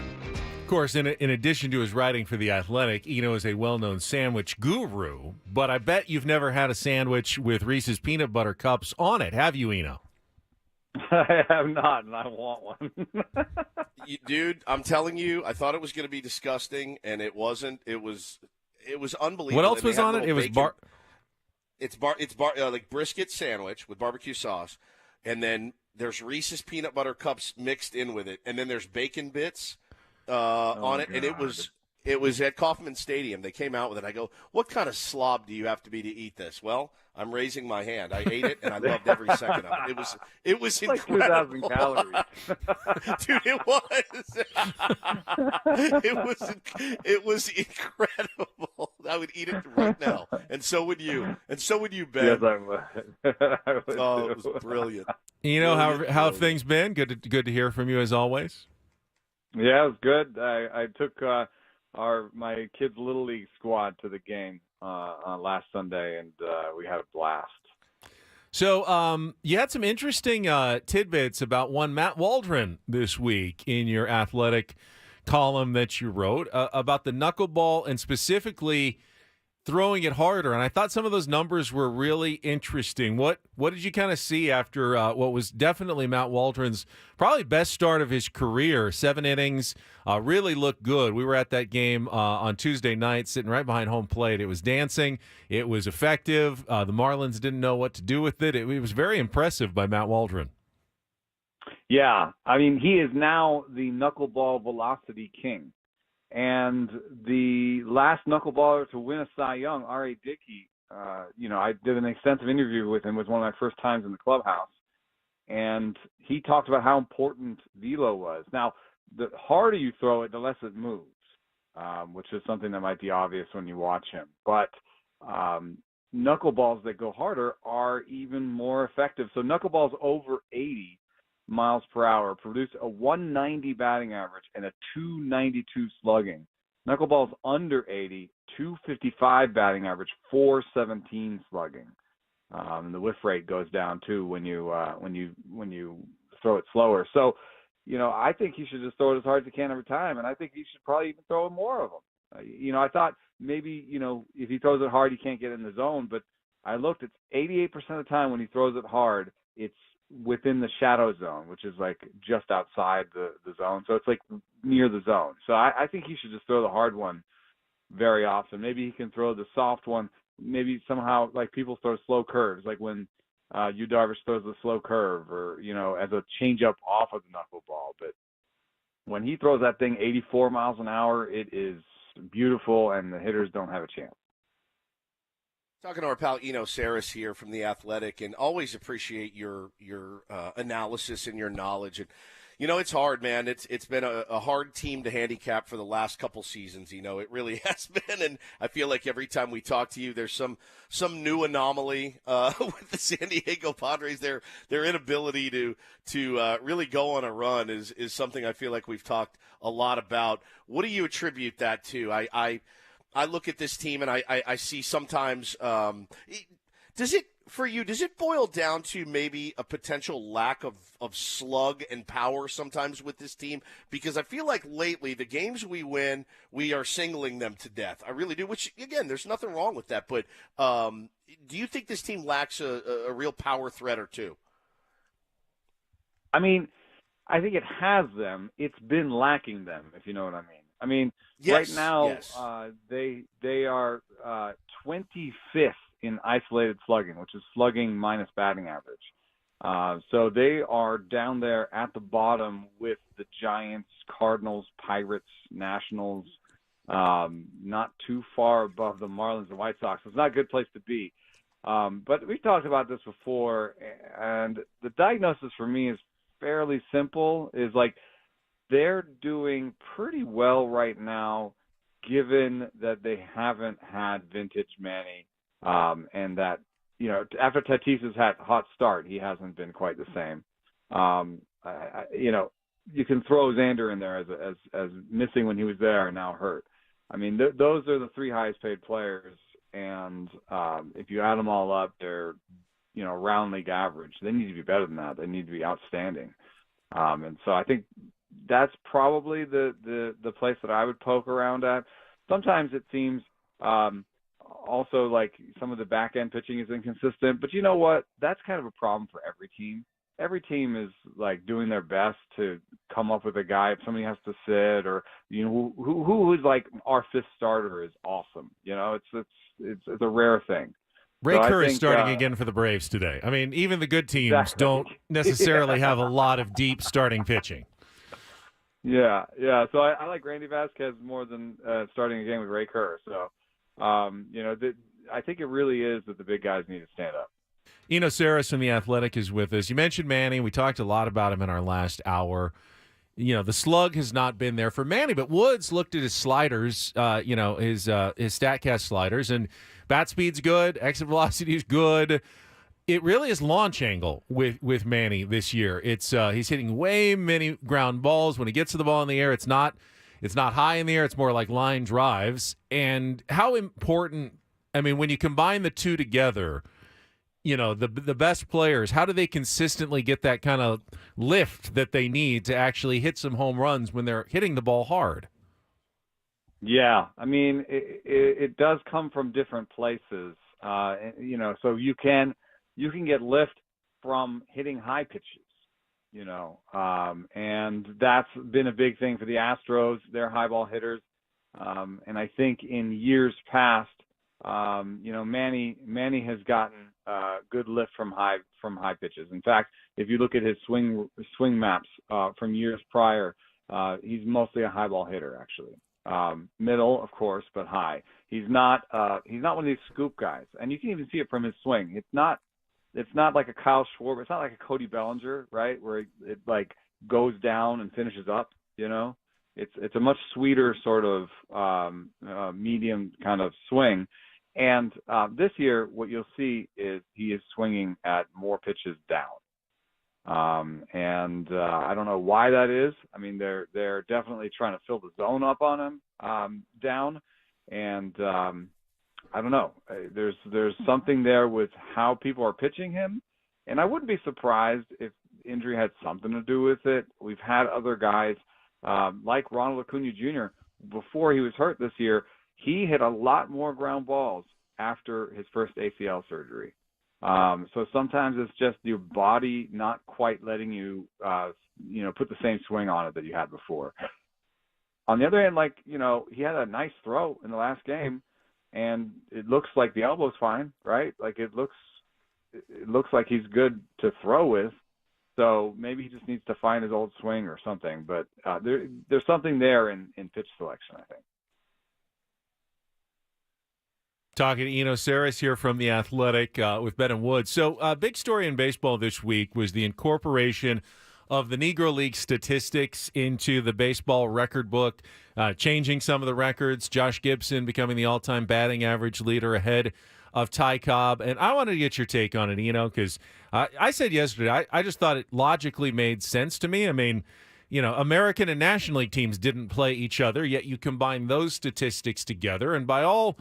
Of course, in addition to his writing for The Athletic, Eno is a well-known sandwich guru, but I bet you've never had a sandwich with Reese's peanut butter cups on it, have you, Eno? I have not, and I want one. Dude, I'm telling you, I thought it was going to be disgusting, and it wasn't. It was unbelievable. What else was on it? It was like brisket sandwich with barbecue sauce, and then there's Reese's peanut butter cups mixed in with it, and then there's bacon bits on it, and it was at Kauffman Stadium. They came out with it. I go, what kind of slob do you have to be to eat this? Well, I'm raising my hand. I ate it, and I loved every second of it. It was like incredible. 2,000 calories. Dude, it was incredible. I would eat it right now, and so would you. And so would you, Ben. Yes, I would. I would oh, it was brilliant. How have things been? Good to hear from you as always. Yeah, it was good. I took my kids' Little League squad to the game last Sunday, and we had a blast. So you had some interesting tidbits about one Matt Waldron this week in your Athletic column that you wrote about the knuckleball and specifically throwing it harder. And I thought some of those numbers were really interesting. What did you kind of see after what was definitely Matt Waldron's probably best start of his career? 7 innings, really looked good. We were at that game on Tuesday night, sitting right behind home plate. It was dancing. It was effective. The Marlins didn't know what to do with it. It was very impressive by Matt Waldron. Yeah, I mean, he is now the knuckleball velocity king. And the last knuckleballer to win a Cy Young, R.A. Dickey, I did an extensive interview with him. It was one of my first times in the clubhouse. And he talked about how important velo was. Now, the harder you throw it, the less it moves, which is something that might be obvious when you watch him. But knuckleballs that go harder are even more effective. So knuckleballs over 80 miles per hour produce a 190 batting average and a 292 slugging. Knuckleballs under 80, 255 batting average, 417 slugging. And the whiff rate goes down too when you throw it slower. So, I think he should just throw it as hard as he can every time, and I think he should probably even throw more of them. I thought maybe if he throws it hard, he can't get in the zone, but I looked. It's 88% of the time when he throws it hard, it's within the shadow zone, which is like just outside the zone. So it's like near the zone. So I think he should just throw the hard one very often. Maybe he can throw the soft one. Maybe somehow like people throw slow curves, like when Yu Darvish throws the slow curve or, as a change up off of the knuckleball. But, when he throws that thing 84 miles an hour, it is beautiful, and the hitters don't have a chance. Talking to our pal Eno Sarris here from The Athletic, and always appreciate your analysis and your knowledge. And, it's hard, man. It's been a hard team to handicap for the last couple seasons. It really has been. And I feel like every time we talk to you, there's some new anomaly with the San Diego Padres. Their inability to really go on a run is something I feel like we've talked a lot about. What do you attribute that to? I look at this team and I see sometimes does it boil down to maybe a potential lack of slug and power sometimes with this team? Because I feel like lately the games we win, we are singling them to death. I really do, which, again, there's nothing wrong with that. But do you think this team lacks a real power threat or two? I mean, I think it has them. It's been lacking them, if you know what I mean. I mean, yes, right now yes. They are 25th in isolated slugging, which is slugging minus batting average. So they are down there at the bottom with the Giants, Cardinals, Pirates, Nationals, not too far above the Marlins and White Sox. It's not a good place to be. But we've talked about this before, and the diagnosis for me is fairly simple, is like they're doing pretty well right now given that they haven't had vintage Manny, and that, after Tatis's had hot start, he hasn't been quite the same. You can throw Xander in there as missing when he was there and now hurt. I mean, those are the three highest paid players, and if you add them all up, they're, round league average. They need to be better than that. They need to be outstanding. And so I think that's probably the place that I would poke around at. Sometimes it seems also like some of the back end pitching is inconsistent, but you know what? That's kind of a problem for every team. Every team is like doing their best to come up with a guy. If somebody has to sit, or who is like our fifth starter is awesome. It's a rare thing. Ray So Kerr I is think, starting again for the Braves today. I mean, even the good teams Exactly. don't necessarily have a lot of deep starting pitching. Yeah. So I like Randy Vasquez more than starting a game with Ray Kerr. So, I think it really is that the big guys need to stand up. Eno Sarris from The Athletic is with us. You mentioned Manny. We talked a lot about him in our last hour. The slug has not been there for Manny, but Woods looked at his sliders, his StatCast sliders, and bat speed's good, exit velocity is good. It really is launch angle with Manny this year. It's he's hitting way many ground balls. When he gets to the ball in the air, it's not high in the air. It's more like line drives. And how important, I mean, when you combine the two together, the best players, how do they consistently get that kind of lift that they need to actually hit some home runs when they're hitting the ball hard? Yeah, I mean, it does come from different places. So you can get lift from hitting high pitches, and that's been a big thing for the Astros. They're high ball hitters. And I think in years past, Manny has gotten good lift from high pitches. In fact, if you look at his swing maps from years prior, he's mostly a high ball hitter, actually. Middle, of course, but high. He's not one of these scoop guys, and you can even see it from his swing. It's not like a Kyle Schwarber. It's not like a Cody Bellinger, right, where it like goes down and finishes up. It's a much sweeter sort of medium kind of swing. And this year, what you'll see is he is swinging at more pitches down. I don't know why that is. I mean, they're definitely trying to fill the zone up on him down. And I don't know. There's something there with how people are pitching him. And I wouldn't be surprised if injury had something to do with it. We've had other guys like Ronald Acuna Jr. Before he was hurt this year. He hit a lot more ground balls after his first ACL surgery. So sometimes it's just your body not quite letting you, put the same swing on it that you had before. On the other hand, he had a nice throw in the last game, and it looks like the elbow's fine, right? Like it looks like he's good to throw with. So maybe he just needs to find his old swing or something. But there's something there in pitch selection, I think. Talking to Eno Sarris here from The Athletic with Ben and Woods. So big story in baseball this week was the incorporation of the Negro League statistics into the baseball record book, changing some of the records. Josh Gibson becoming the all-time batting average leader ahead of Ty Cobb. And I wanted to get your take on it, Eno, because I said yesterday, I just thought it logically made sense to me. I mean, you know, American and National League teams didn't play each other, yet you combine those statistics together, and by all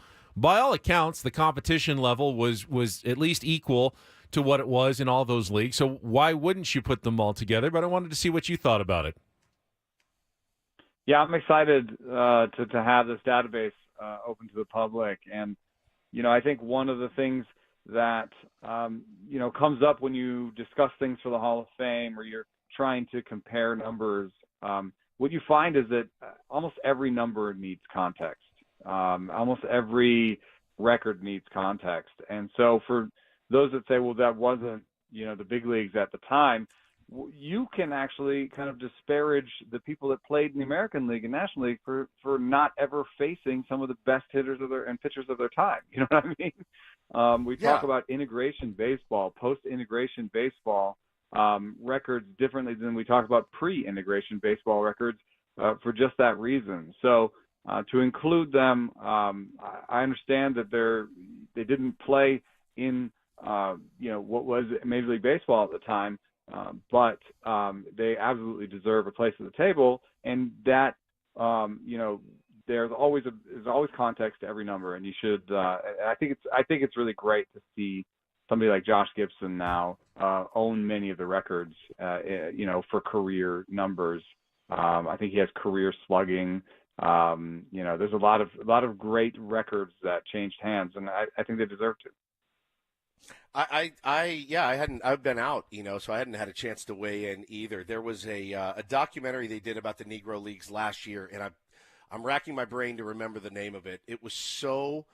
accounts, the competition level was at least equal to what it was in all those leagues. So why wouldn't you put them all together? But I wanted to see what you thought about it. Yeah, I'm excited to have this database open to the public. And, you know, I think one of the things that, you know, comes up when you discuss things for the Hall of Fame or you're trying to compare numbers, what you find is that almost every number needs context. Almost every record needs context. And so for those that say, well, that wasn't, you know, the big leagues at the time, you can actually kind of disparage the people that played in the American League and National League for not ever facing some of the best hitters and pitchers of their time. You know what I mean? We talk about integration baseball, post-integration baseball records differently than we talk about pre-integration baseball records for just that reason. So to include them, I understand that they didn't play in you know, what was Major League Baseball at the time, but they absolutely deserve a place at the table, and that you know, there's always context to every number, and you should. I think it's really great to see somebody like Josh Gibson now own many of the records, you know, for career numbers. I think he has career slugging. You know, there's a lot of great records that changed hands, and I think they deserve to. I've been out, you know, so I hadn't had a chance to weigh in either. There was a documentary they did about the Negro Leagues last year, and I'm racking my brain to remember the name of it. It was so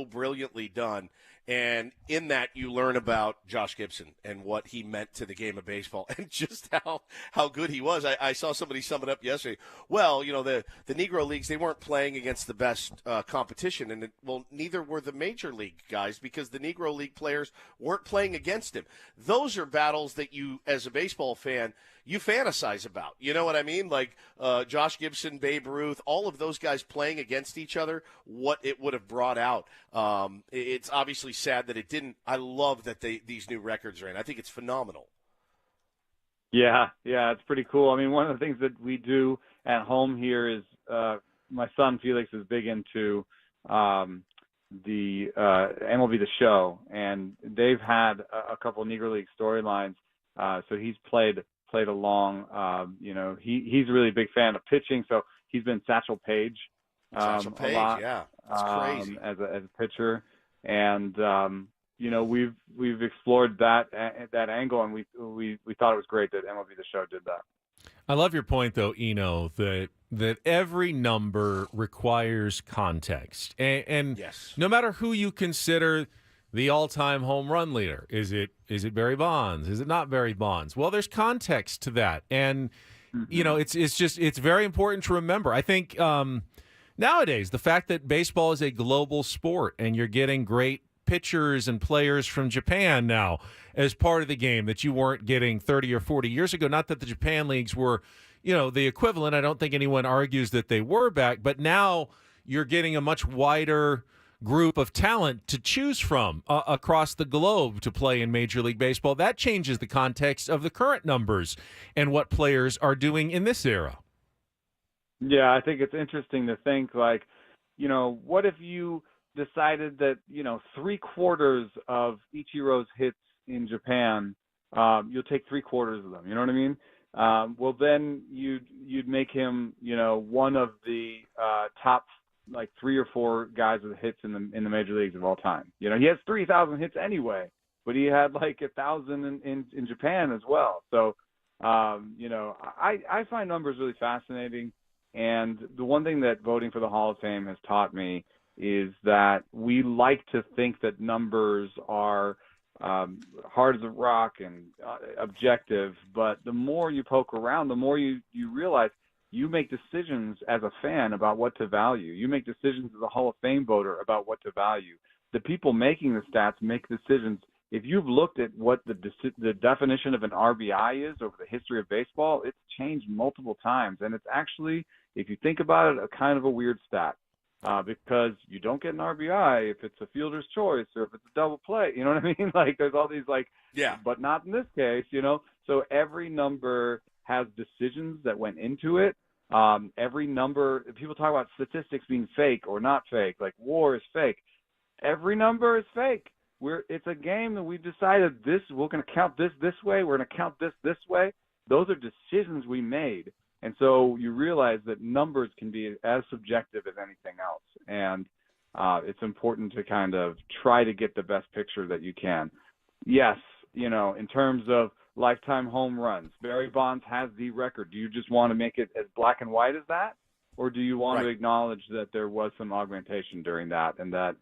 brilliantly done. And in that, you learn about Josh Gibson and what he meant to the game of baseball and just how good he was. I saw somebody sum it up yesterday. Well, you know, the Negro Leagues, they weren't playing against the best competition. And, neither were the Major League guys because the Negro League players weren't playing against him. Those are battles that you, as a baseball fan, you fantasize about. You know what I mean? Like Josh Gibson, Babe Ruth, all of those guys playing against each other, what it would have brought out. It's obviously sad that it didn't. I love that these new records are in. I think it's phenomenal. Yeah, it's pretty cool. I mean, one of the things that we do at home here is my son Felix is big into the MLB The Show, and they've had a couple of Negro League storylines. So he's played along. You know, he's a really big fan of pitching, so he's been Satchel Paige. Satchel Paige, a lot, yeah, that's crazy as a pitcher, and you know, we've explored that angle, and we thought it was great that MLB The Show did that. I love your point, though, Eno, that every number requires context, and yes. No matter who you consider the all-time home run leader, is it Barry Bonds? Is it not Barry Bonds? Well, there's context to that, and you know, it's very important to remember. I think nowadays the fact that baseball is a global sport and you're getting great pitchers and players from Japan now as part of the game that you weren't getting 30 or 40 years ago. Not that the Japan leagues were, you know, the equivalent. I don't think anyone argues that they were back, but now you're getting a much wider group of talent to choose from across the globe to play in Major League Baseball. That changes the context of the current numbers and what players are doing in this era. Yeah, I think it's interesting to think, like, you know, what if you decided that, you know, 3/4 of Ichiro's hits in Japan, you'll take 3/4 of them. You know what I mean? Well, then you'd make him, you know, one of the top like 3 or 4 guys with hits in the major leagues of all time. You know, he has 3,000 hits anyway, but he had like 1,000 in Japan as well. So, you know, I find numbers really fascinating. And the one thing that voting for the Hall of Fame has taught me is that we like to think that numbers are hard as a rock and objective. But the more you poke around, the more you realize you make decisions as a fan about what to value. You make decisions as a Hall of Fame voter about what to value. The people making the stats make decisions. If you've looked at what the definition of an RBI is over the history of baseball, it's changed multiple times. And it's actually, if you think about it, a kind of a weird stat because you don't get an RBI if it's a fielder's choice or if it's a double play. You know what I mean? Like there's all these but not in this case, So every number has decisions that went into it. Every number, people talk about statistics being fake or not fake, like WAR is fake. Every number is fake. It's a game that we've decided we're going to count this way, we're going to count this way. Those are decisions we made. And so you realize that numbers can be as subjective as anything else. And it's important to kind of try to get the best picture that you can. Yes, in terms of lifetime home runs, Barry Bonds has the record. Do you just want to make it as black and white as that? Or do you want to acknowledge that there was some augmentation during that and that,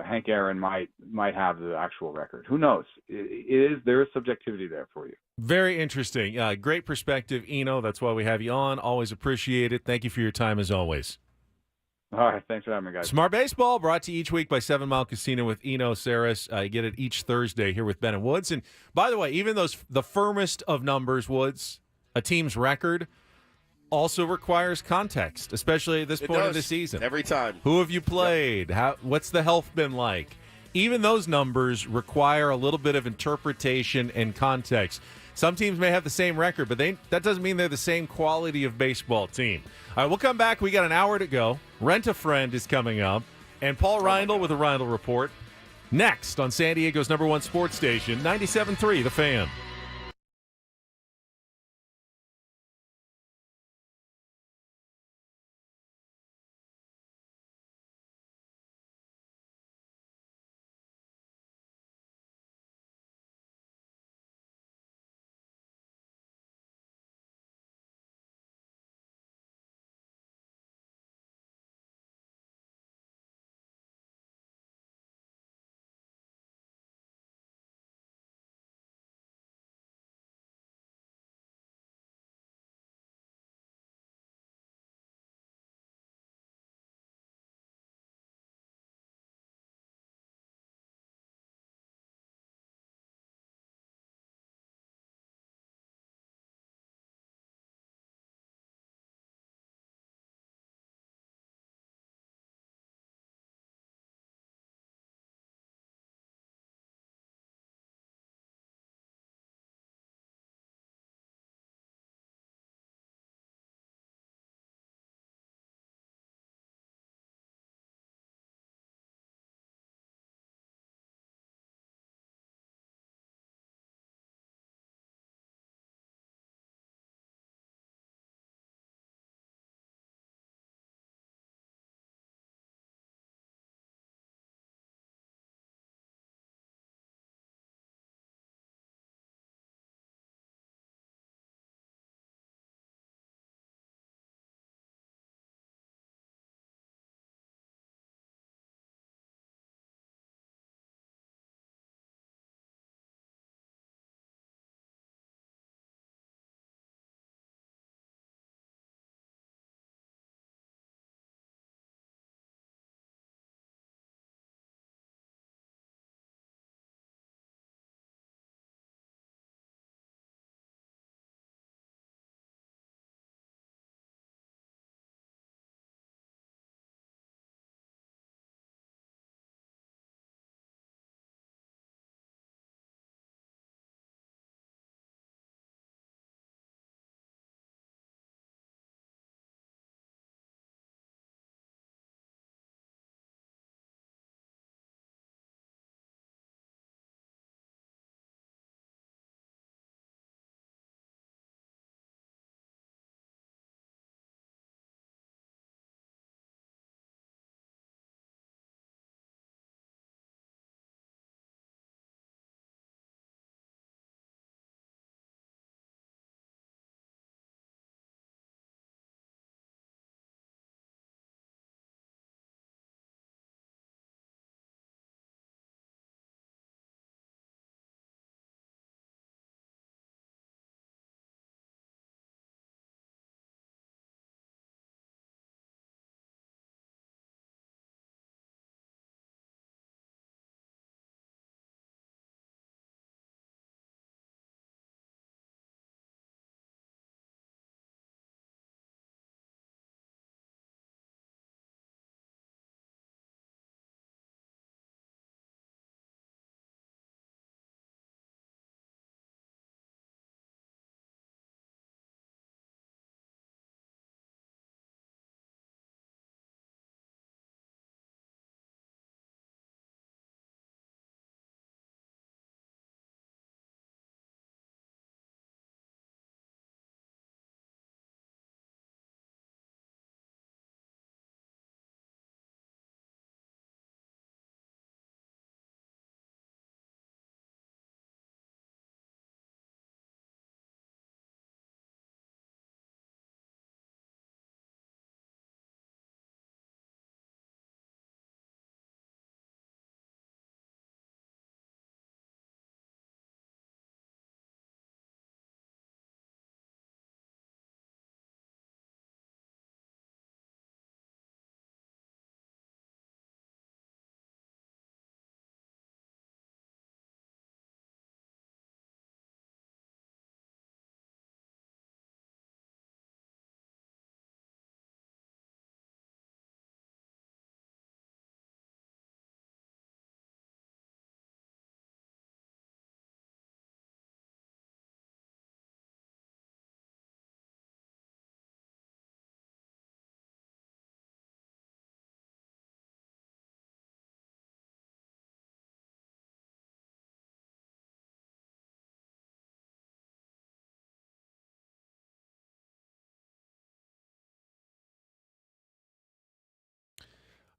Hank Aaron might have the actual record? Who knows? There is subjectivity there for you. Very interesting. Great perspective, Eno. That's why we have you on. Always appreciate it. Thank you for your time as always. All right. Thanks for having me, guys. Smart Baseball brought to you each week by 7 Mile Casino with Eno Sarris. You get it each Thursday here with Ben and Woods. And by the way, even the firmest of numbers, Woods, a team's record, also requires context, especially at this point of the season. Every time. Who have you played? What's the health been like? Even those numbers require a little bit of interpretation and context. Some teams may have the same record, but that doesn't mean they're the same quality of baseball team. All right, we'll come back. We got an hour to go. Rent a Friend is coming up. And Paul Reindl with a Reindl Report next on San Diego's #1 sports station, 97.3 The Fan.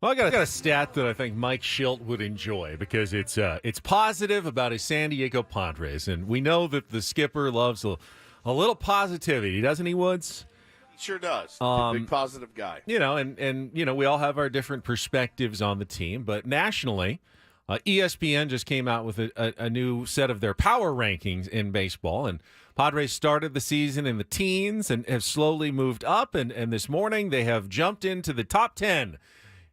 Well, I got a stat that I think Mike Shildt would enjoy because it's positive about his San Diego Padres, and we know that the skipper loves a little positivity, doesn't he, Woods? He sure does. He's a big positive guy. And we all have our different perspectives on the team, but nationally, ESPN just came out with a new set of their power rankings in baseball, and Padres started the season in the teens and have slowly moved up, and this morning they have jumped into the top 10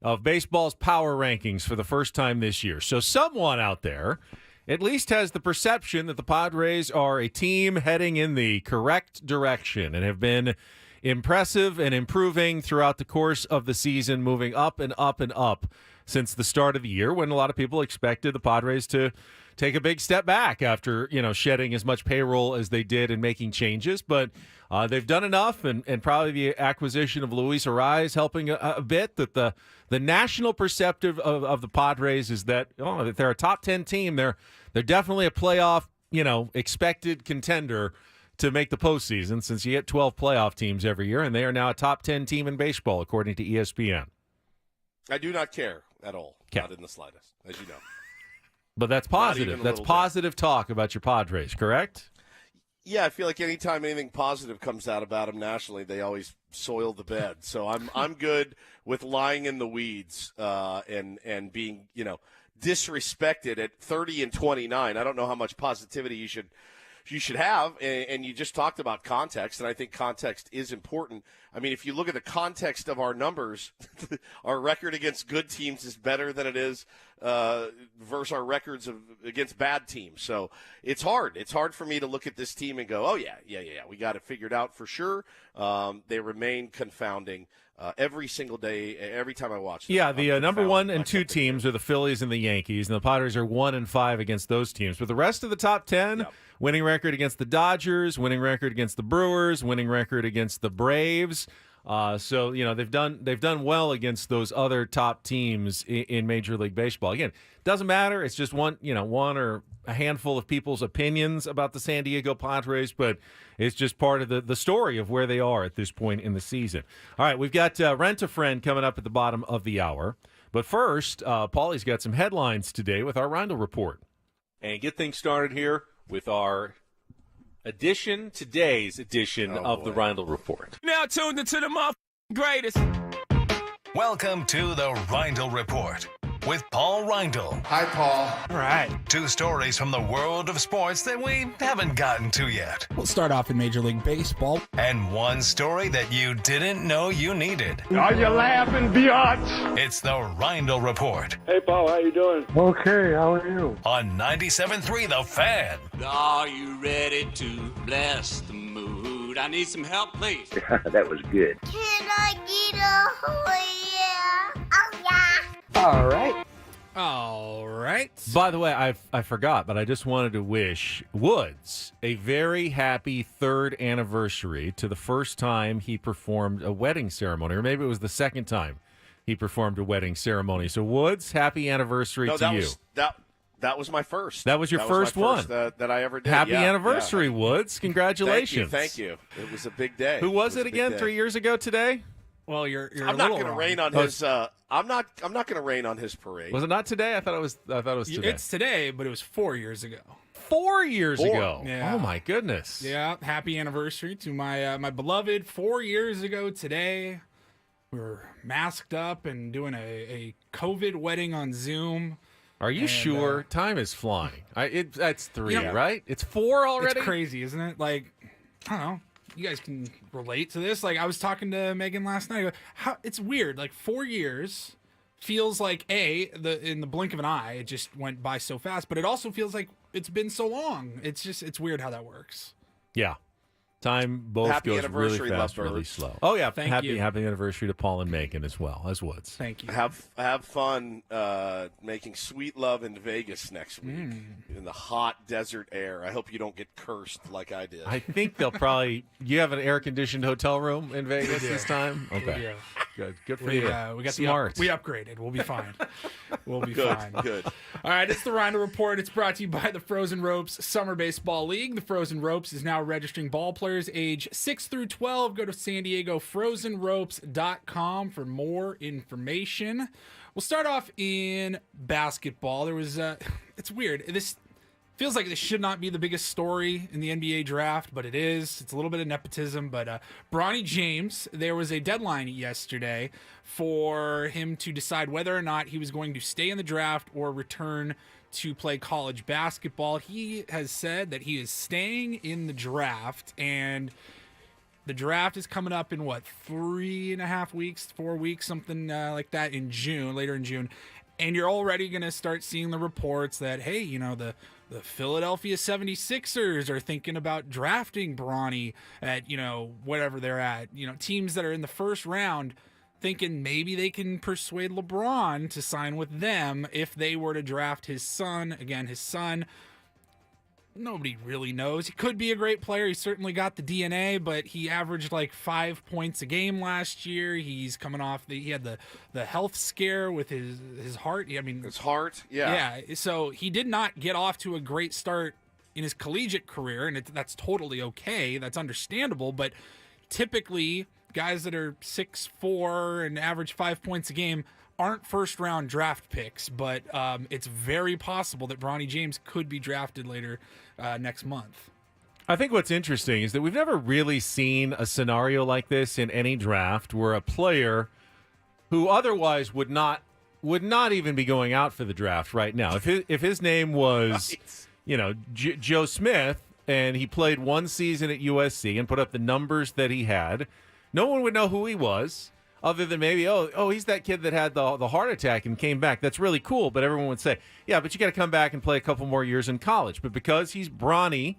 of baseball's power rankings for the first time this year. So someone out there at least has the perception that the Padres are a team heading in the correct direction and have been impressive and improving throughout the course of the season, moving up and up and up since the start of the year, when a lot of people expected the Padres to take a big step back after, shedding as much payroll as they did and making changes. But they've done enough, and probably the acquisition of Luis Arraez helping a bit, that the national perceptive of the Padres is that, that they're a top 10 team. They're definitely a playoff, expected contender to make the postseason, since you get 12 playoff teams every year, and they are now a top 10 team in baseball, according to ESPN. I do not care at all. Not in the slightest, as you know. But that's positive. That's positive talk about your Padres, correct? Yeah, I feel like anytime anything positive comes out about them nationally, they always soil the bed. So I'm good with lying in the weeds and being disrespected at 30 and 29. I don't know how much positivity you should have, and you just talked about context, and I think context is important. I mean, if you look at the context of our numbers, our record against good teams is better than it is versus our records against bad teams. So it's hard. It's hard for me to look at this team and go, oh, yeah, we got it figured out for sure. They remain confounding every single day, every time I watch them. Yeah, the number 1 and 2 teams are the Phillies and the Yankees, and the Padres are 1 and 5 against those teams. But the rest of the top 10, winning record against the Dodgers, winning record against the Brewers, winning record against the Braves. So they've done well against those other top teams in Major League Baseball. Again, doesn't matter. It's just one or a handful of people's opinions about the San Diego Padres, but it's just part of the story of where they are at this point in the season. All right, we've got Rent a Friend coming up at the bottom of the hour. But first, Paulie's got some headlines today with our Reindl Report. And get things started here with our today's edition of the Reindl Report. Now tuned into the greatest. Welcome to the Reindl Report with Paul Reindl. Hi, Paul. All right. 2 stories from the world of sports that we haven't gotten to yet. We'll start off in Major League Baseball. And 1 story that you didn't know you needed. Are you laughing, biatch? It's the Reindl Report. Hey, Paul, how you doing? Okay, how are you? On 97.3 The Fan. Are you ready to bless the mood? I need some help, please. That was good. Can I get a oh yeah? Oh yeah. All right. By the way, I forgot, but I just wanted to wish Woods a very happy 3rd anniversary to the first time he performed a wedding ceremony, or maybe it was the 2nd time he performed a wedding ceremony. So Woods, happy anniversary to you. That was my first. That was your first one that I ever did. Happy anniversary, Woods! Congratulations. Thank you. It was a big day. Who was it again? 3 years ago today? Well, you're I'm not going to rain on his. I'm not going to rain on his parade. Was it not today? I thought it was today. It's today, but it was 4 years ago. 4 years ago. Yeah. Oh my goodness. Yeah. Happy anniversary to my my beloved. 4 years ago today, we were masked up and doing a COVID wedding on Zoom. Are you sure? Time is flying. That's 3, right? It's 4 already? It's crazy, isn't it? Like, I don't know. You guys can relate to this. Like, I was talking to Megan last night. It's weird. Like, 4 years feels like, in the blink of an eye, it just went by so fast. But it also feels like it's been so long. It's weird how that works. Yeah. Time both goes really fast, really slow. Oh, yeah. Happy anniversary to Paul and Megan as well, as Woods. Thank you. Have fun making sweet love in Vegas next week in the hot desert air. I hope you don't get cursed like I did. I think they'll probably – you have an air-conditioned hotel room in Vegas this time? Okay. Good for we, you. We got Smart. we upgraded. We'll be fine. We'll be Good, fine. good. All right, it's the Reindl Report. It's brought to you by the Frozen Ropes Summer Baseball League. The Frozen Ropes is now registering ball players age 6 through 12. Go to San Diego FrozenRopes.com for more information. We'll start off in basketball. There was it's weird. This feels like this should not be the biggest story in the NBA draft, but it is. It's a little bit of nepotism, but Bronny James, there was a deadline yesterday for him to decide whether or not he was going to stay in the draft or return to play college basketball. He has said that he is staying in the draft, and the draft is coming up in 3.5 weeks, 4 weeks, something like that in June, later in June. And you're already going to start seeing the reports that, hey, the Philadelphia 76ers are thinking about drafting Bronny at, whatever they're at. Teams that are in the first round thinking maybe they can persuade LeBron to sign with them if they were to draft his son. Again, his son, nobody really knows. He could be a great player. He's certainly got the DNA, but he averaged like 5 points a game last year. He's coming off he had the health scare with his heart. His heart, yeah. Yeah, so he did not get off to a great start in his collegiate career, and that's totally okay. That's understandable, but typically guys that are 6'4" and average 5 points a game aren't first-round draft picks, but it's very possible that Bronny James could be drafted later next month. I think what's interesting is that we've never really seen a scenario like this in any draft where a player who otherwise would not even be going out for the draft right now. If his name was, Joe Smith, and he played one season at USC and put up the numbers that he had, no one would know who he was. Other than maybe, he's that kid that had the heart attack and came back. That's really cool. But everyone would say, yeah, but you got to come back and play a couple more years in college. But because he's Bronny,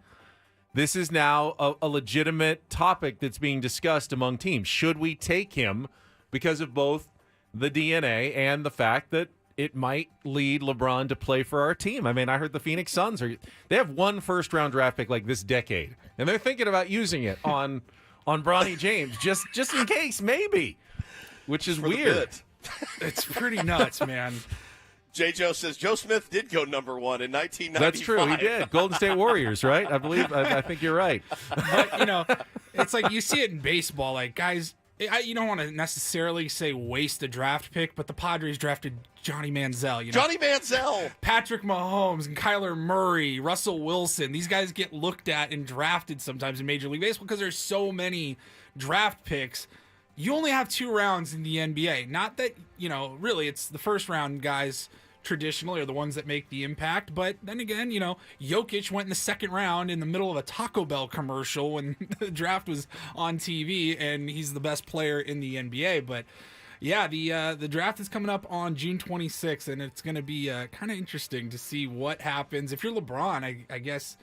this is now a legitimate topic that's being discussed among teams. Should we take him because of both the DNA and the fact that it might lead LeBron to play for our team? I mean, I heard the Phoenix Suns they have one first-round draft pick like this decade, and they're thinking about using it on Bronny James just in case, maybe. Which is weird. It's pretty nuts, man. J. Joe says Joe Smith did go number one in 1995. That's true. He did. Golden State Warriors, right? I believe. I think you're right. But, it's like you see it in baseball. Like, guys, you don't want to necessarily say waste a draft pick, but the Padres drafted Johnny Manziel. Johnny Manziel. Patrick Mahomes and Kyler Murray, Russell Wilson. These guys get looked at and drafted sometimes in Major League Baseball because there's so many draft picks. You only have 2 rounds in the NBA. Not that, really it's the first round guys traditionally are the ones that make the impact. But then again, Jokic went in the second round in the middle of a Taco Bell commercial when the draft was on TV, and he's the best player in the NBA. But yeah, the draft is coming up on June 26th, and it's going to be kind of interesting to see what happens. If you're LeBron, I guess,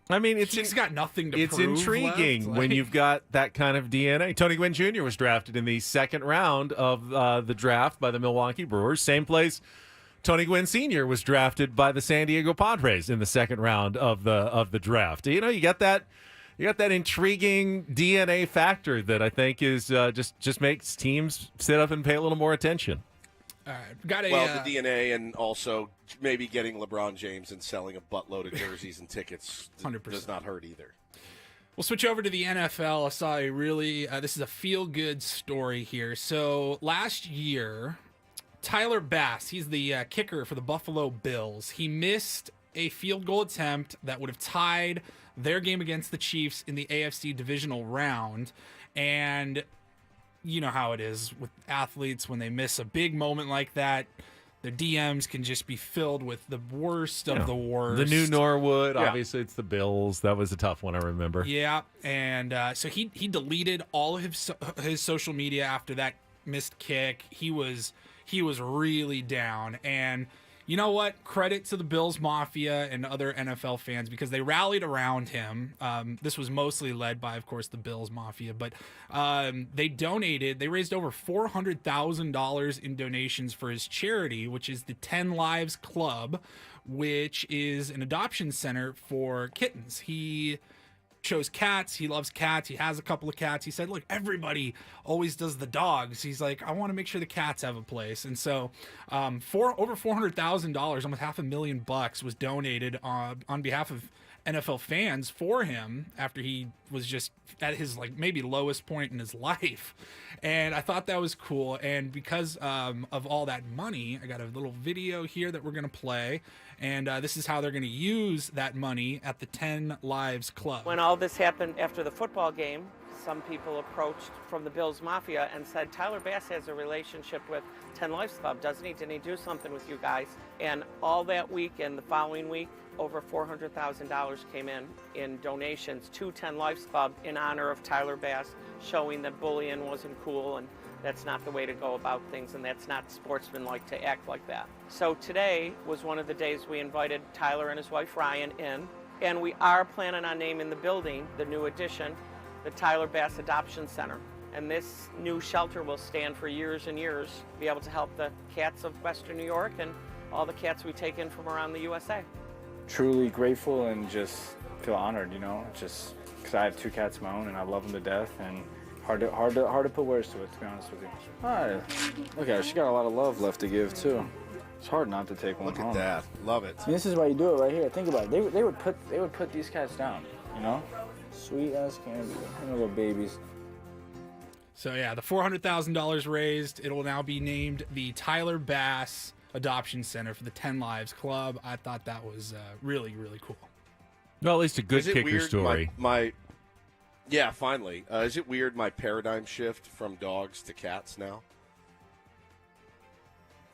I mean, he's got nothing to prove. It's intriguing when you've got that kind of DNA. Tony Gwynn Jr. was drafted in the second round of the draft by the Milwaukee Brewers. Same place Tony Gwynn Sr. was drafted by the San Diego Padres in the second round of the draft. You got that intriguing DNA factor that I think is just makes teams sit up and pay a little more attention. All right, the DNA and also maybe getting LeBron James and selling a buttload of jerseys and tickets 100%. Does not hurt either. We'll switch over to the NFL. I saw a really this is a feel-good story here. So last year, Tyler Bass, he's the kicker for the Buffalo Bills. He missed a field goal attempt that would have tied their game against the Chiefs in the AFC divisional round, and you know how it is with athletes when they miss a big moment like that. Their DMs can just be filled with the worst of the worst. The new Norwood, obviously it's the Bills. That was a tough one, I remember. Yeah, and so he deleted all of his social media after that missed kick. He was really down, and you know what? Credit to the Bills Mafia and other NFL fans because they rallied around him. This was mostly led by, of course, the Bills Mafia, but they raised over $400,000 in donations for his charity, which is the 10 Lives Club, which is an adoption center for kittens. He chose cats. He loves cats. He has a couple of cats. He said, look, everybody always does the dogs. He's like, I want to make sure the cats have a place. And so for over $400,000, almost $500,000 was donated on behalf of NFL fans for him after he was just at his like maybe lowest point in his life. And I thought that was cool. And because of all that money, I got a little video here that we're going to play. And this is how they're going to use that money at the 10 Lives Club. When all this happened after the football game, some people approached from the Bills Mafia and said, Tyler Bass has a relationship with 10 Lives Club, doesn't he? Didn't he do something with you guys? And all that week and the following week, over $400,000 came in donations to 10 Lives Club in honor of Tyler Bass, showing that bullying wasn't cool and that's not the way to go about things, and that's not sportsmanlike to act like that. So today was one of the days we invited Tyler and his wife Ryan in, and we are planning on naming the building, the new addition, the Tyler Bass Adoption Center. And this new shelter will stand for years and years, be able to help the cats of Western New York and all the cats we take in from around the USA. Truly grateful and just feel honored, just because I have 2 cats of my own and I love them to death, and hard to put words to it, to be honest with you. All right, look at her. She got a lot of love left to give too. It's hard not to take one Look home. at that, love it. And this is why you do it right here. Think about it. They would put these cats down, Sweet as can be, little babies. So yeah, the $400,000 raised. It'll now be named the Tyler Bass Adoption Center for the 10 Lives Club. I thought that was really, really cool. Well, at least a good Is it kicker weird, story. Yeah, finally. Is it weird my paradigm shift from dogs to cats now?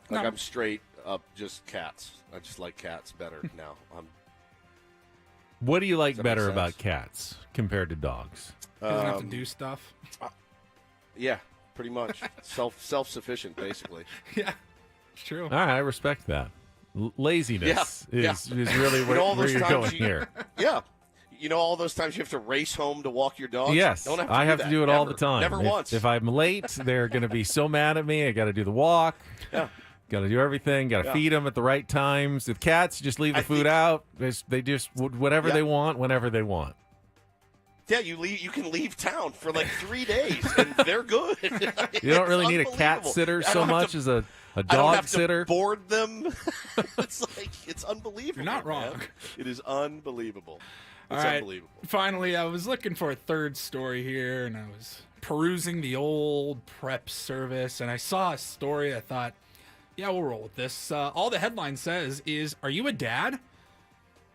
Like No. I'm straight up just cats. I just like cats better now. What do you like Does that make better sense? about cats compared to dogs? Doesn't have to do stuff. Yeah, pretty much. Self-sufficient, basically. Yeah, it's true. All right, I respect that. Laziness Yeah, is really You know, all where those you're times going you- here. Yeah. You know all those times you have to race home to walk your dog? Yes, Don't have to I do have that. to do it all the Never. time. Never once. If I'm late, they're going to be so mad at me. I got to do the walk. Yeah. Got to do everything. Got to Yeah. feed them at the right times. With cats, just leave the food out. They just whatever they want, whenever they want. Yeah, you can leave town for like 3 days, and they're good. You don't really need a cat sitter so much as a I don't dog have sitter. to board them. It's unbelievable. You're not man. wrong. It is unbelievable. All It's right. unbelievable. Finally, I was looking for a third story here, and I was perusing the old prep service, and I saw a story. I thought, yeah, we'll roll with this. All the headline says is, are you a dad?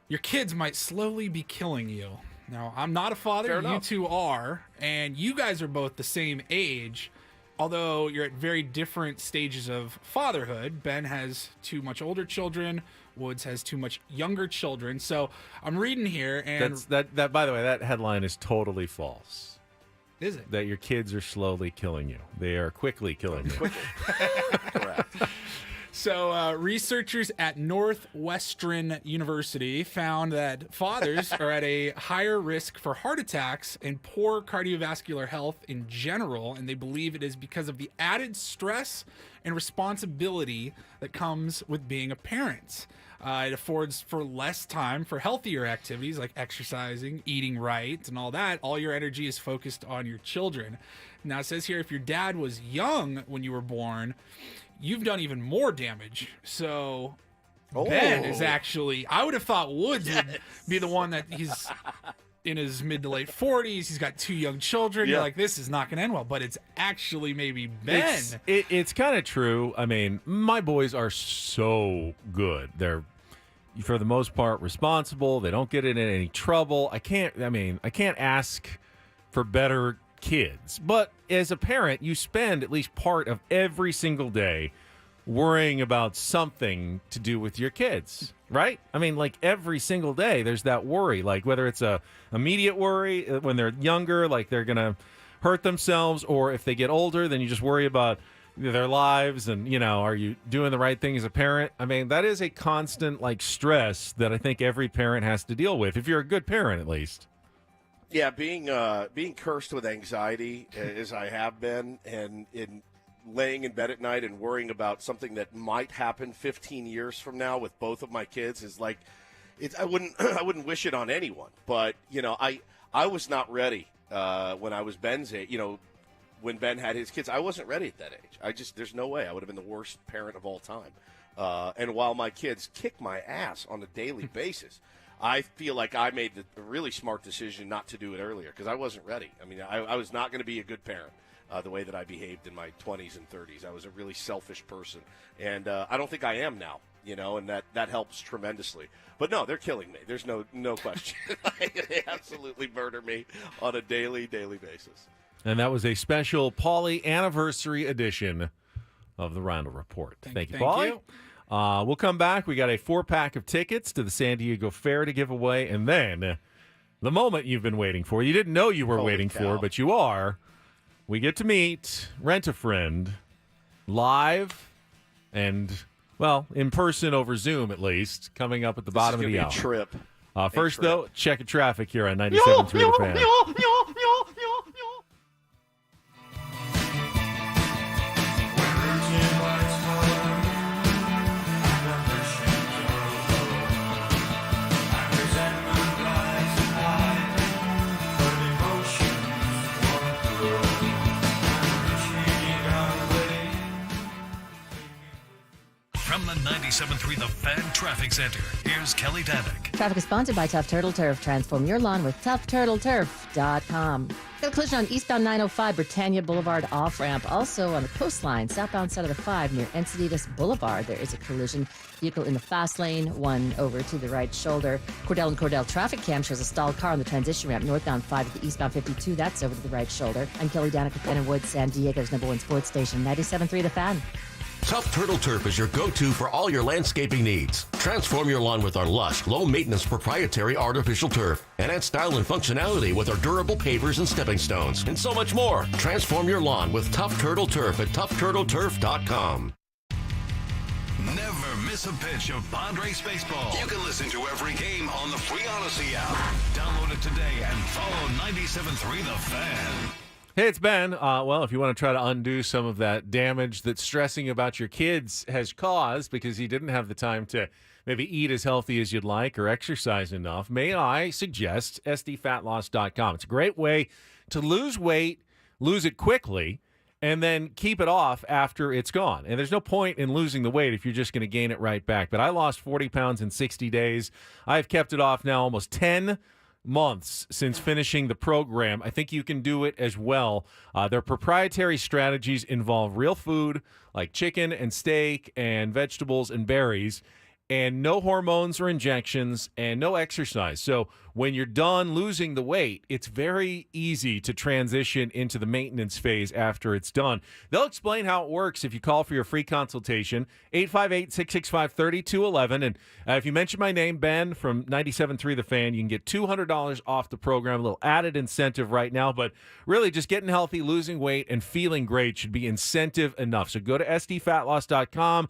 Your kids might slowly be killing you. Now, I'm not a father. Fair You enough. two are, and you guys are both the same age, although you're at very different stages of fatherhood. Ben has 2 much older children. Woods has 2 much younger children. So I'm reading here, and That by the way, that headline is totally false. is it? That your kids are slowly killing you. They are quickly killing you. Correct. So researchers at Northwestern University found that fathers are at a higher risk for heart attacks and poor cardiovascular health in general, and they believe it is because of the added stress and responsibility that comes with being a parent. It affords for less time for healthier activities like exercising, eating right, and all that. All your energy is focused on your children. Now, it says here, if your dad was young when you were born, you've done even more damage. So Ben is actually, I would have thought Woods would be the one that he's in his mid to late 40s. He's got 2 young children. Yeah. You're like, this is not going to end well. But it's actually maybe Ben. It's kind of true. I mean, my boys are so good. They're, for the most part, responsible. They don't get in any trouble. I can't ask for better kids. But as a parent, you spend at least part of every single day worrying about something to do with your kids, right? I mean, like every single day there's that worry, like whether it's a immediate worry when they're younger, like they're going to hurt themselves, or if they get older, then you just worry about their lives and, are you doing the right thing as a parent? I mean, that is a constant like stress that I think every parent has to deal with, if you're a good parent at least. Yeah, being cursed with anxiety as I have been, and in laying in bed at night and worrying about something that might happen 15 years from now with both of my kids is like, I wouldn't wish it on anyone. But I was not ready when I was Ben's age. When Ben had his kids, I wasn't ready at that age. There's no way. I would have been the worst parent of all time. And while my kids kick my ass on a daily basis, I feel like I made the really smart decision not to do it earlier because I wasn't ready. I mean, I was not going to be a good parent the way that I behaved in my 20s and 30s. I was a really selfish person. And I don't think I am now, and that helps tremendously. But no, they're killing me. There's no question. They absolutely murder me on a daily basis. And that was a special Paulie anniversary edition of the Reindl Report. Thank you, Paulie. We'll come back. We got a 4-pack of tickets to the San Diego Fair to give away. And then the moment you've been waiting for. You didn't know you were waiting for, but you are. We get to meet Rent-A-Friend live and, well, in person over Zoom at least, coming up at the bottom of the hour. This is going to be a trip. First, though, checking traffic here on 97.3 The Fan. From the 97.3 The Fan Traffic Center, here's Kelly Danick. Traffic is sponsored by Tough Turtle Turf. Transform your lawn with toughturtleturf.com. Got a collision on eastbound 905 Britannia Boulevard off-ramp. Also on the coastline, southbound side of the 5 near Encinitas Boulevard. There is a collision. Vehicle in the fast lane, one over to the right shoulder. Cordell and Cordell traffic cam shows a stalled car on the transition ramp northbound 5 to the eastbound 52. That's over to the right shoulder. I'm Kelly Danick with Ben & Woods, San Diego's #1 sports station, 97.3 The Fan. Tough Turtle Turf is your go-to for all your landscaping needs. Transform your lawn with our lush, low-maintenance proprietary artificial turf. And add style and functionality with our durable pavers and stepping stones. And so much more. Transform your lawn with Tough Turtle Turf at toughturtleturf.com. Never miss a pitch of Padres baseball. You can listen to every game on the free Odyssey app. Download it today and follow 97.3 The Fan. Hey, it's Ben. Well, if you want to try to undo some of that damage that stressing about your kids has caused because you didn't have the time to maybe eat as healthy as you'd like or exercise enough, may I suggest sdfatloss.com. It's a great way to lose weight, lose it quickly, and then keep it off after it's gone. And there's no point in losing the weight if you're just going to gain it right back. But I lost 40 pounds in 60 days. I've kept it off now almost 10 months since finishing the program. I think you can do it as well. Their proprietary strategies involve real food like chicken and steak and vegetables and berries, and no hormones or injections and no exercise. So when you're done losing the weight, it's very easy to transition into the maintenance phase after it's done. They'll explain how it works if you call for your free consultation, 858-665-3211. And if you mention my name, Ben, from 97.3 The Fan, you can get $200 off the program, a little added incentive right now. But really, just getting healthy, losing weight, and feeling great should be incentive enough. So go to sdfatloss.com.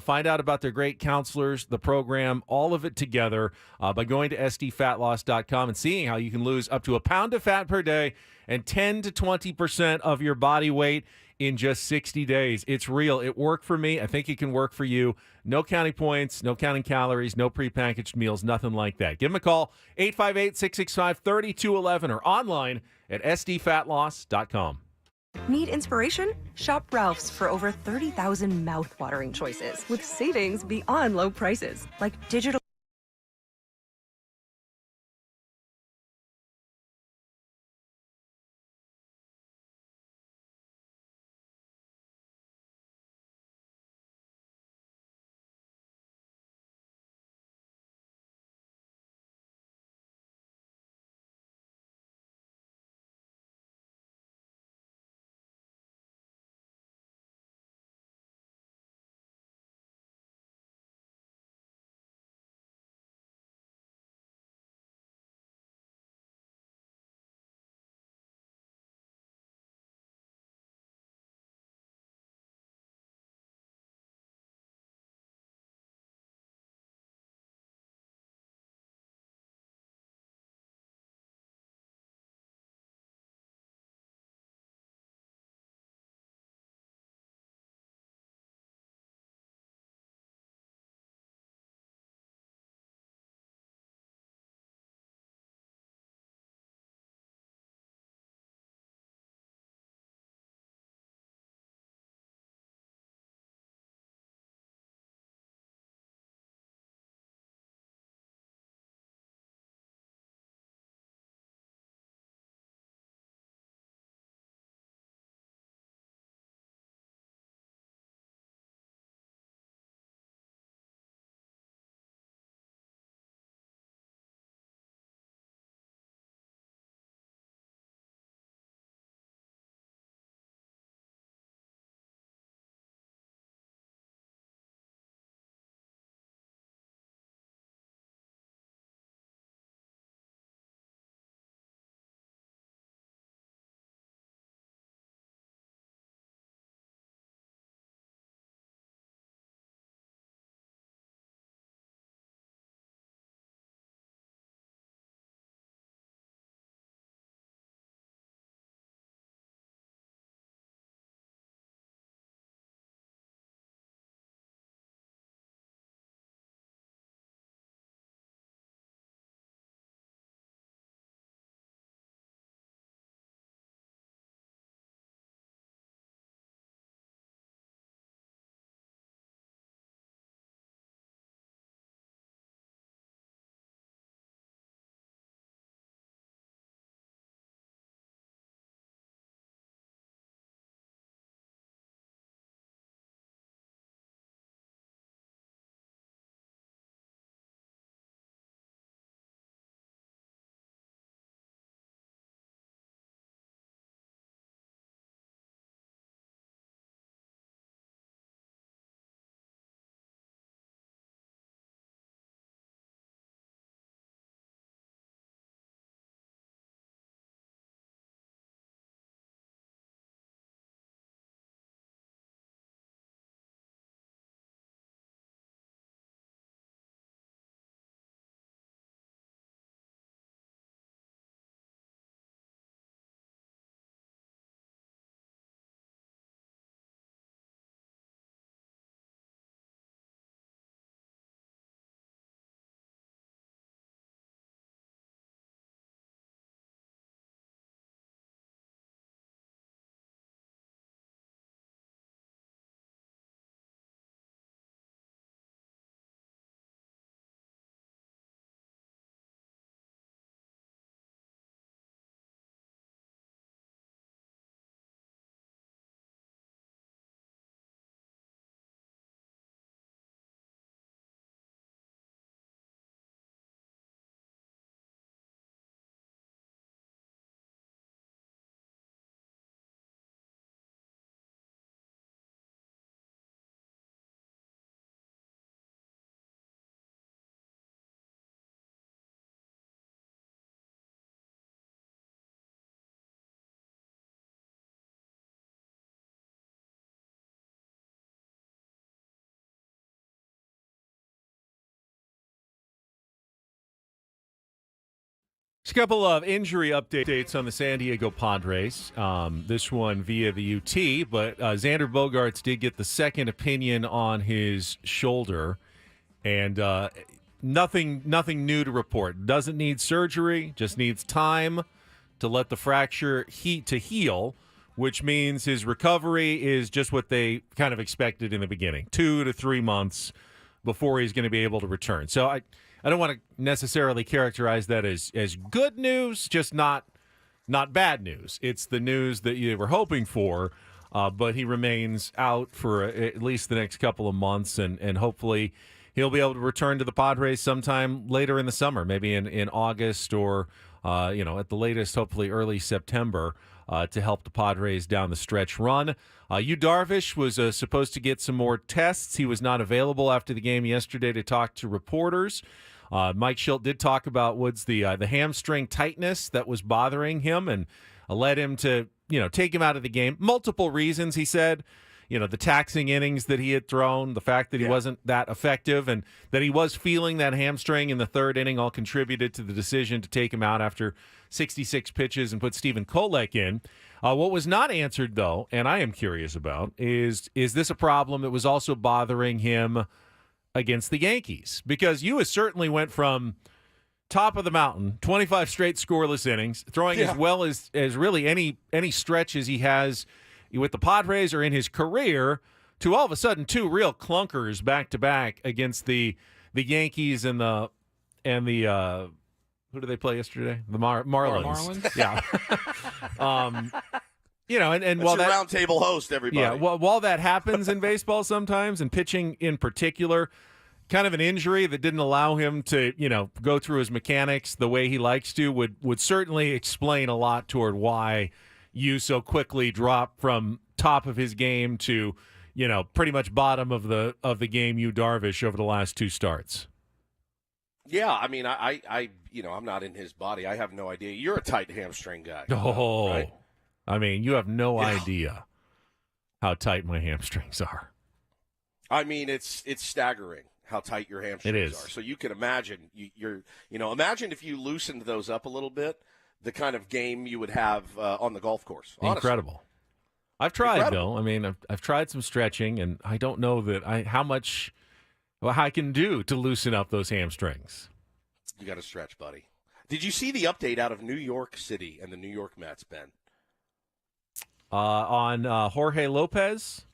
Find out about their great counselors, the program, all of it together by going to sdfatloss.com and seeing how you can lose up to a pound of fat per day and 10 to 20% of your body weight in just 60 days. It's real. It worked for me. I think it can work for you. No counting points, no counting calories, no prepackaged meals, nothing like that. Give them a call, 858-665-3211 or online at sdfatloss.com. Need inspiration? Shop Ralph's for over 30,000 mouth-watering choices with savings beyond low prices, like digital Just a couple of injury updates on the San Diego Padres. This one via the UT, but Xander Bogaerts did get the second opinion on his shoulder, and nothing new to report. Doesn't need surgery, just needs time to let the fracture heal, which means his recovery is just what they kind of expected in the beginning, 2 to 3 months before he's going to be able to return. So I don't want to necessarily characterize that as good news, just not bad news. It's the news that you were hoping for, but he remains out for at least the next couple of months, and hopefully he'll be able to return to the Padres sometime later in the summer, maybe in August or at the latest, hopefully early September, to help the Padres down the stretch run. Yu Darvish was supposed to get some more tests. He was not available after the game yesterday to talk to reporters. Mike Shildt did talk about the hamstring tightness that was bothering him and led him to take him out of the game. Multiple reasons, he said. The taxing innings that he had thrown, the fact that he wasn't that effective, and that he was feeling that hamstring in the third inning all contributed to the decision to take him out after 66 pitches and put Stephen Kolek in. What was not answered, though, and I am curious about, is this a problem that was also bothering him against the Yankees? Because you certainly went from top of the mountain, 25 straight scoreless innings, throwing as well as really any stretch as he has with the Padres or in his career, to all of a sudden 2 real clunkers back to back against the Yankees and the who did they play yesterday? The Marlins. Yeah. And while that round table host, everybody. Yeah. While that happens in baseball sometimes, and pitching in particular, kind of an injury that didn't allow him to go through his mechanics the way he likes to would certainly explain a lot toward why you so quickly drop from top of his game to, pretty much bottom of the game, Yu Darvish, over the last 2 starts. Yeah, I mean, I'm not in his body. I have no idea. You're a tight hamstring guy. Oh, right? I mean, you have no idea how tight my hamstrings are. I mean, it's staggering how tight your hamstrings are. So you can imagine, imagine if you loosened those up a little bit, the kind of game you would have on the golf course. Honestly. Incredible. I've tried, though. I mean, I've tried some stretching, and I don't know how much I can do to loosen up those hamstrings. You got to stretch, buddy. Did you see the update out of New York City and the New York Mets, Ben? On Jorge Lopez?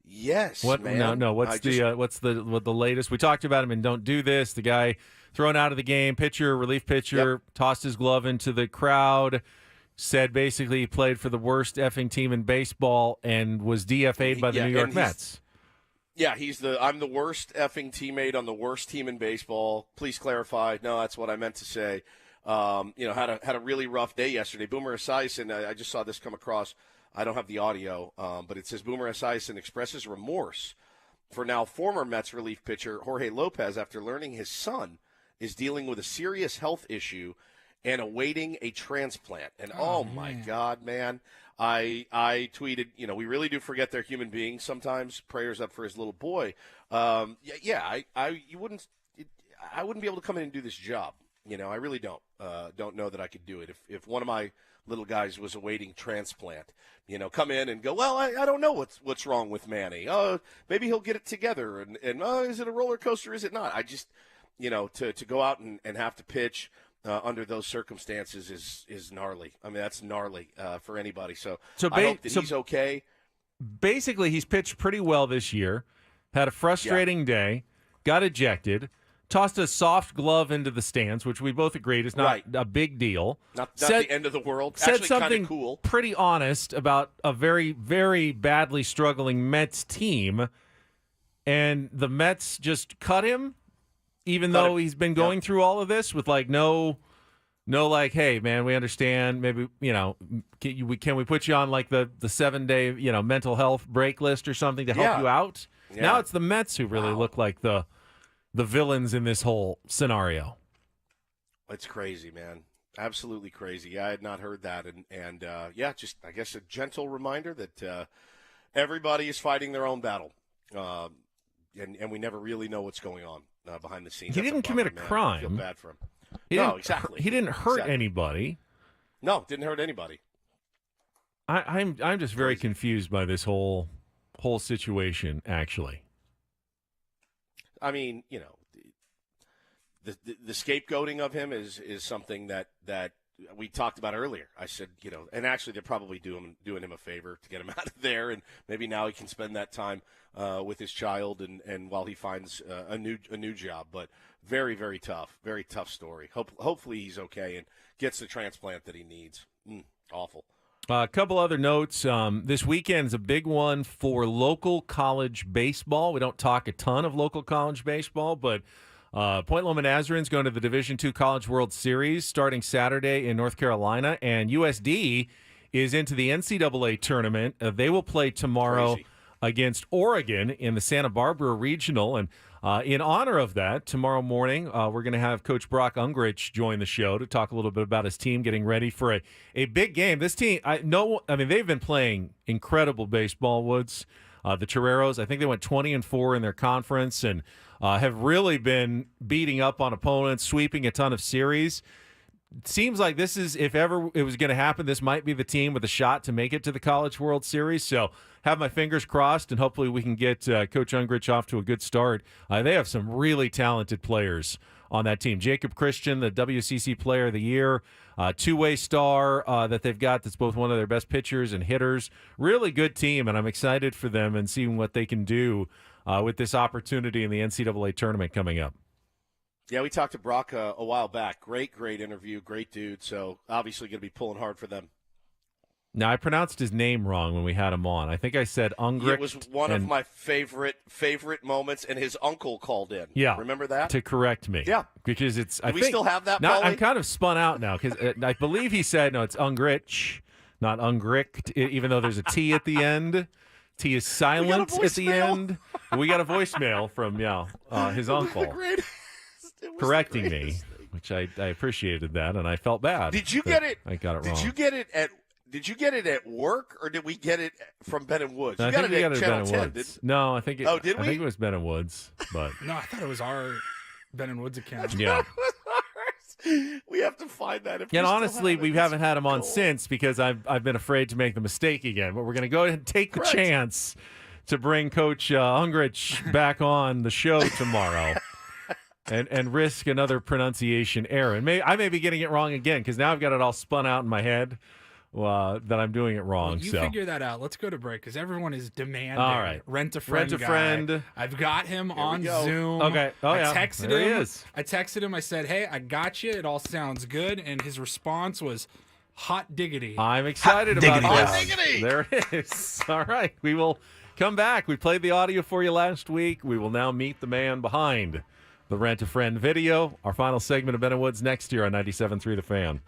Yes, what? Man. No. What's the latest? We talked about him and Don't Do This. The guy thrown out of the game, relief pitcher, tossed his glove into the crowd, said basically he played for the worst effing team in baseball and was DFA'd by the New York Mets. Yeah, I'm the worst effing teammate on the worst team in baseball. Please clarify. No, that's what I meant to say. Had a really rough day yesterday. Boomer Esiason, I just saw this come across. I don't have the audio, but it says Boomer Esiason expresses remorse for now former Mets relief pitcher Jorge Lopez after learning his son is dealing with a serious health issue and awaiting a transplant. And my God, man, I tweeted, we really do forget they're human beings sometimes. Prayers up for his little boy. I wouldn't be able to come in and do this job. I really don't know that I could do it. If one of my little guys was awaiting transplant, come in and go, well, I don't know what's wrong with Manny. Maybe he'll get it together. And is it a roller coaster? Is it not? I just, to go out and have to pitch under those circumstances is gnarly. I mean, that's gnarly for anybody. So I hope that he's okay. Basically, he's pitched pretty well this year, had a frustrating day, got ejected, tossed a soft glove into the stands, which we both agreed is not a big deal. Not the end of the world. Said Actually, something cool. Pretty honest about a very, very badly struggling Mets team, and the Mets just cut him, even though he's been going through all of this with no, hey, man, we understand. Maybe, can we put you on the 7-day, mental health break list or something to help you out? Yeah. Now it's the Mets who really look like the villains in this whole scenario. It's crazy, man. Absolutely crazy. I had not heard that. And just, I guess, a gentle reminder that everybody is fighting their own battle. And we never really know what's going on behind the scenes. He didn't commit a crime. I feel bad for him. Exactly. He didn't hurt anybody. No, didn't hurt anybody. I'm just very confused by this whole situation, actually. I mean, the scapegoating of him is something that we talked about earlier. I said, and actually they're probably doing him a favor to get him out of there, and maybe now he can spend that time with his child and while he finds a new job. But very, very tough story. Hopefully he's okay and gets the transplant that he needs. Awful. A couple other notes. This weekend is a big one for local college baseball. We don't talk a ton of local college baseball, but Point Loma Nazarene's going to the Division II College World Series starting Saturday in North Carolina, and USD is into the NCAA tournament. They will play tomorrow against Oregon in the Santa Barbara Regional, and in honor of that, tomorrow morning we're going to have Coach Brock Ungrich join the show to talk a little bit about his team getting ready for a big game. This team, they've been playing incredible baseball, Woods. The Toreros, I think they went 20-4 in their conference and have really been beating up on opponents, sweeping a ton of series. It seems like this is, if ever it was going to happen, this might be the team with a shot to make it to the College World Series. So have my fingers crossed, and hopefully we can get Coach Ungrich off to a good start. They have some really talented players on that team. Jacob Christian, the WCC Player of the Year, two-way star that they've got that's both one of their best pitchers and hitters. Really good team, and I'm excited for them and seeing what they can do with this opportunity in the NCAA tournament coming up. Yeah, we talked to Brock a while back. Great interview, great dude. So obviously going to be pulling hard for them. Now, I pronounced his name wrong when we had him on. I think I said Ungrich. It was one of my favorite moments, and his uncle called in. Yeah. Remember that? To correct me. Yeah. Because it's. Do we still have that, now, Paulie? I'm kind of spun out now because I believe he said, no, it's Ungrich, not Ungricht, even though there's a T at the end. T is silent at the end. We got a voicemail from his uncle correcting me, which I appreciated that, and I felt bad. Did you get it? I got it wrong. Did you get it at work, or did we get it from Ben and Woods? You I got think it we at got it Channel at Ben 10, and Woods. didn't? No, I think it. Oh, did we? I think it was Ben and Woods, but No, I thought it was our Ben and Woods account. yeah. We have to find that. And honestly, we haven't had him on since because I've been afraid to make the mistake again. But we're going to go ahead and take the chance to bring Coach Ungrich back on the show tomorrow and risk another pronunciation error. And I may be getting it wrong again because now I've got it all spun out in my head that I'm doing it wrong. Well, you figure that out. Let's go to break because everyone is demanding. All right. Rent a friend. Rent a friend. Guy. I've got him on Zoom. Okay. Oh, yeah. I texted there him. He is. I texted him. I said, "Hey, I got you. It all sounds good." And his response was, "Hot diggity." I'm excited about this. There it is. All right. We will come back. We played the audio for you last week. We will now meet the man behind the Rent a Friend video. Our final segment of Ben and Woods next year on 97.3 The Fan.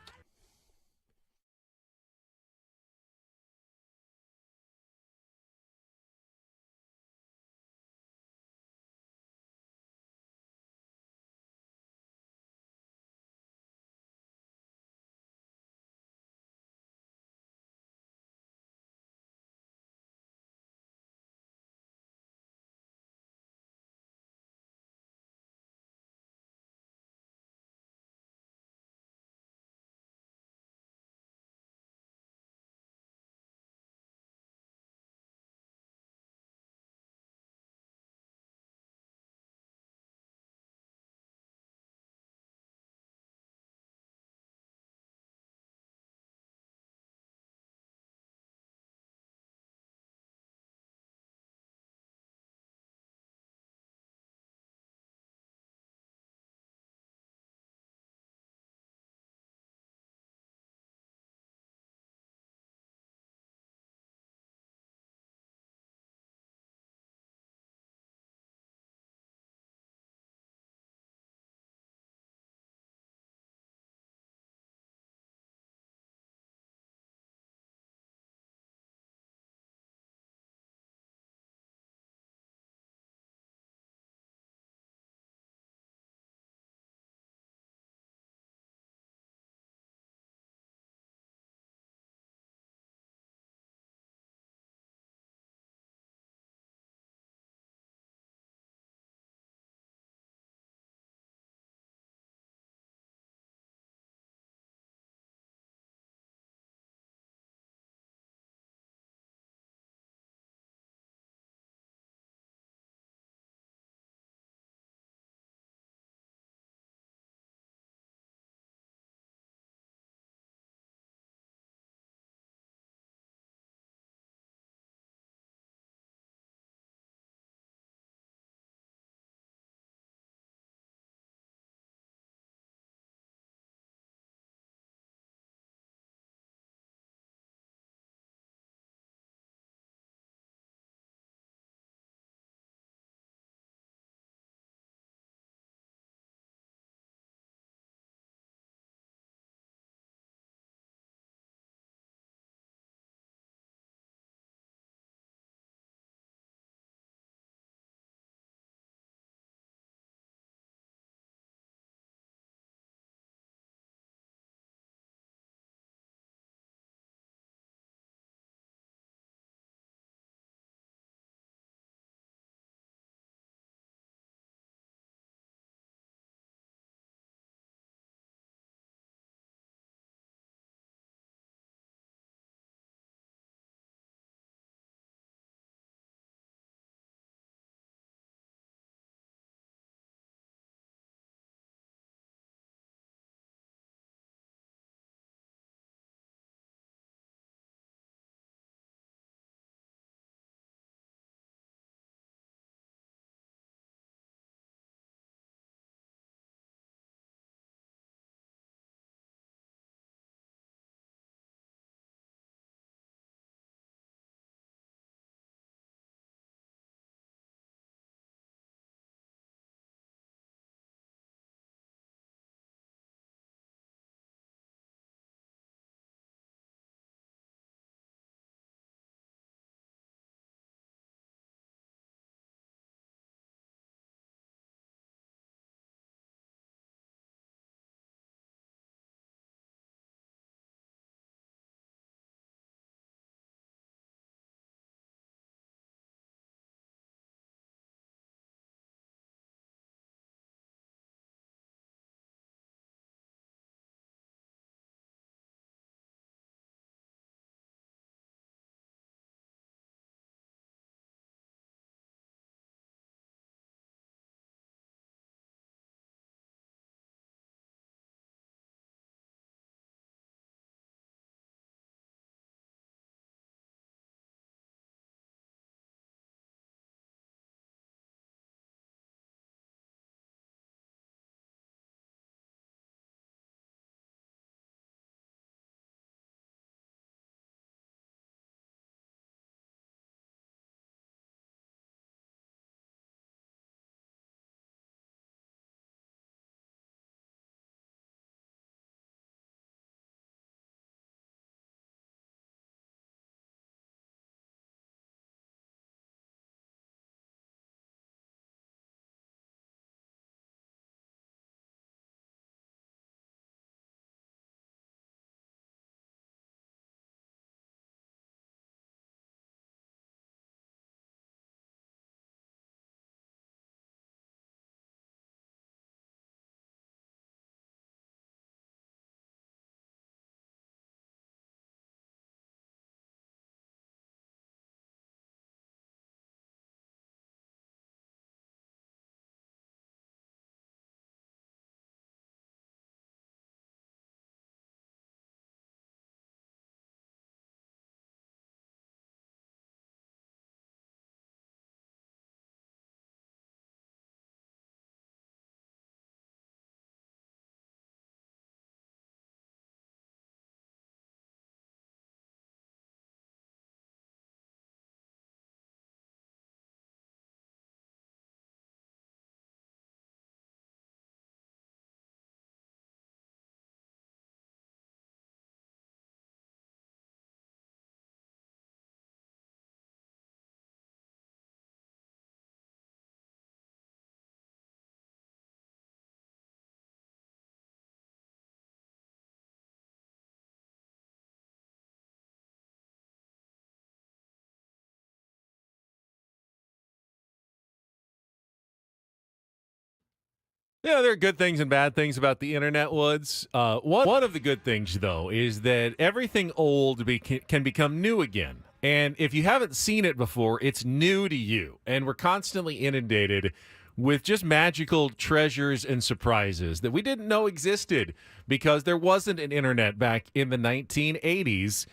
Yeah, there are good things and bad things about the internet, Woods. One of the good things, though, is that everything old can become new again. And if you haven't seen it before, it's new to you. And we're constantly inundated with just magical treasures and surprises that we didn't know existed because there wasn't an internet back in the 1980s.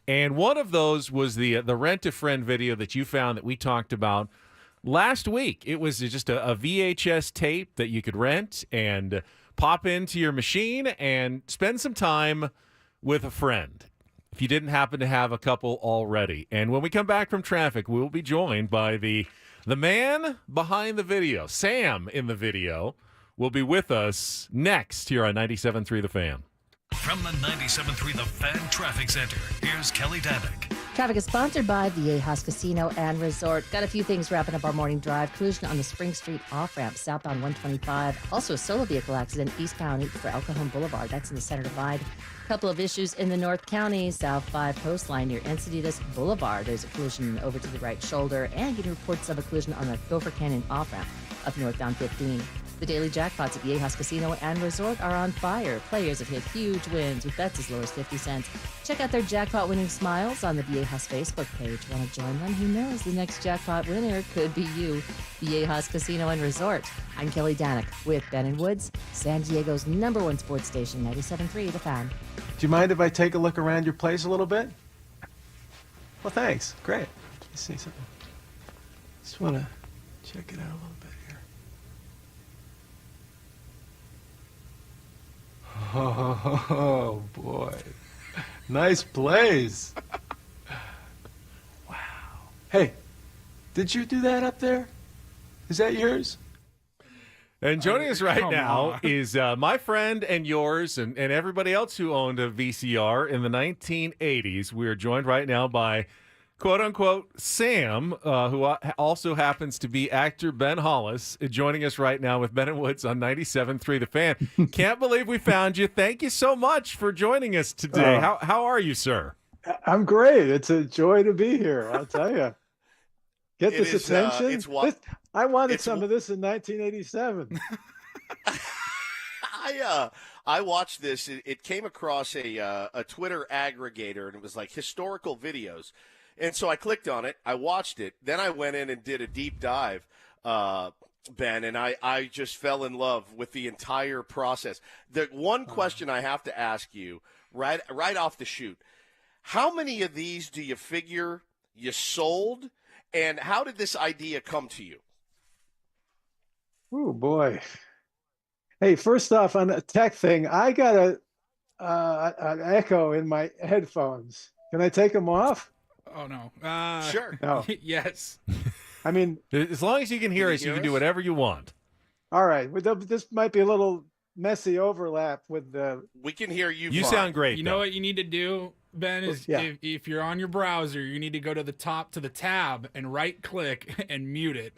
And one of those was the Rent-A-Friend video that you found that we talked about last week. It was just a VHS tape that you could rent and pop into your machine and spend some time with a friend if you didn't happen to have a couple already. And when we come back from traffic, we'll be joined by the man behind the video. Sam in the video will be with us next here on 97.3 The Fan. From the 97.3 The Fan Traffic Center, here's Kelly Danick. Traffic is sponsored by Viejas Casino and Resort. Got a few things wrapping up our morning drive. Collision on the Spring Street off-ramp, southbound 125. Also a solo vehicle accident eastbound for El Cajon Boulevard. That's in the Center Divide. Couple of issues in the North County, South 5 coastline near Encinitas Boulevard. There's a collision over to the right shoulder, and getting reports of a collision on the Gopher Canyon off-ramp up north down 15. The daily jackpots at Viejas Casino and Resort are on fire. Players have hit huge wins with bets as low as 50 cents. Check out their jackpot winning smiles on the Viejas Facebook page. Want to join them? Who knows? The next jackpot winner could be you. Viejas Casino and Resort. I'm Kelly Danick with Ben and Woods, San Diego's #1 sports station, 97.3 The Fan. Do you mind if I take a look around your place a little bit? Well, thanks. Great. Let me see something. Just want to check it out a little bit here. Oh, boy. Nice place. Wow. Hey, did you do that up there? Is that yours? And joining us right now is my friend and yours and everybody else who owned a VCR in the 1980s. We are joined right now by, quote-unquote, Sam, who also happens to be actor Ben Hollis, joining us right now with Ben and Woods on 97.3 The Fan. Can't believe we found you. Thank you so much for joining us today. How are you, sir? I'm great. It's a joy to be here, I'll tell you. Get this attention. I wanted some of this in 1987. I watched this. It came across a Twitter aggregator, and it was like historical videos. And so I clicked on it. I watched it. Then I went in and did a deep dive, Ben, and I just fell in love with the entire process. The one question I have to ask you right off the shoot, how many of these do you figure you sold, and how did this idea come to you? Oh, boy. Hey, first off, on the tech thing, I got an echo in my headphones. Can I take them off? Oh, no. Sure. No. Yes. I mean, as long as you can hear us, you can do whatever you want. All right. This might be a little messy overlap with the... We can hear you. You fine. sound great. You know what you need to do, Ben, is if you're on your browser, you need to go to the top to the tab and right-click and mute it.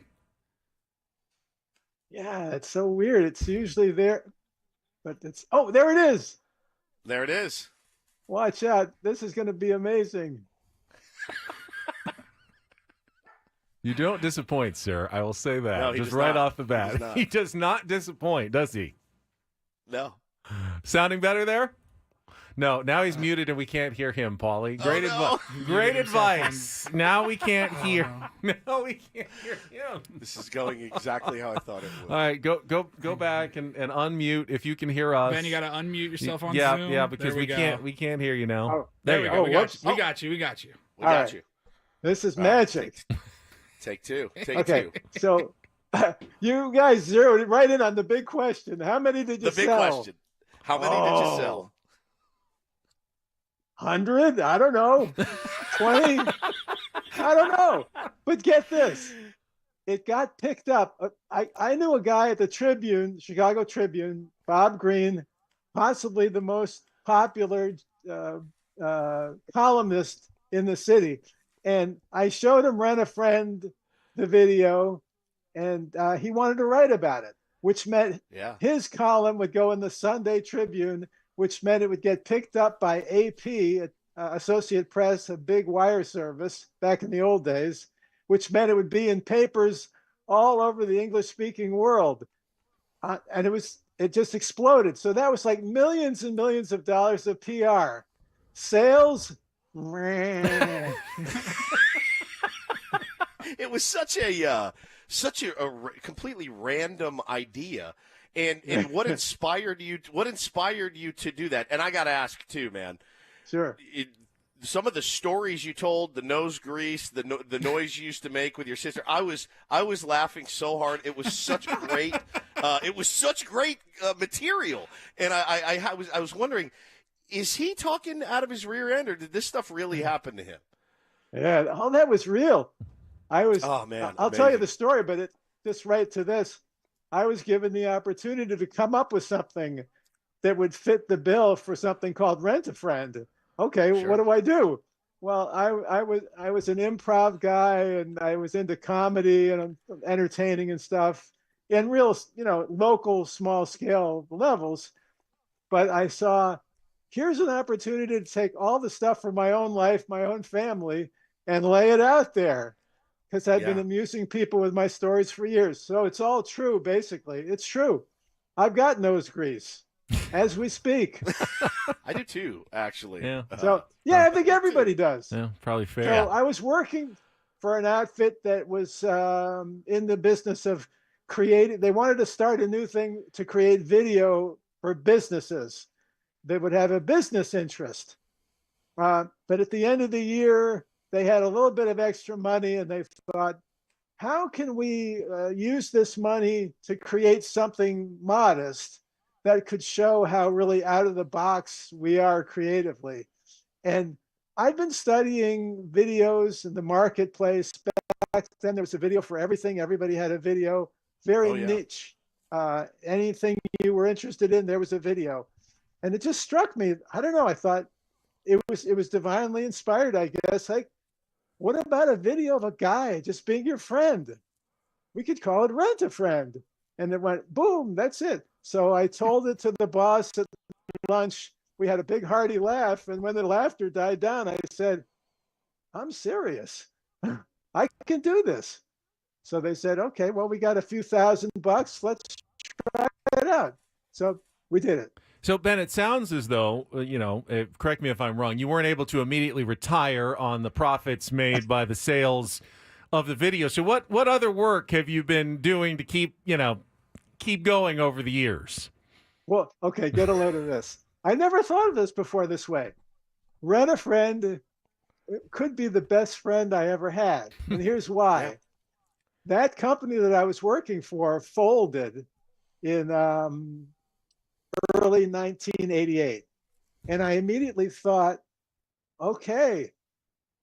Yeah, it's so weird. It's usually there, but it's... Oh, there it is. There it is. Watch out. This is going to be amazing. You don't disappoint, sir. I will say that. No, just right off the bat. He does not disappoint, does he? No. Sounding better there? No, now he's muted and we can't hear him, Paulie. Great advice. Great advice. Now we can't hear. Now we can't hear him. This is going exactly how I thought it would. All right, go back and unmute if you can hear us. Ben, you got to unmute yourself on Zoom. Yeah, because we can't hear you now. Oh, there we go. We got you. We got right. you. This is magic. Take two. Okay, so you guys zeroed it right in on the big question. How many did you sell? The big question. How many did you sell? 100? I don't know. 20? I don't know. But get this. It got picked up. I knew a guy at the Tribune, Chicago Tribune, Bob Green, possibly the most popular columnist in the city. And I showed him Rent-A-Friend, the video, and he wanted to write about it, which meant his column would go in the Sunday Tribune, which meant it would get picked up by AP, Associate Press, a big wire service back in the old days, which meant it would be in papers all over the English-speaking world. and it just exploded. So that was like millions and millions of dollars of PR. Sales, it was such a completely random idea. And what inspired you? What inspired you to do that? And I got to ask too, man. Sure. Some of the stories you told, the nose grease, the noise you used to make with your sister, I was laughing so hard. It was such great. It was such great material, and I was wondering, is he talking out of his rear end, or did this stuff really happen to him? Yeah, all that was real. Oh man, I'll tell you the story, but it just right to this. I was given the opportunity to come up with something that would fit the bill for something called Rent-A-Friend. Okay, Sure. what do I do? Well, I was an improv guy, and I was into comedy and entertaining and stuff in real, local, small scale levels. But I saw, here's an opportunity to take all the stuff from my own life, my own family, and lay it out there. Because I've been amusing people with my stories for years. So it's all true, basically. It's true. I've got nose grease as we speak. I do too, actually. Yeah. So, I think everybody does. Yeah, probably fair. So I was working for an outfit that was in the business of creating. They wanted to start a new thing to create video for businesses that would have a business interest. But at the end of the year, they had a little bit of extra money, and they thought, how can we use this money to create something modest that could show how really out of the box we are creatively? And I've been studying videos in the marketplace. Back then, there was a video for everything. Everybody had a video, very niche. Anything you were interested in, there was a video. And it just struck me. I don't know. I thought it was divinely inspired, I guess. Like, what about a video of a guy just being your friend? We could call it Rent-A-Friend. And it went, boom, that's it. So I told it to the boss at lunch. We had a big hearty laugh. And when the laughter died down, I said, I'm serious. I can do this. So they said, okay, well, we got a few $1,000. Let's try it out. So we did it. So, Ben, it sounds as though, correct me if I'm wrong, you weren't able to immediately retire on the profits made by the sales of the video. So what other work have you been doing to keep going over the years? Well, okay, get a load of this. I never thought of this before this way. Rent-A-Friend could be the best friend I ever had. And here's why. That company that I was working for folded in early 1988. And I immediately thought, okay,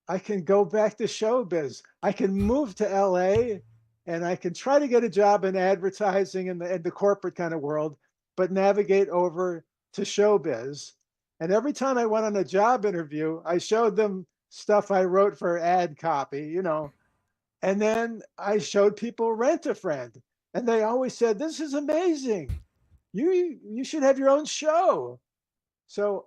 I can go back to showbiz. I can move to LA and I can try to get a job in advertising and the corporate kind of world, but navigate over to showbiz. And every time I went on a job interview, I showed them stuff I wrote for ad copy, and then I showed people Rent-A-Friend. And they always said, this is amazing. You should have your own show. So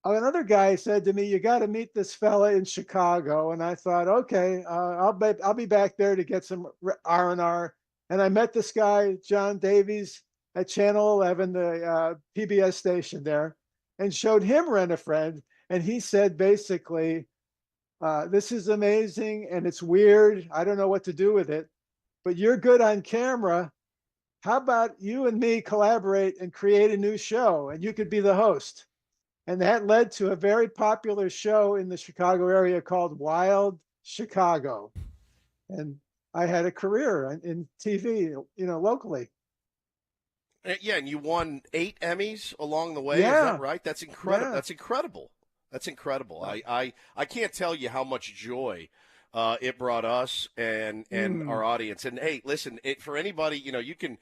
another guy said to me, you got to meet this fella in Chicago. And I thought, okay, I'll be back there to get some R&R. And I met this guy, John Davies, at Channel 11, the PBS station there, and showed him Rent-A-Friend. And he said, basically, this is amazing and it's weird. I don't know what to do with it, but you're good on camera. How about you and me collaborate and create a new show, and you could be the host? And that led to a very popular show in the Chicago area called Wild Chicago. And I had a career in TV, locally. Yeah, and you won 8 Emmys along the way. Yeah. Is that right? That's incredible. Yeah. That's incredible. That's incredible. I can't tell you how much joy it brought us and our audience. And hey, listen, for anybody, you can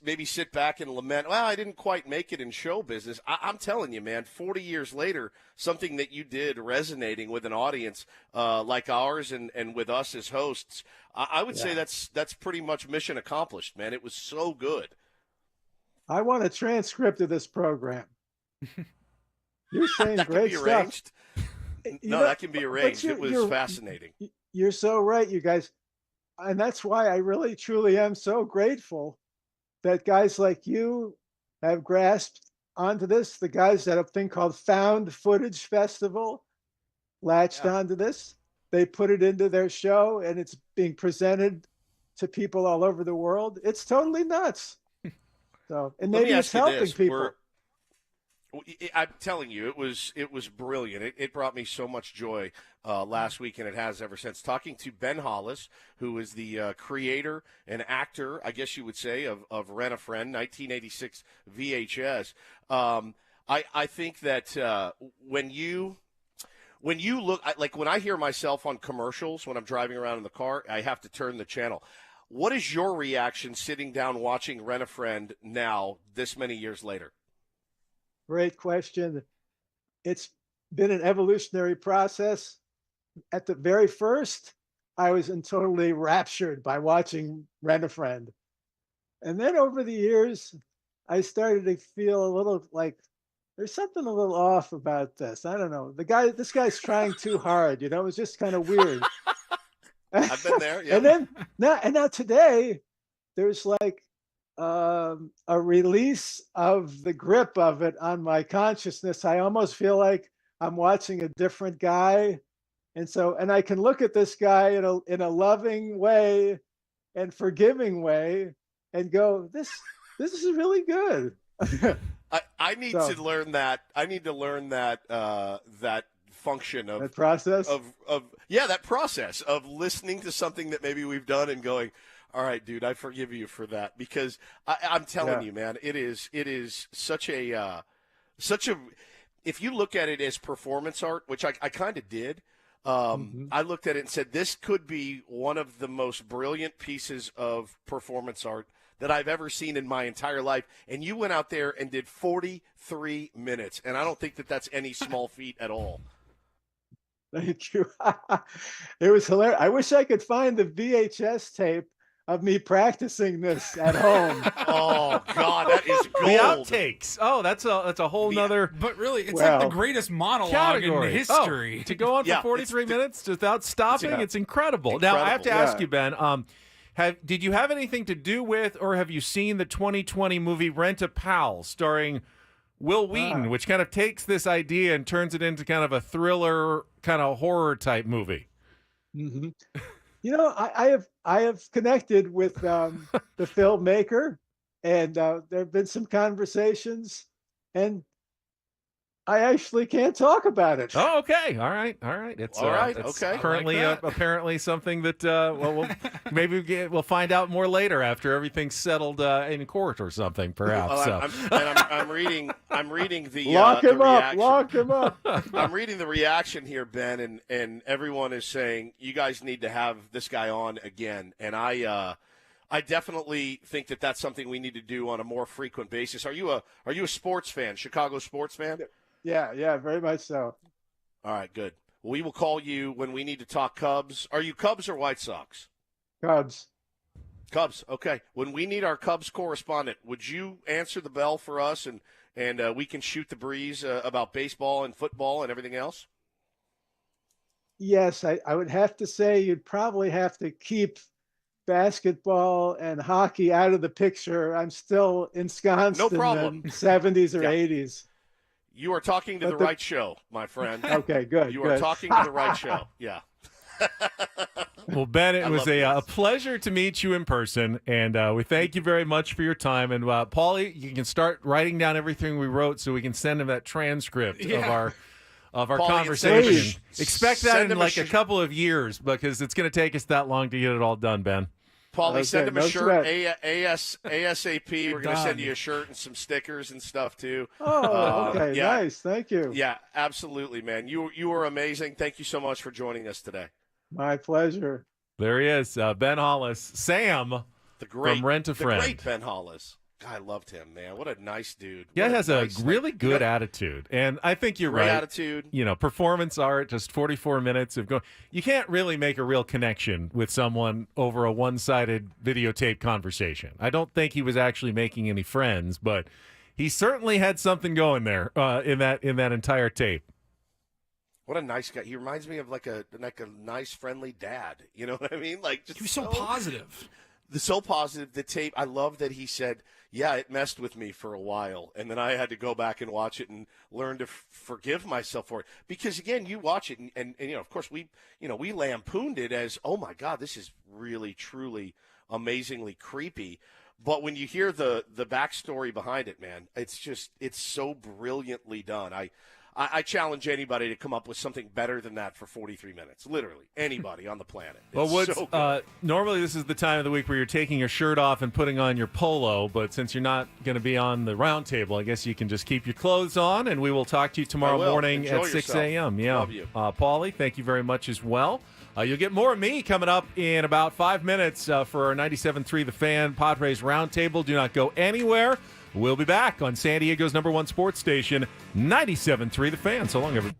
maybe sit back and lament, well, I didn't quite make it in show business. I'm telling you, man, 40 years later, something that you did resonating with an audience like ours and with us as hosts, I would say that's pretty much mission accomplished, man. It was so good. I want a transcript of this program. You're saying that great can be stuff. arranged. That can be arranged. It was fascinating. You're so right, you guys. And that's why I really, truly am so grateful that guys like you have grasped onto this. The guys at a thing called Found Footage Festival latched onto this. They put it into their show, and it's being presented to people all over the world. It's totally nuts. So, and maybe it's helping people. I'm telling you, it was brilliant. It brought me so much joy last week, and it has ever since. Talking to Ben Hollis, who is the creator and actor, I guess you would say, of Rent-A-Friend, 1986 VHS. I think that when you look, like when I hear myself on commercials when I'm driving around in the car, I have to turn the channel. What is your reaction sitting down watching Rent-A-Friend now, this many years later? Great question. It's been an evolutionary process. At the very first, I was totally raptured by watching Rent-A-Friend. And then over the years, I started to feel a little like there's something a little off about this. I don't know. This guy's trying too hard. It was just kind of weird. I've been there. Yeah. And then now today, there's like a release of the grip of it on my consciousness. I almost feel like I'm watching a different guy. And I can look at this guy in a loving way and forgiving way and go, this is really good. I need to learn that. I need to learn that that function of that process that process of listening to something that maybe we've done and going, all right, dude, I forgive you for that, because I'm telling you, man, it is such a if you look at it as performance art, which I kind of did. I looked at it and said, this could be one of the most brilliant pieces of performance art that I've ever seen in my entire life. And you went out there and did 43 minutes. And I don't think that that's any small feat at all. Thank you. It was hilarious. I wish I could find the VHS tape of me practicing this at home. Oh God, that is gold. The outtakes. Oh, that's a whole nother. But really, it's like the greatest monologue category in history. To go on for 43 minutes without stopping, it's incredible. Now I have to ask you, Ben. Did you have anything to do with, or have you seen the 2020 movie Rent-A-Pal, starring Will Wheaton, which kind of takes this idea and turns it into kind of a thriller, kind of horror type movie? Mm-hmm. I have connected with the filmmaker, and there have been some conversations, and I actually can't talk about it. Oh, okay. All right. It's all right. It's okay. Currently, apparently something that we'll find out more later after everything's settled in court or something, perhaps. I'm reading the lock him the up. reaction. Lock him up. I'm reading the reaction here, Ben, and everyone is saying you guys need to have this guy on again, and I definitely think that that's something we need to do on a more frequent basis. Are you a sports fan? Chicago sports fan? Yeah, very much so. All right, good. We will call you when we need to talk Cubs. Are you Cubs or White Sox? Cubs. Cubs, okay. When we need our Cubs correspondent, would you answer the bell for us and we can shoot the breeze about baseball and football and everything else? Yes, I would have to say you'd probably have to keep basketball and hockey out of the picture. I'm still ensconced in the 70s or 80s. You are talking to the right show, my friend. Okay, good. You are talking to the right show. Yeah. Well, Ben, it was a pleasure to meet you in person, and we thank you very much for your time. And Paulie, you can start writing down everything we wrote so we can send him that transcript of our Paulie, conversation. Expect that in like a couple of years, because it's going to take us that long to get it all done, Ben. Paulie, send him a shirt ASAP. We're going to send you a shirt and some stickers and stuff, too. Oh, okay. Yeah. Nice. Thank you. Yeah, absolutely, man. You were amazing. Thank you so much for joining us today. My pleasure. There he is, Ben Hollis. Sam from Rent-A-Friend. The great Ben Hollis. God, I loved him, man. What a nice dude. Yeah, he has a really good attitude. And I think you're right. Attitude. Performance art, just 44 minutes of going. You can't really make a real connection with someone over a one-sided videotape conversation. I don't think he was actually making any friends, but he certainly had something going there in that entire tape. What a nice guy. He reminds me of like a nice, friendly dad. You know what I mean? Like, just he was so positive. so positive. The tape, I love that he said, yeah, it messed with me for a while, and then I had to go back and watch it and learn to forgive myself for it. Because again, you watch it, and of course we lampooned it as, oh my God, this is really truly amazingly creepy. But when you hear the backstory behind it, man, it's so brilliantly done. I challenge anybody to come up with something better than that for 43 minutes. Literally, anybody on the planet. Well, Woods, so normally this is the time of the week where you're taking your shirt off and putting on your polo, but since you're not going to be on the round table, I guess you can just keep your clothes on, and we will talk to you tomorrow morning Enjoy at 6 yourself. a.m. Yeah. Love you. Paulie, thank you very much as well. You'll get more of me coming up in about 5 minutes for our 97.3 The Fan Padres Roundtable. Do not go anywhere. We'll be back on San Diego's #1 sports station, 97.3 The Fan. So long, everybody.